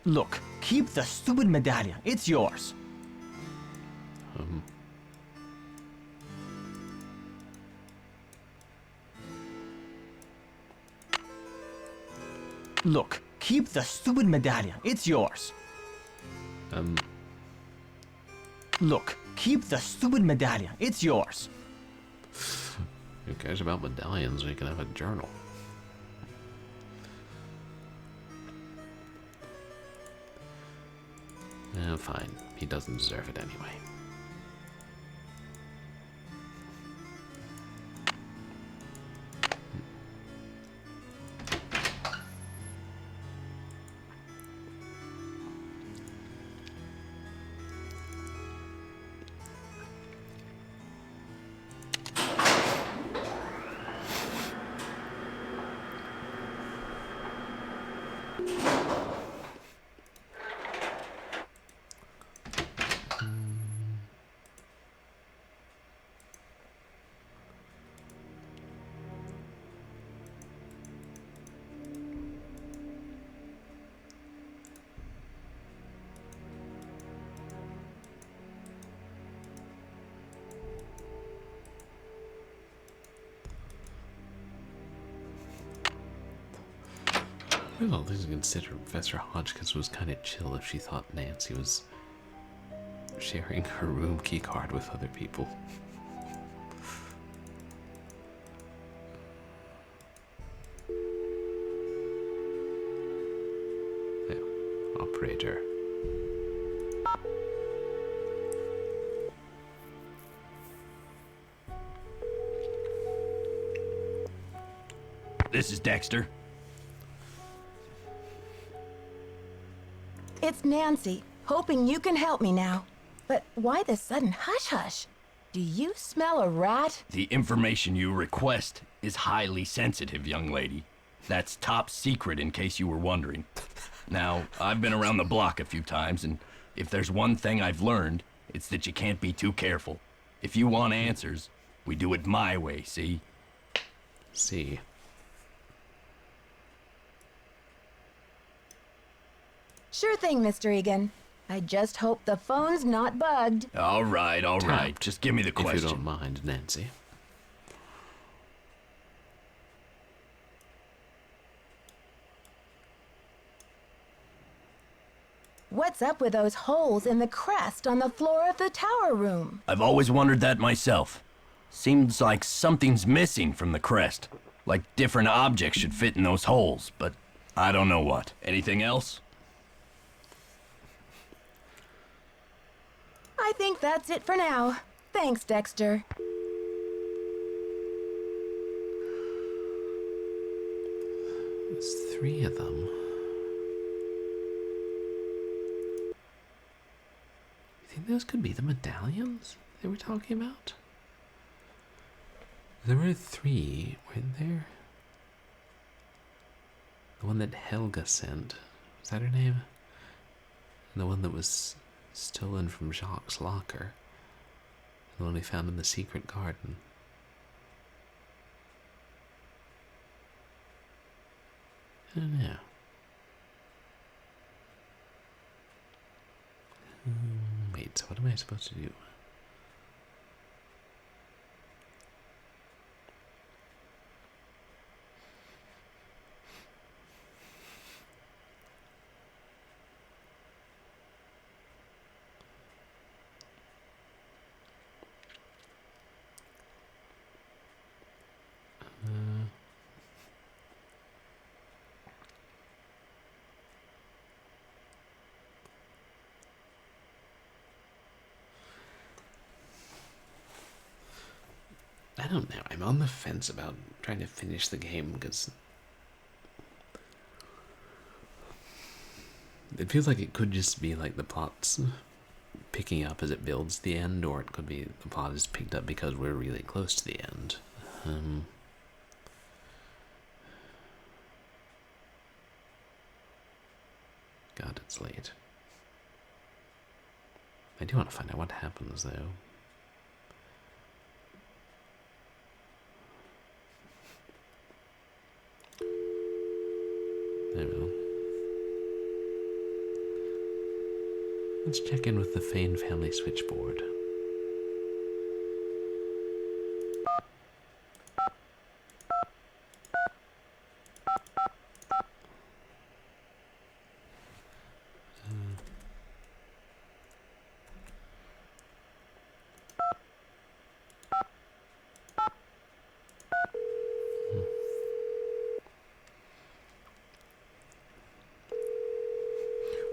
Look, keep the stupid medallion. It's yours. Look, keep the stupid medallion. It's yours. Look, keep the stupid medallion. It's yours. Who cares about medallions? We can have a journal. Fine. He doesn't deserve it anyway. Well, things to consider. Professor Hotchkis was kind of chill if she thought Nancy was sharing her room keycard with other people. Yeah, operator. This is Dexter. It's Nancy, hoping you can help me now. But why the sudden hush-hush? Do you smell a rat? The information you request is highly sensitive, young lady. That's top secret in case you were wondering. Now, I've been around the block a few times, and if there's one thing I've learned, it's that you can't be too careful. If you want answers, we do it my way, see? see. Sure thing, Mr. Egan. I just hope the phone's not bugged. All right. Tapped, Just give me the if you question. don't mind, Nancy. What's up with those holes in the crest on the floor of the tower room? I've always wondered that myself. Seems like something's missing from the crest. Like different objects should fit in those holes, but I don't know what. Anything else? I think that's it for now. Thanks, Dexter. There's 3 of them. You think those could be the medallions they were talking about? There were 3, weren't there? The one that Helga sent, was that her name? And the one that was stolen from Jacques' locker. The one we found in the secret garden. I don't know. Wait, so what am I supposed to do? I don't know. I'm on the fence about trying to finish the game because it feels like it could just be like the plot's picking up as it builds to the end, or it could be the plot is picked up because we're really close to the end. God, it's late. I do want to find out what happens, though. There we go. Let's check in with the Fane family switchboard.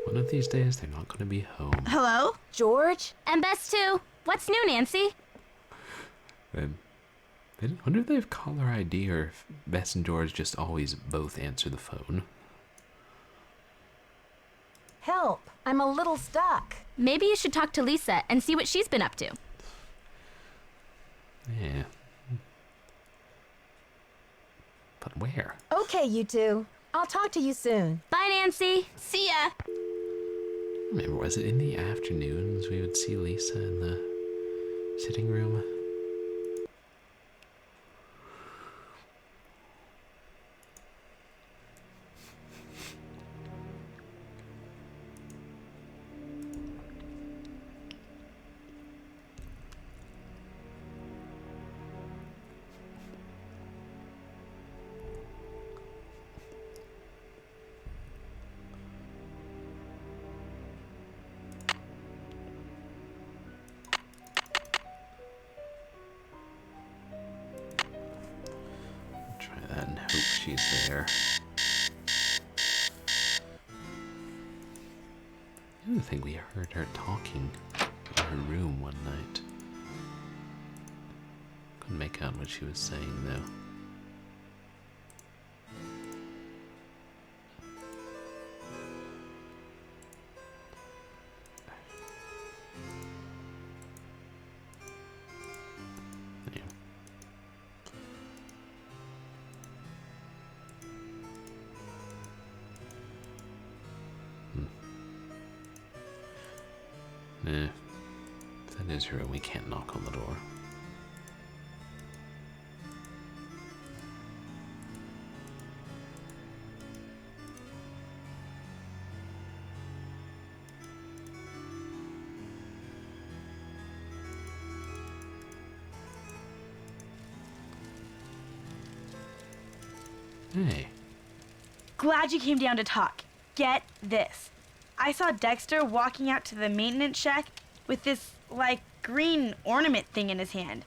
One of these days, they're not going to be home. Hello? George? And Bess too. What's new, Nancy? I wonder if they have caller ID or if Bess and George just always both answer the phone. Help. I'm a little stuck. Maybe you should talk to Lisa and see what she's been up to. Yeah. But where? Okay, you two. I'll talk to you soon. Bye, Nancy. See ya. Remember, was it in the afternoons we would see Lisa in the sitting room? She's there. I don't think we heard her talking in her room one night. Couldn't make out what she was saying though. If that is her, we can't knock on the door. Hey. Glad you came down to talk. Get this. I saw Dexter walking out to the maintenance shack with this, like, green ornament thing in his hand.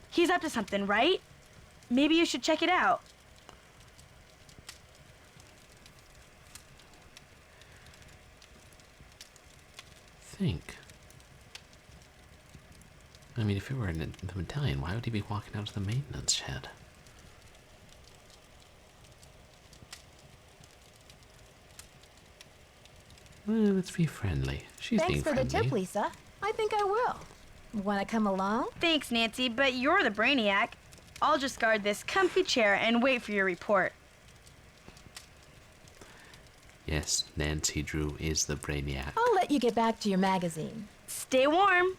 He's up to something, right? Maybe you should check it out. Think. I mean, if it were in the medallion, why would he be walking out to the maintenance shed? Well, let's be friendly. She's Thanks being for friendly. the tip, Lisa. I think I will. Want to come along? Thanks, Nancy, but you're the brainiac. I'll just guard this comfy chair and wait for your report. Yes, Nancy Drew is the brainiac. I'll let you get back to your magazine. Stay warm.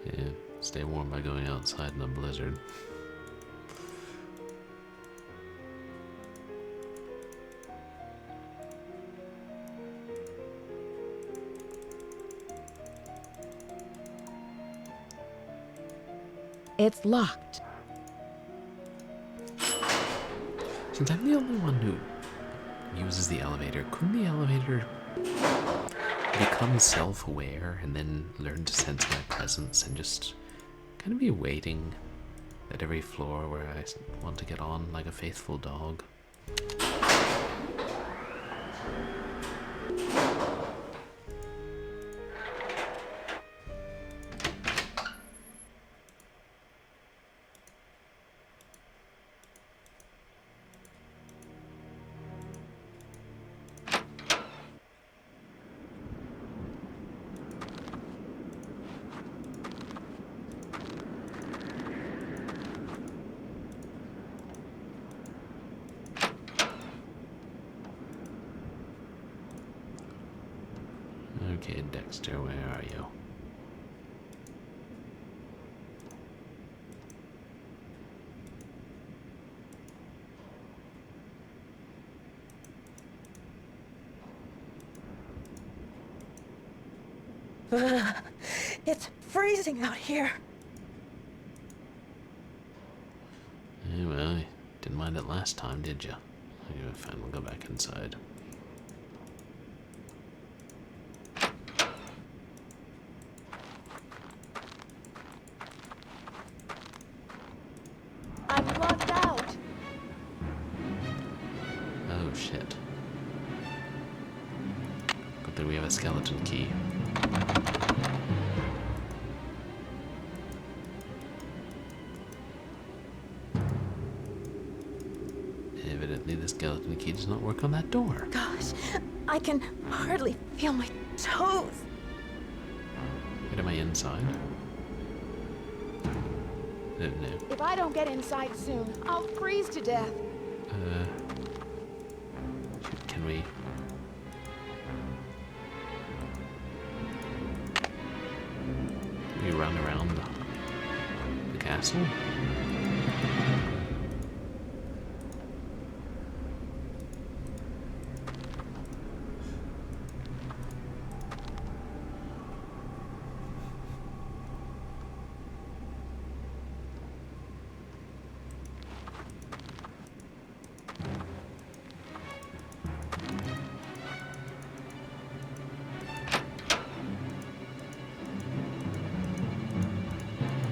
Yeah, stay warm by going outside in a blizzard. It's locked. Since I'm the only one who uses the elevator, couldn't the elevator become self-aware and then learn to sense my presence and just kind of be waiting at every floor where I want to get on like a faithful dog? Okay, Dexter, where are you? It's freezing out here. Yeah, well, you didn't mind it last time, did you? Okay, fine, we'll go back inside. I'm locked out. Oh, shit. Good thing we have a skeleton key. Evidently, the skeleton key does not work on that door. Gosh, I can hardly feel my toes. Wait, am I inside? No. If I don't get inside soon, I'll freeze to death. Shoot, can we? Can we run around the castle?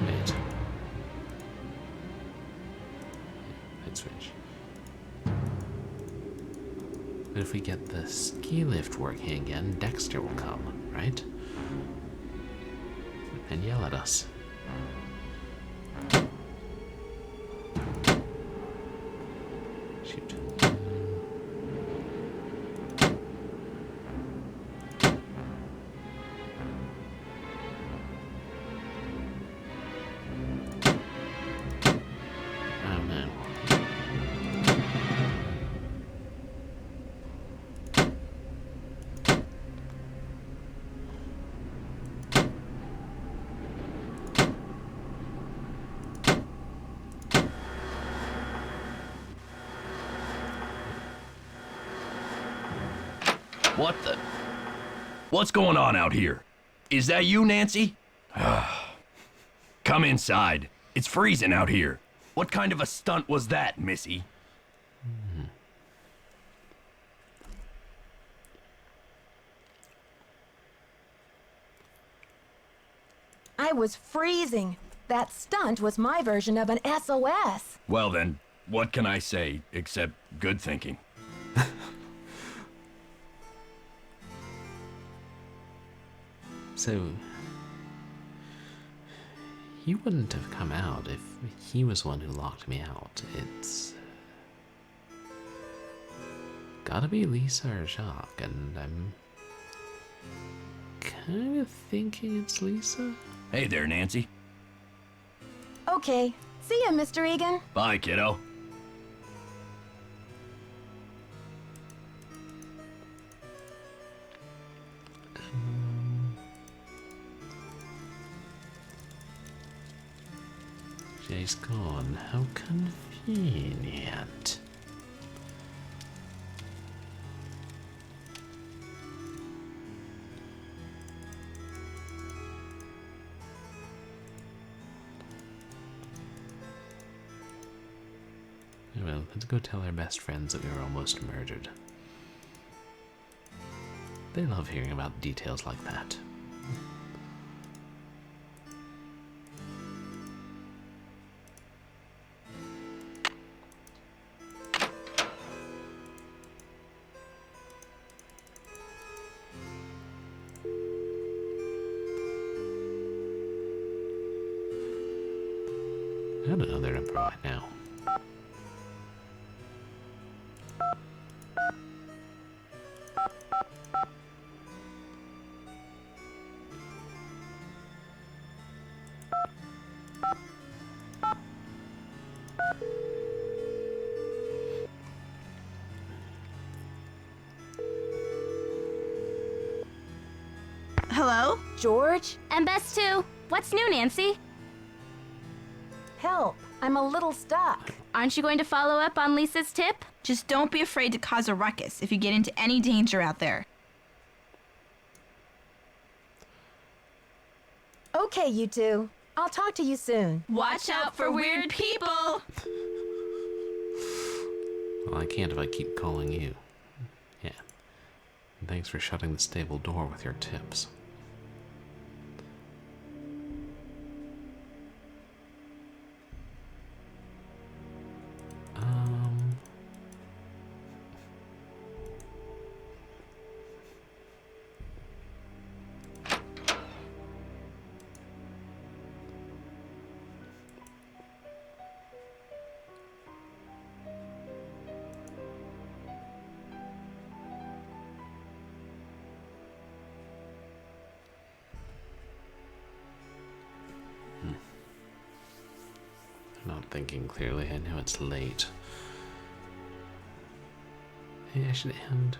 Wait. Let's switch. But if we get the ski lift working again, Dexter will come, right? And yell at us. Shoot. Oh no. What the? What's going on out here? Is that you, Nancy? Come inside. It's freezing out here. What kind of a stunt was that, Missy? I was freezing. That stunt was my version of an SOS. Well then, what can I say except good thinking? So, he wouldn't have come out if he was the one who locked me out. It's gotta be Lisa or Jacques, and I'm kind of thinking it's Lisa. Hey there, Nancy. Okay. See ya, Mr. Egan. Bye, kiddo. Jay's gone. How convenient. Well, let's go tell our best friends that we were almost murdered. They love hearing about details like that. I don't know their number right now. Hello? George? And best too. What's new, Nancy? Help. I'm a little stuck. Aren't you going to follow up on Lisa's tip? Just don't be afraid to cause a ruckus if you get into any danger out there. Okay, you two. I'll talk to you soon. Watch out for weird people! Well, I can't if I keep calling you. Yeah. And thanks for shutting the stable door with your tips. Not thinking clearly. I know it's late. Maybe I should end.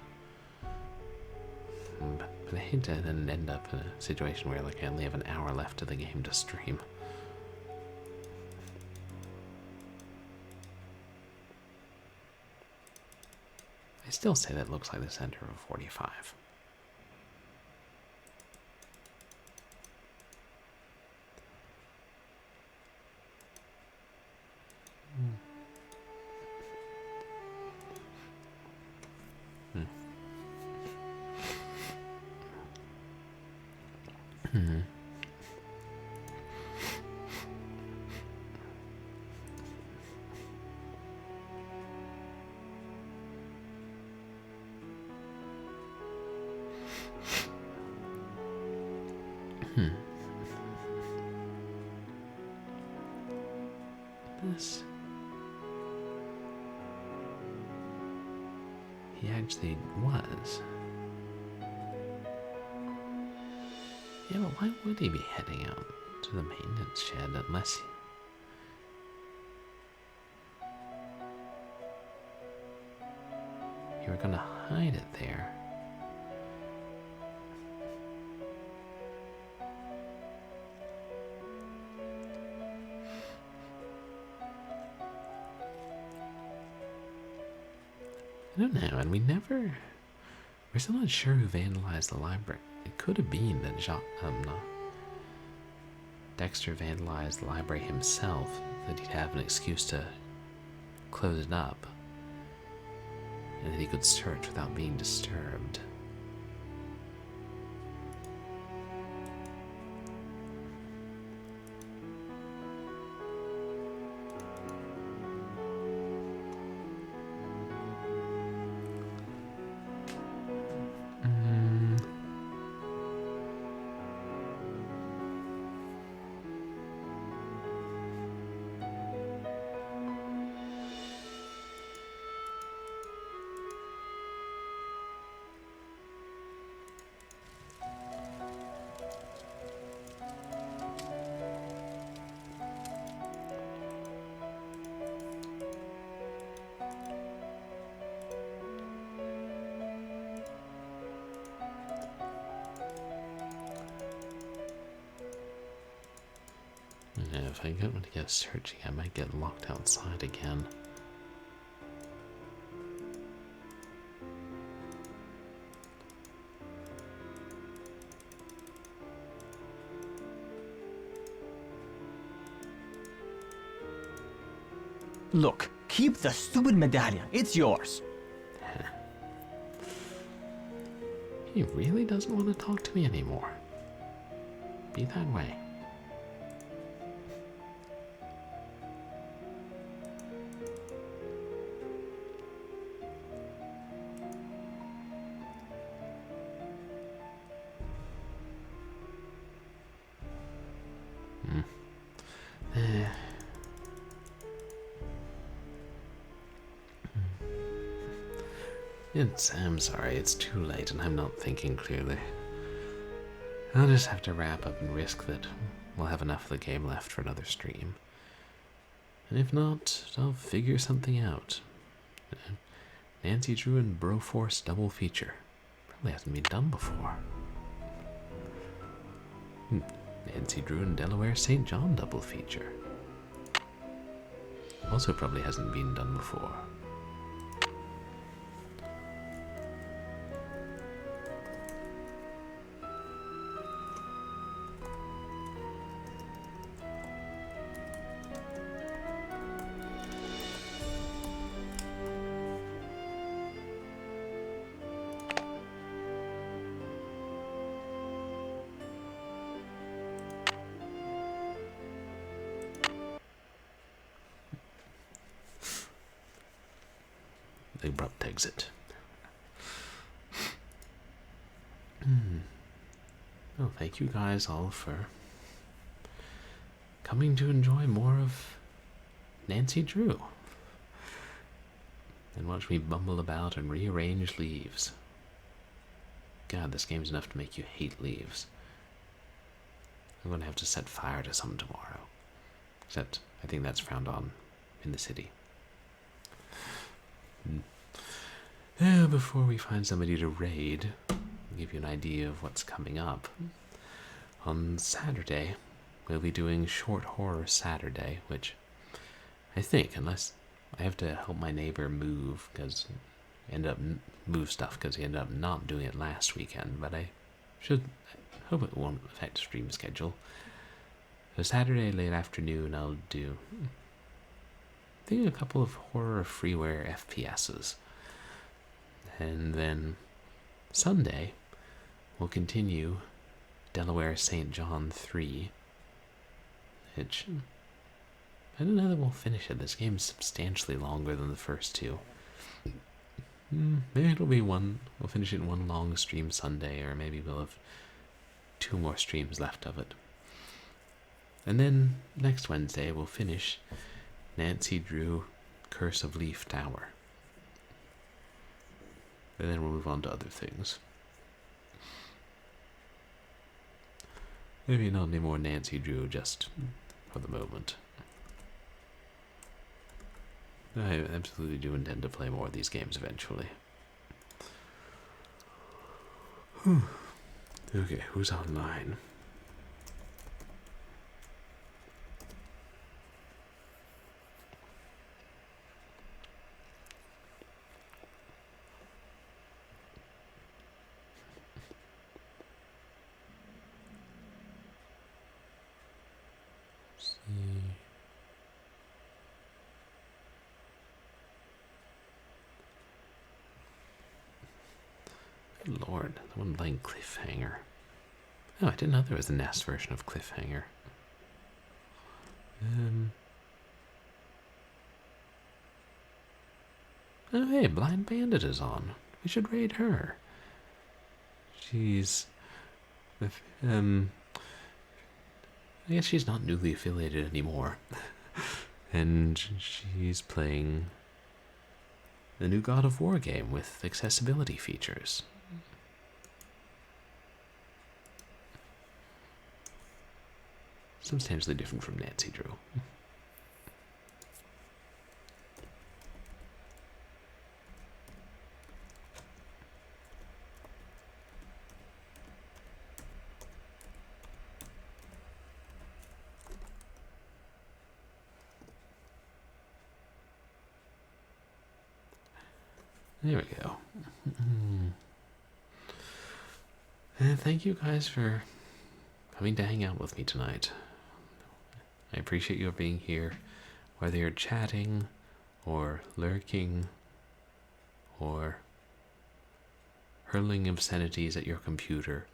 But I hate to then end up in a situation where like I only have an hour left of the game to stream. I still say that looks like the center of a 45. This. He actually was. Yeah, but why would he be heading out to the maintenance shed unless you were gonna hide it there? I don't know, and we're still not sure who vandalized the library. it could have been that Dexter vandalized the library himself, that he'd have an excuse to close it up, and that he could search without being disturbed. If I get to get searching, I might get locked outside again. Look, keep the stupid medallion. It's yours. He really doesn't want to talk to me anymore. Be that way. I'm sorry, it's too late and I'm not thinking clearly. I'll just have to wrap up and risk that we'll have enough of the game left for another stream. And if not, I'll figure something out. Nancy Drew and Broforce double feature. Probably hasn't been done before. Nancy Drew and Delaware St. John double feature. Also probably hasn't been done before. The abrupt exit. Well, thank you guys all for coming to enjoy more of Nancy Drew and watch me bumble about and rearrange leaves. God, this game's enough to make you hate leaves. I'm gonna have to set fire to some tomorrow. Except, I think that's frowned on in the city. Before we find somebody to raid, I'll give you an idea of what's coming up. On Saturday, we'll be doing Short Horror Saturday, which I think, unless I have to help my neighbor move, because he ended up not doing it last weekend, but I hope it won't affect stream schedule. So Saturday late afternoon, I'll do, I think, a couple of horror freeware FPSs. And then Sunday, we'll continue Delaware St. John 3, which, I don't know that we'll finish it. This game's substantially longer than the first two. Maybe it'll be we'll finish it in one long stream Sunday, or maybe we'll have 2 more streams left of it. And then next Wednesday, we'll finish Nancy Drew Curse of Leaf Tower. And then we'll move on to other things. Maybe not any more Nancy Drew, just for the moment. I absolutely do intend to play more of these games eventually. Okay, who's online? Good lord, the one playing Cliffhanger. Oh, I didn't know there was a NES version of Cliffhanger. Oh, hey, Blind Bandit is on. We should raid her. She's... I guess she's not newly affiliated anymore. And she's playing the new God of War game with accessibility features. Substantially different from Nancy Drew. There we go. And thank you guys for coming to hang out with me tonight. I appreciate your being here, whether you're chatting, or lurking, or hurling obscenities at your computer,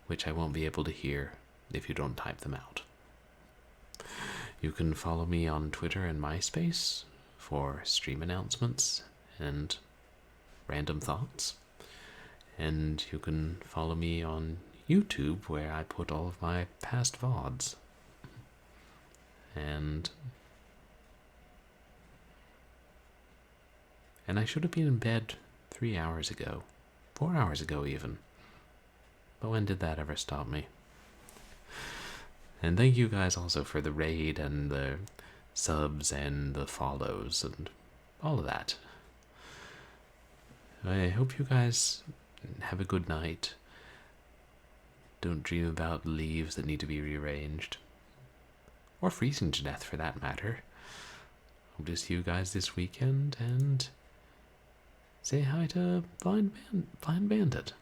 which I won't be able to hear if you don't type them out. You can follow me on Twitter and MySpace for stream announcements and random thoughts. And you can follow me on YouTube, where I put all of my past VODs. And I should have been in bed 3 hours ago. 4 hours ago, even. But when did that ever stop me? And thank you guys also for the raid and the subs and the follows and all of that. I hope you guys have a good night. Don't dream about leaves that need to be rearranged. Or freezing to death, for that matter. Hope to see you guys this weekend, and say hi to Blind Bandit.